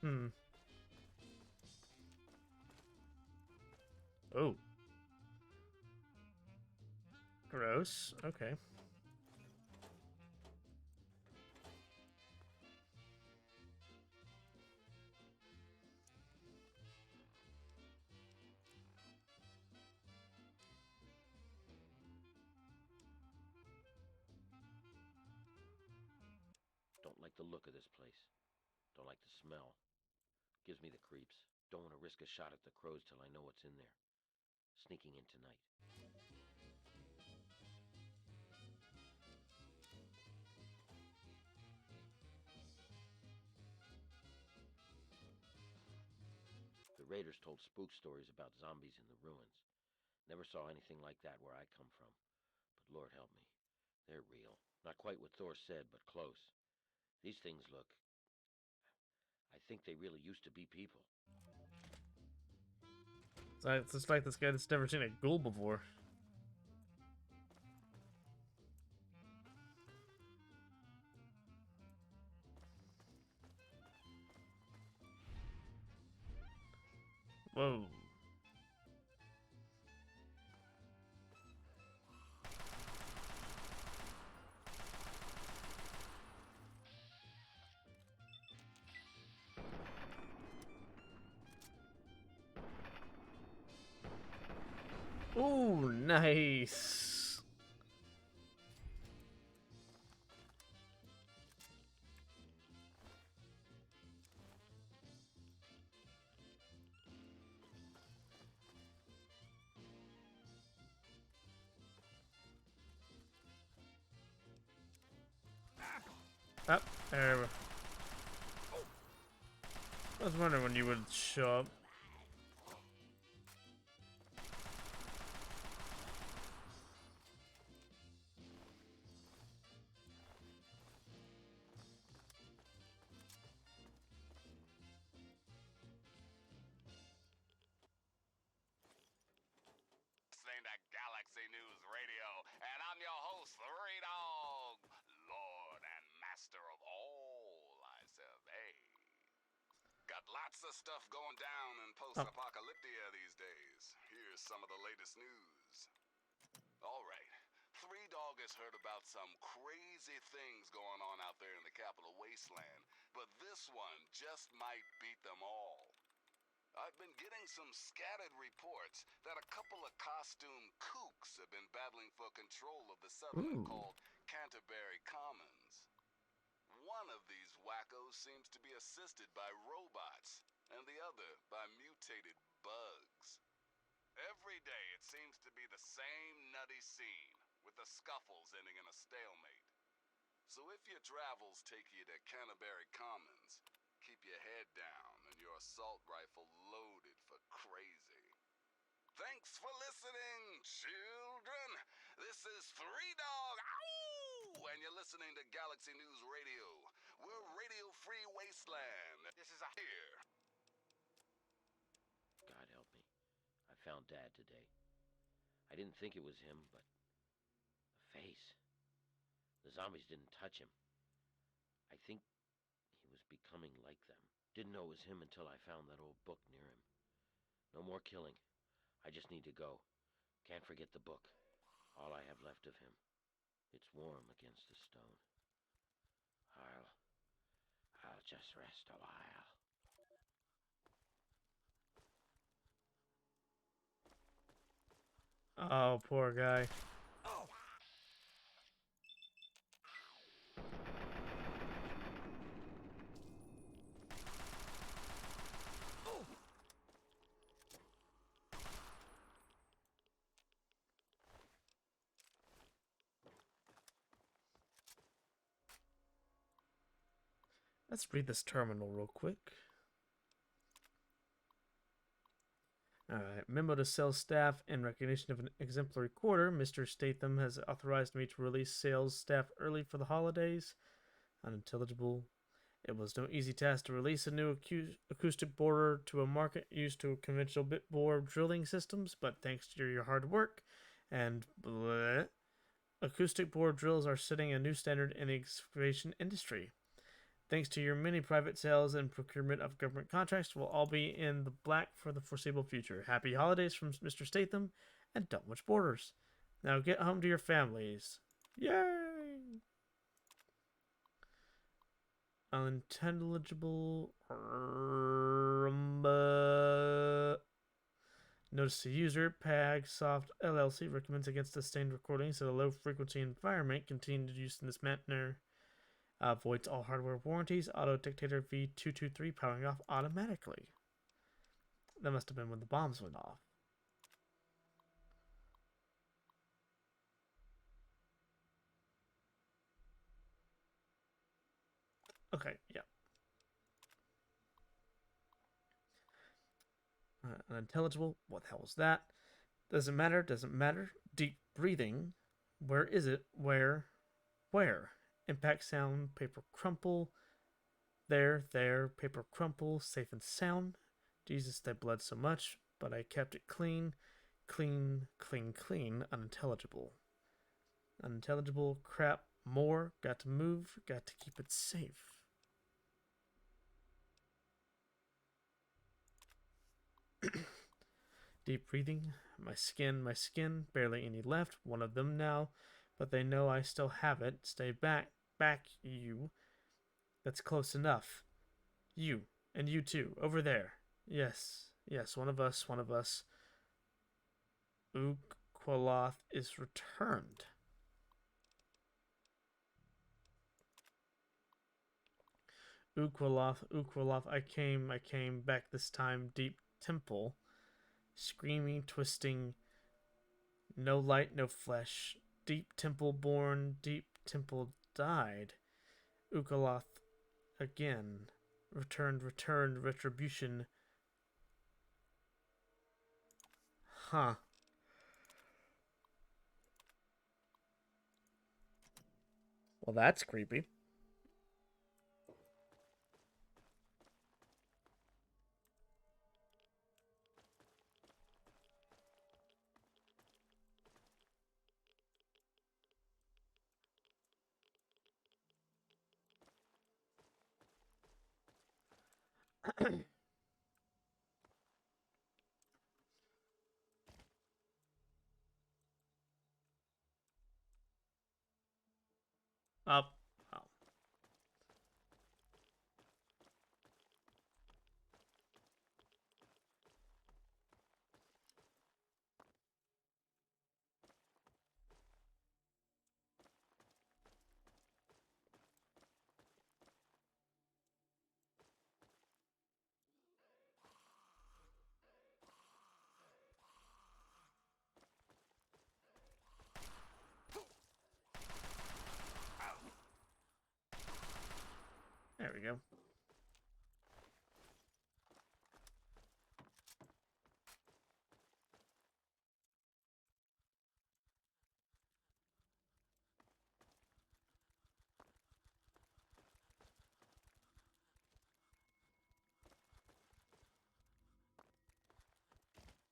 Hmm. Oh. Gross. Okay. Don't like the look of this place. Don't like the smell. Gives me the creeps. Don't want to risk a shot at the crows till I know what's in there. Sneaking in tonight. The raiders told spook stories about zombies in the ruins. Never saw anything like that where I come from. But Lord help me, they're real. Not quite what Thor said, but close. These things look... I think they really used to be people. It's just like this guy that's never seen a ghoul before. Whoa. Ooh, nice. Up there. I was wondering when you would show up. Listening to Galaxy News Radio, and I'm your host, Three Dog, Lord and Master of all, I survey. Got lots of stuff going down in post-apocalyptia these days. Here's some of the latest news. All right, Three Dog has heard about some crazy things going on out there in the capital Wasteland, but this one just might beat them all. I've been getting some scattered reports that a couple of costume kooks have been battling for control of the settlement called Canterbury Commons. One of these wackos seems to be assisted by robots, and the other by mutated bugs. Every day it seems to be the same nutty scene, with the scuffles ending in a stalemate. So if your travels take you to Canterbury Commons, keep your head down and your assault rifle loaded for crazy. Thanks for listening, children. This is Three Dog, ow! And you're listening to Galaxy News Radio. We're Radio Free Wasteland. This is a here. God help me. I found Dad today. I didn't think it was him, but the face. The zombies didn't touch him. I think he was becoming like them. Didn't know it was him until I found that old book near him. No more killing. I just need to go. Can't forget the book. All I have left of him. It's warm against the stone. I'll just rest a while. Oh, poor guy. Let's read this terminal real quick. Alright, memo to sales staff. In recognition of an exemplary quarter, Mr. Statham has authorized me to release sales staff early for the holidays. Unintelligible. It was no easy task to release a new acoustic borer to a market used to conventional bit bore drilling systems, but thanks to your hard work and acoustic bore drills are setting a new standard in the excavation industry. Thanks to your many private sales and procurement of government contracts, we'll all be in the black for the foreseeable future. Happy holidays from Mr. Statham, and don't watch Borders. Now get home to your families. Yay! Unintelligible. Notice the user, PagSoft LLC, recommends against sustained recordings at a low frequency environment. Continued use in this manner voids all hardware warranties. Auto Dictator V223 powering off automatically. That must have been when the bombs went off. Okay, yeah. Unintelligible. What the hell was that? Doesn't matter. Doesn't matter. Deep breathing. Where is it? Where? Where? Impact sound. Paper crumple. There. Paper crumple. Safe and sound. Jesus, they bled so much, but I kept it clean. Clean. Unintelligible. Unintelligible. Crap. More. Got to move. Got to keep it safe. Deep breathing. My skin. Barely any left. One of them now. But they know I still have it. Stay back. Back, you. That's close enough. You. And you too. Over there. Yes. One of us. Uqualoth is returned. Uqualoth, I came back this time. Deep temple. Screaming, twisting. No light, no flesh. Deep temple born, deep temple died. Uqualoth again. Returned, retribution. Huh. Well, that's creepy. Up. Oh. There we go.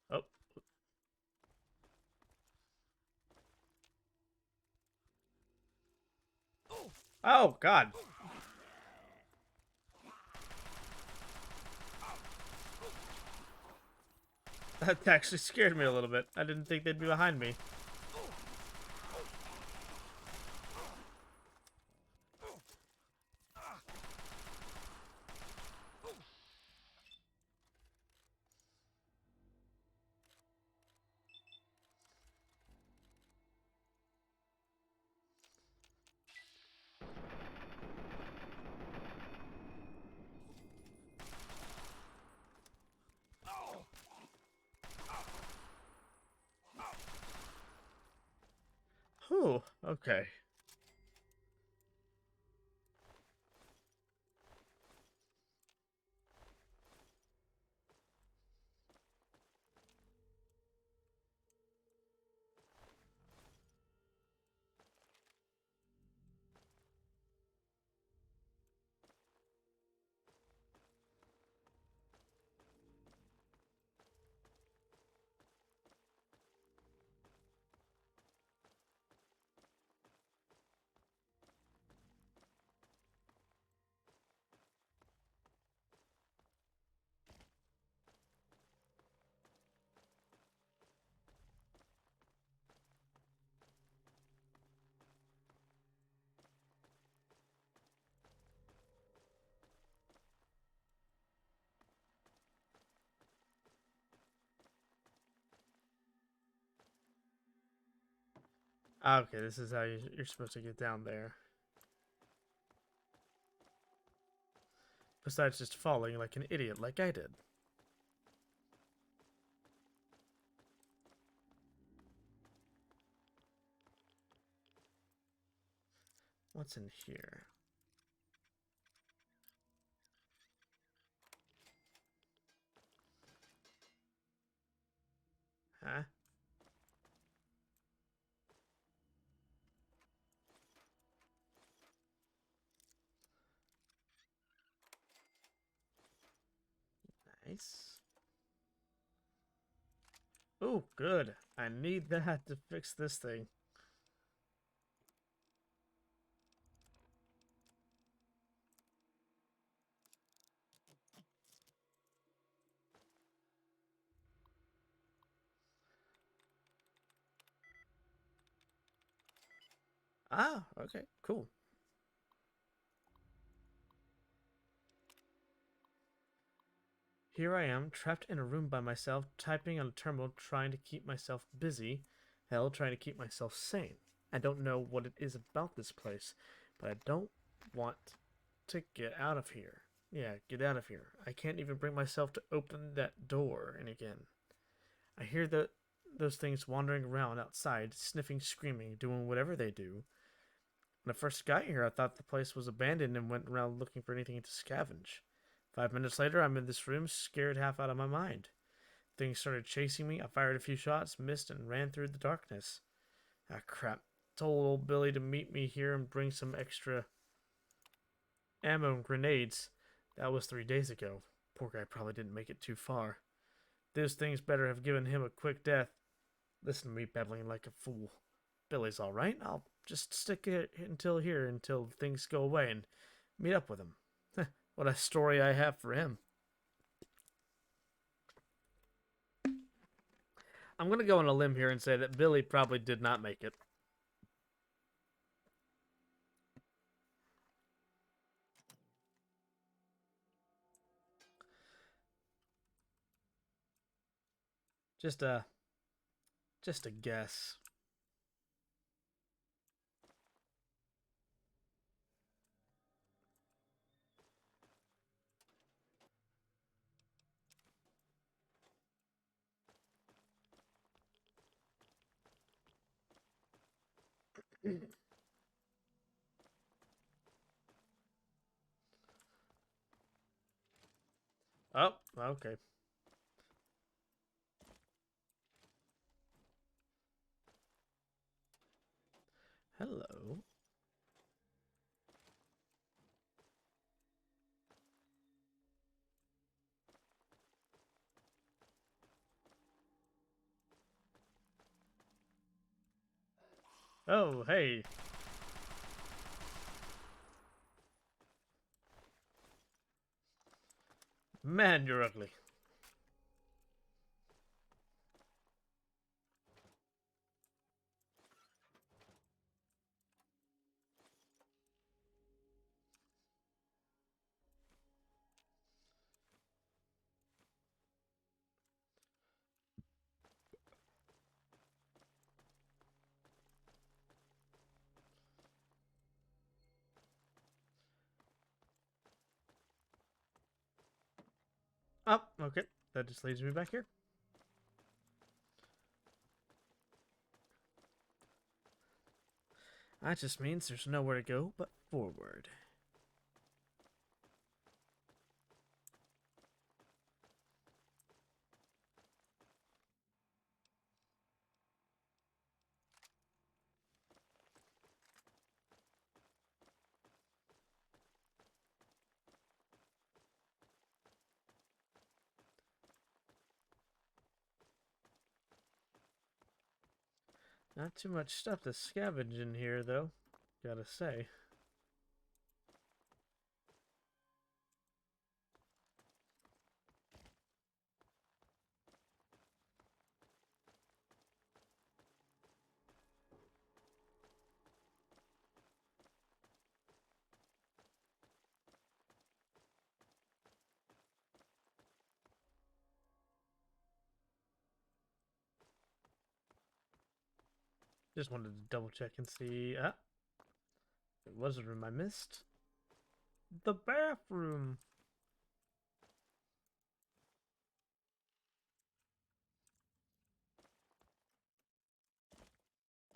Oh. Oh, God. That actually scared me a little bit. I didn't think they'd be behind me. Whew, okay. Okay, this is how you're supposed to get down there. Besides just falling like an idiot like I did. What's in here? Huh? Nice. Oh, good. I need that to fix this thing. Ah, okay, cool. Here I am, trapped in a room by myself, typing on a terminal, trying to keep myself busy. Hell, trying to keep myself sane. I don't know what it is about this place, but I don't want to get out of here. Yeah, get out of here. I can't even bring myself to open that door and again. I hear those things wandering around outside, sniffing, screaming, doing whatever they do. When I first got here, I thought the place was abandoned and went around looking for anything to scavenge. 5 minutes later, I'm in this room, scared half out of my mind. Things started chasing me. I fired a few shots, missed, and ran through the darkness. Ah, crap. Told old Billy to meet me here and bring some extra ammo and grenades. That was 3 days ago. Poor guy probably didn't make it too far. Those things better have given him a quick death. Listen to me babbling like a fool. Billy's all right. I'll just stick it until things go away and meet up with him. What a story I have for him. I'm going to go on a limb here and say that Billy probably did not make it. Just a guess. Oh, okay. Hello. Oh, hey. Man, you're ugly. Oh, okay. That just leads me back here. That just means there's nowhere to go but forward. Not too much stuff to scavenge in here, though. Gotta say. Just wanted to double check and see. It was a room I missed. The bathroom.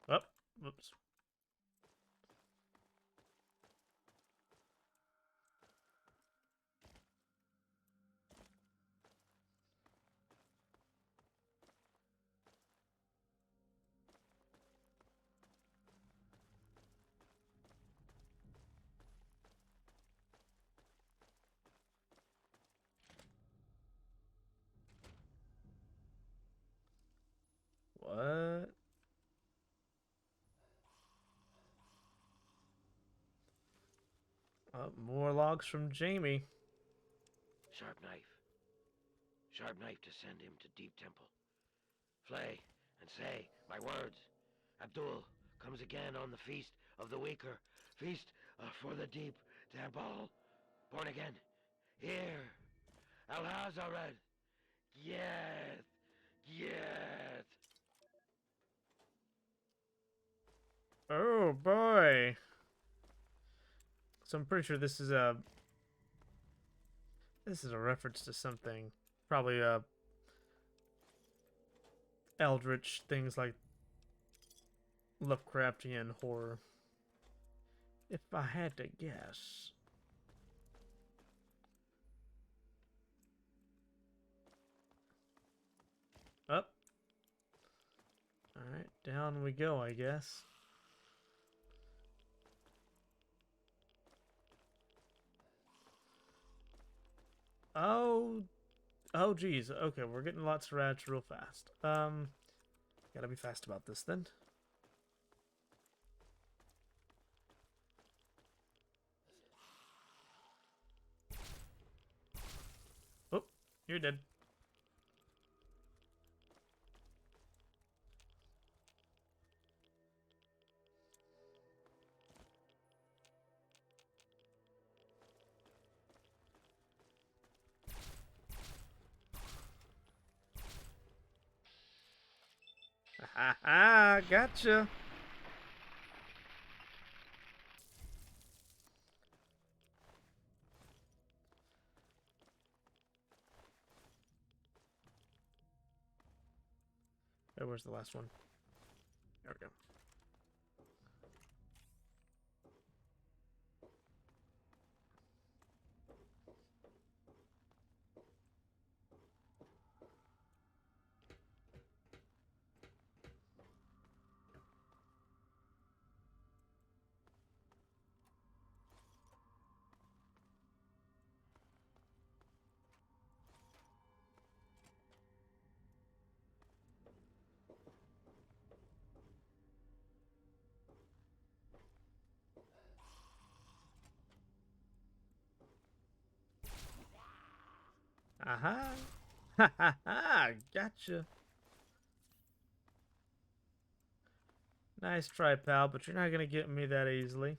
Oh, whoops. What? Oh, more logs from Jamie. Sharp knife. Sharp knife to send him to Deep Temple. Flay and say my words. Abdul comes again on the feast of the weaker. Feast for the Deep Temple. Born again. Here. Al-Hazared. Yes. Yes. Oh boy. So I'm pretty sure this is a reference to something. Probably eldritch things like Lovecraftian horror. If I had to guess. Up. Alright, down we go, I guess. Oh geez. Okay, we're getting lots of rats real fast. Gotta be fast about this then. Oh, you're dead. Ha ha! Gotcha. Oh, where's the last one? There we go. Aha! Ha ha ha! Gotcha. Nice try, pal, but you're not gonna get me that easily.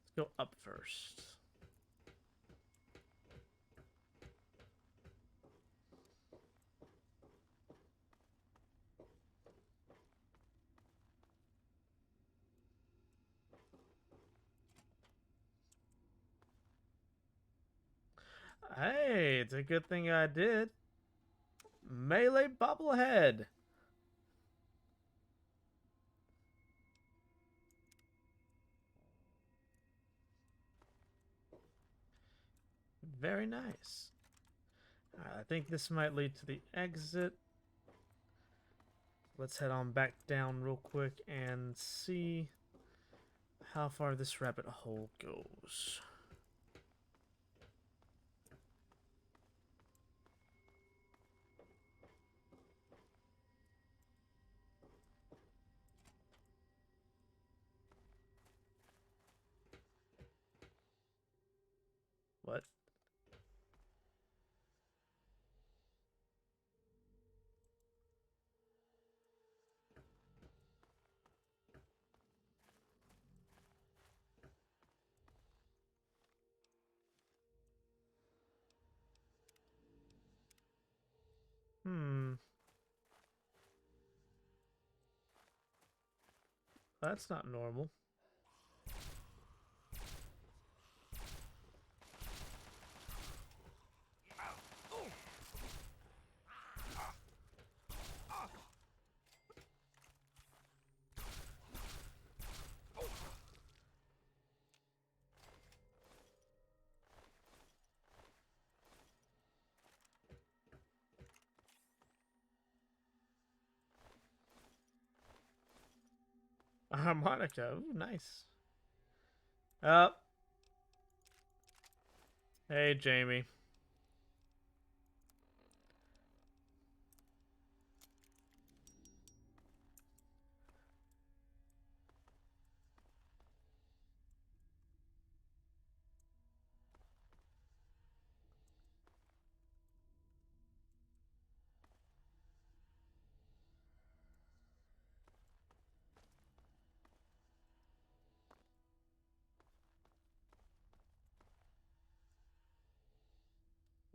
Let's go up first. Hey, it's a good thing I did. Melee bobblehead. Very nice. I think this might lead to the exit. Let's head on back down real quick and see how far this rabbit hole goes. What? Hmm. That's not normal. A harmonica. Ooh, nice. Oh. Hey, Jamie.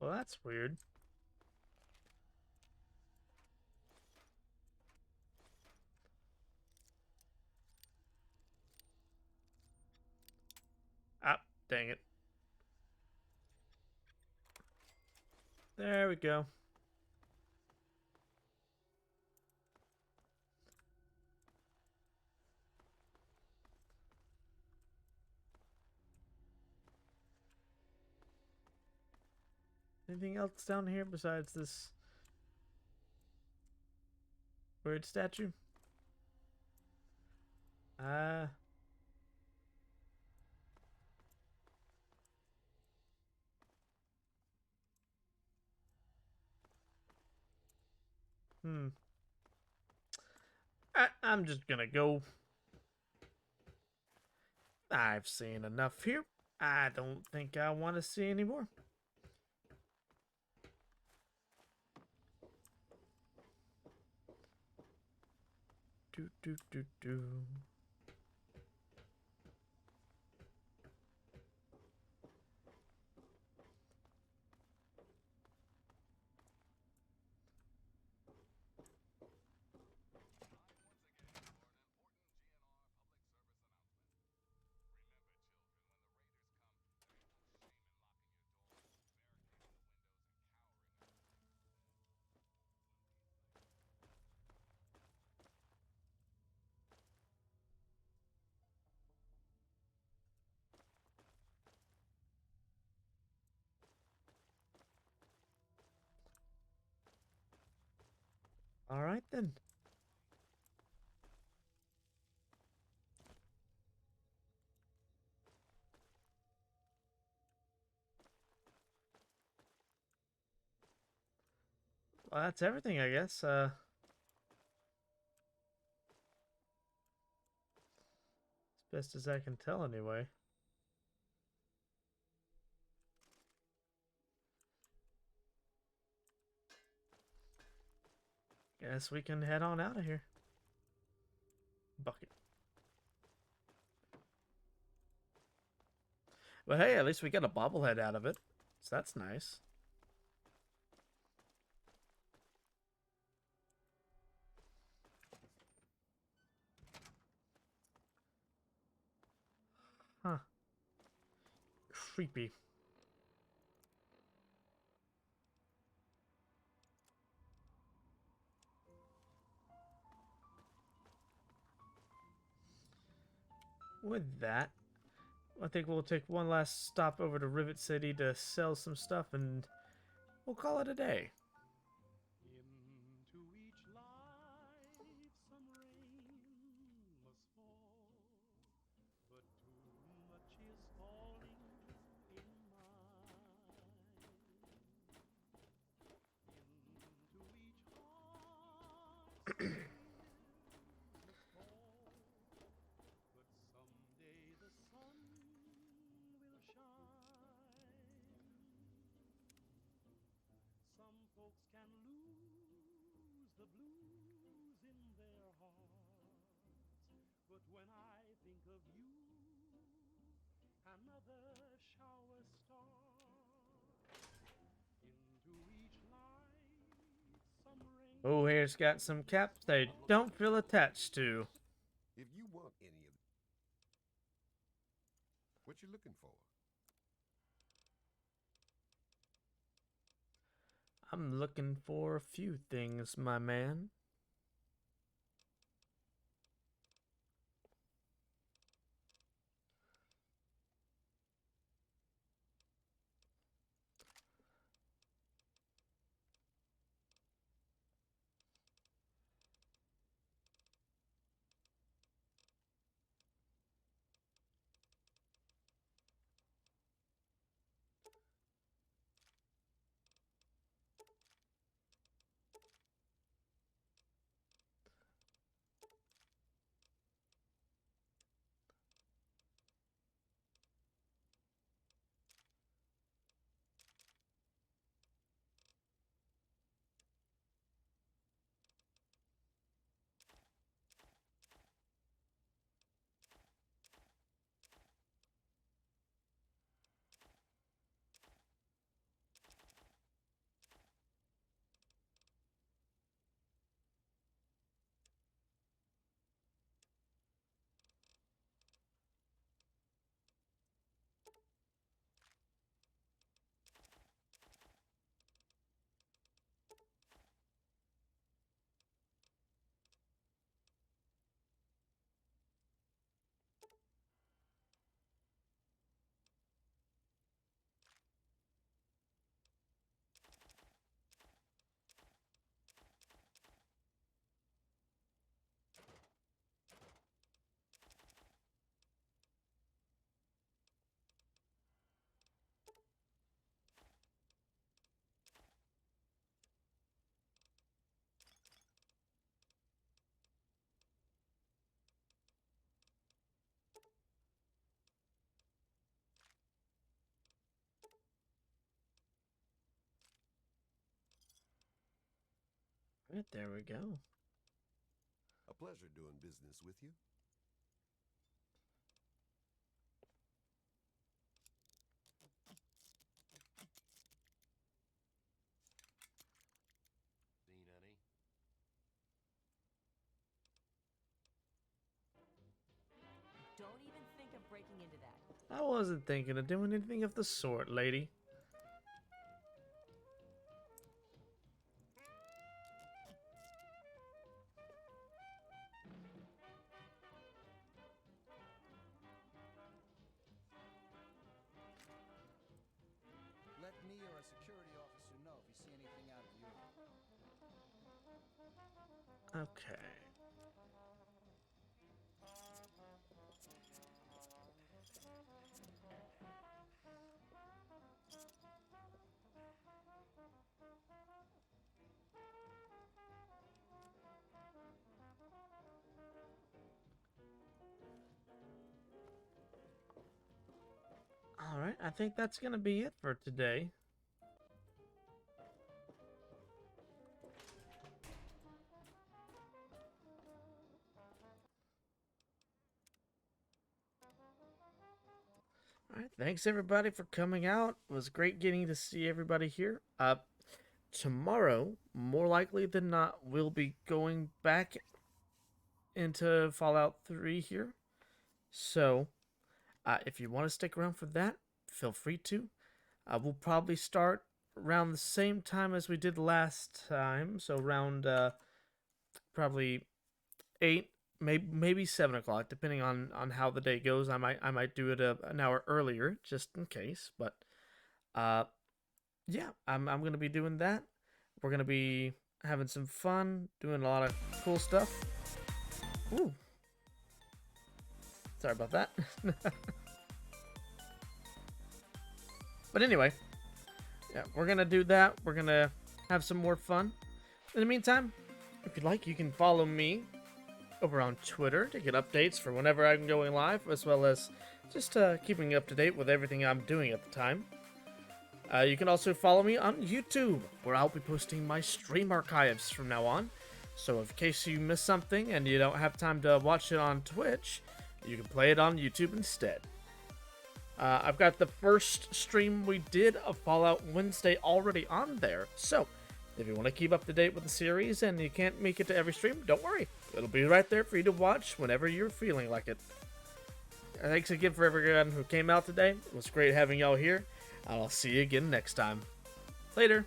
Well, that's weird. Ah, dang it. There we go. Anything else down here besides this weird statue? Hmm. I'm just gonna go. I've seen enough here. I don't think I want to see any more. Do do do do. All right then. Well, that's everything, I guess. As best as I can tell, anyway. Guess we can head on out of here. Bucket. But hey, at least we got a bobblehead out of it. So that's nice. Huh. Creepy. With that, I think we'll take one last stop over to Rivet City to sell some stuff, and we'll call it a day. Into each life some rain must fall, but too much is falling in mine. Into each heart some tears must fall, but someday the sun will shine. Some folks can lose the blues in their hearts, but when I think of you, another shower starts. Into each life some rain. Oh, here's got some caps they don't feel attached to. If you want want any of... What you looking for? I'm looking for a few things, my man. Right, there we go. A pleasure doing business with you. Seen any? Don't even think of breaking into that. I wasn't thinking of doing anything of the sort, lady. Let me or a security officer know if you see anything out of the ordinary. Okay. Alright, I think that's gonna be it for today. Alright, thanks everybody for coming out. It was great getting to see everybody here. Tomorrow, more likely than not, we'll be going back into Fallout 3 here. So, if you want to stick around for that, feel free to. We'll probably start around the same time as we did last time. So around probably 8, maybe 7 o'clock, depending on how the day goes. I might do it an hour earlier, just in case. But yeah, I'm gonna be doing that. We're gonna be having some fun, doing a lot of cool stuff. Ooh, sorry about that. But anyway, yeah, we're gonna do that. We're gonna have some more fun. In the meantime, if you'd like, you can follow me over on Twitter to get updates for whenever I'm going live, as well as just keeping up to date with everything I'm doing at the time. You can also follow me on YouTube, where I'll be posting my stream archives from now on. So in case you miss something and you don't have time to watch it on Twitch, you can play it on YouTube instead. I've got the first stream we did of Fallout Wednesday already on there. So if you want to keep up to date with the series and you can't make it to every stream, don't worry. it'll be right there for you to watch whenever you're feeling like it. Thanks again for everyone who came out today. It was great having y'all here. I'll see you again next time. Later.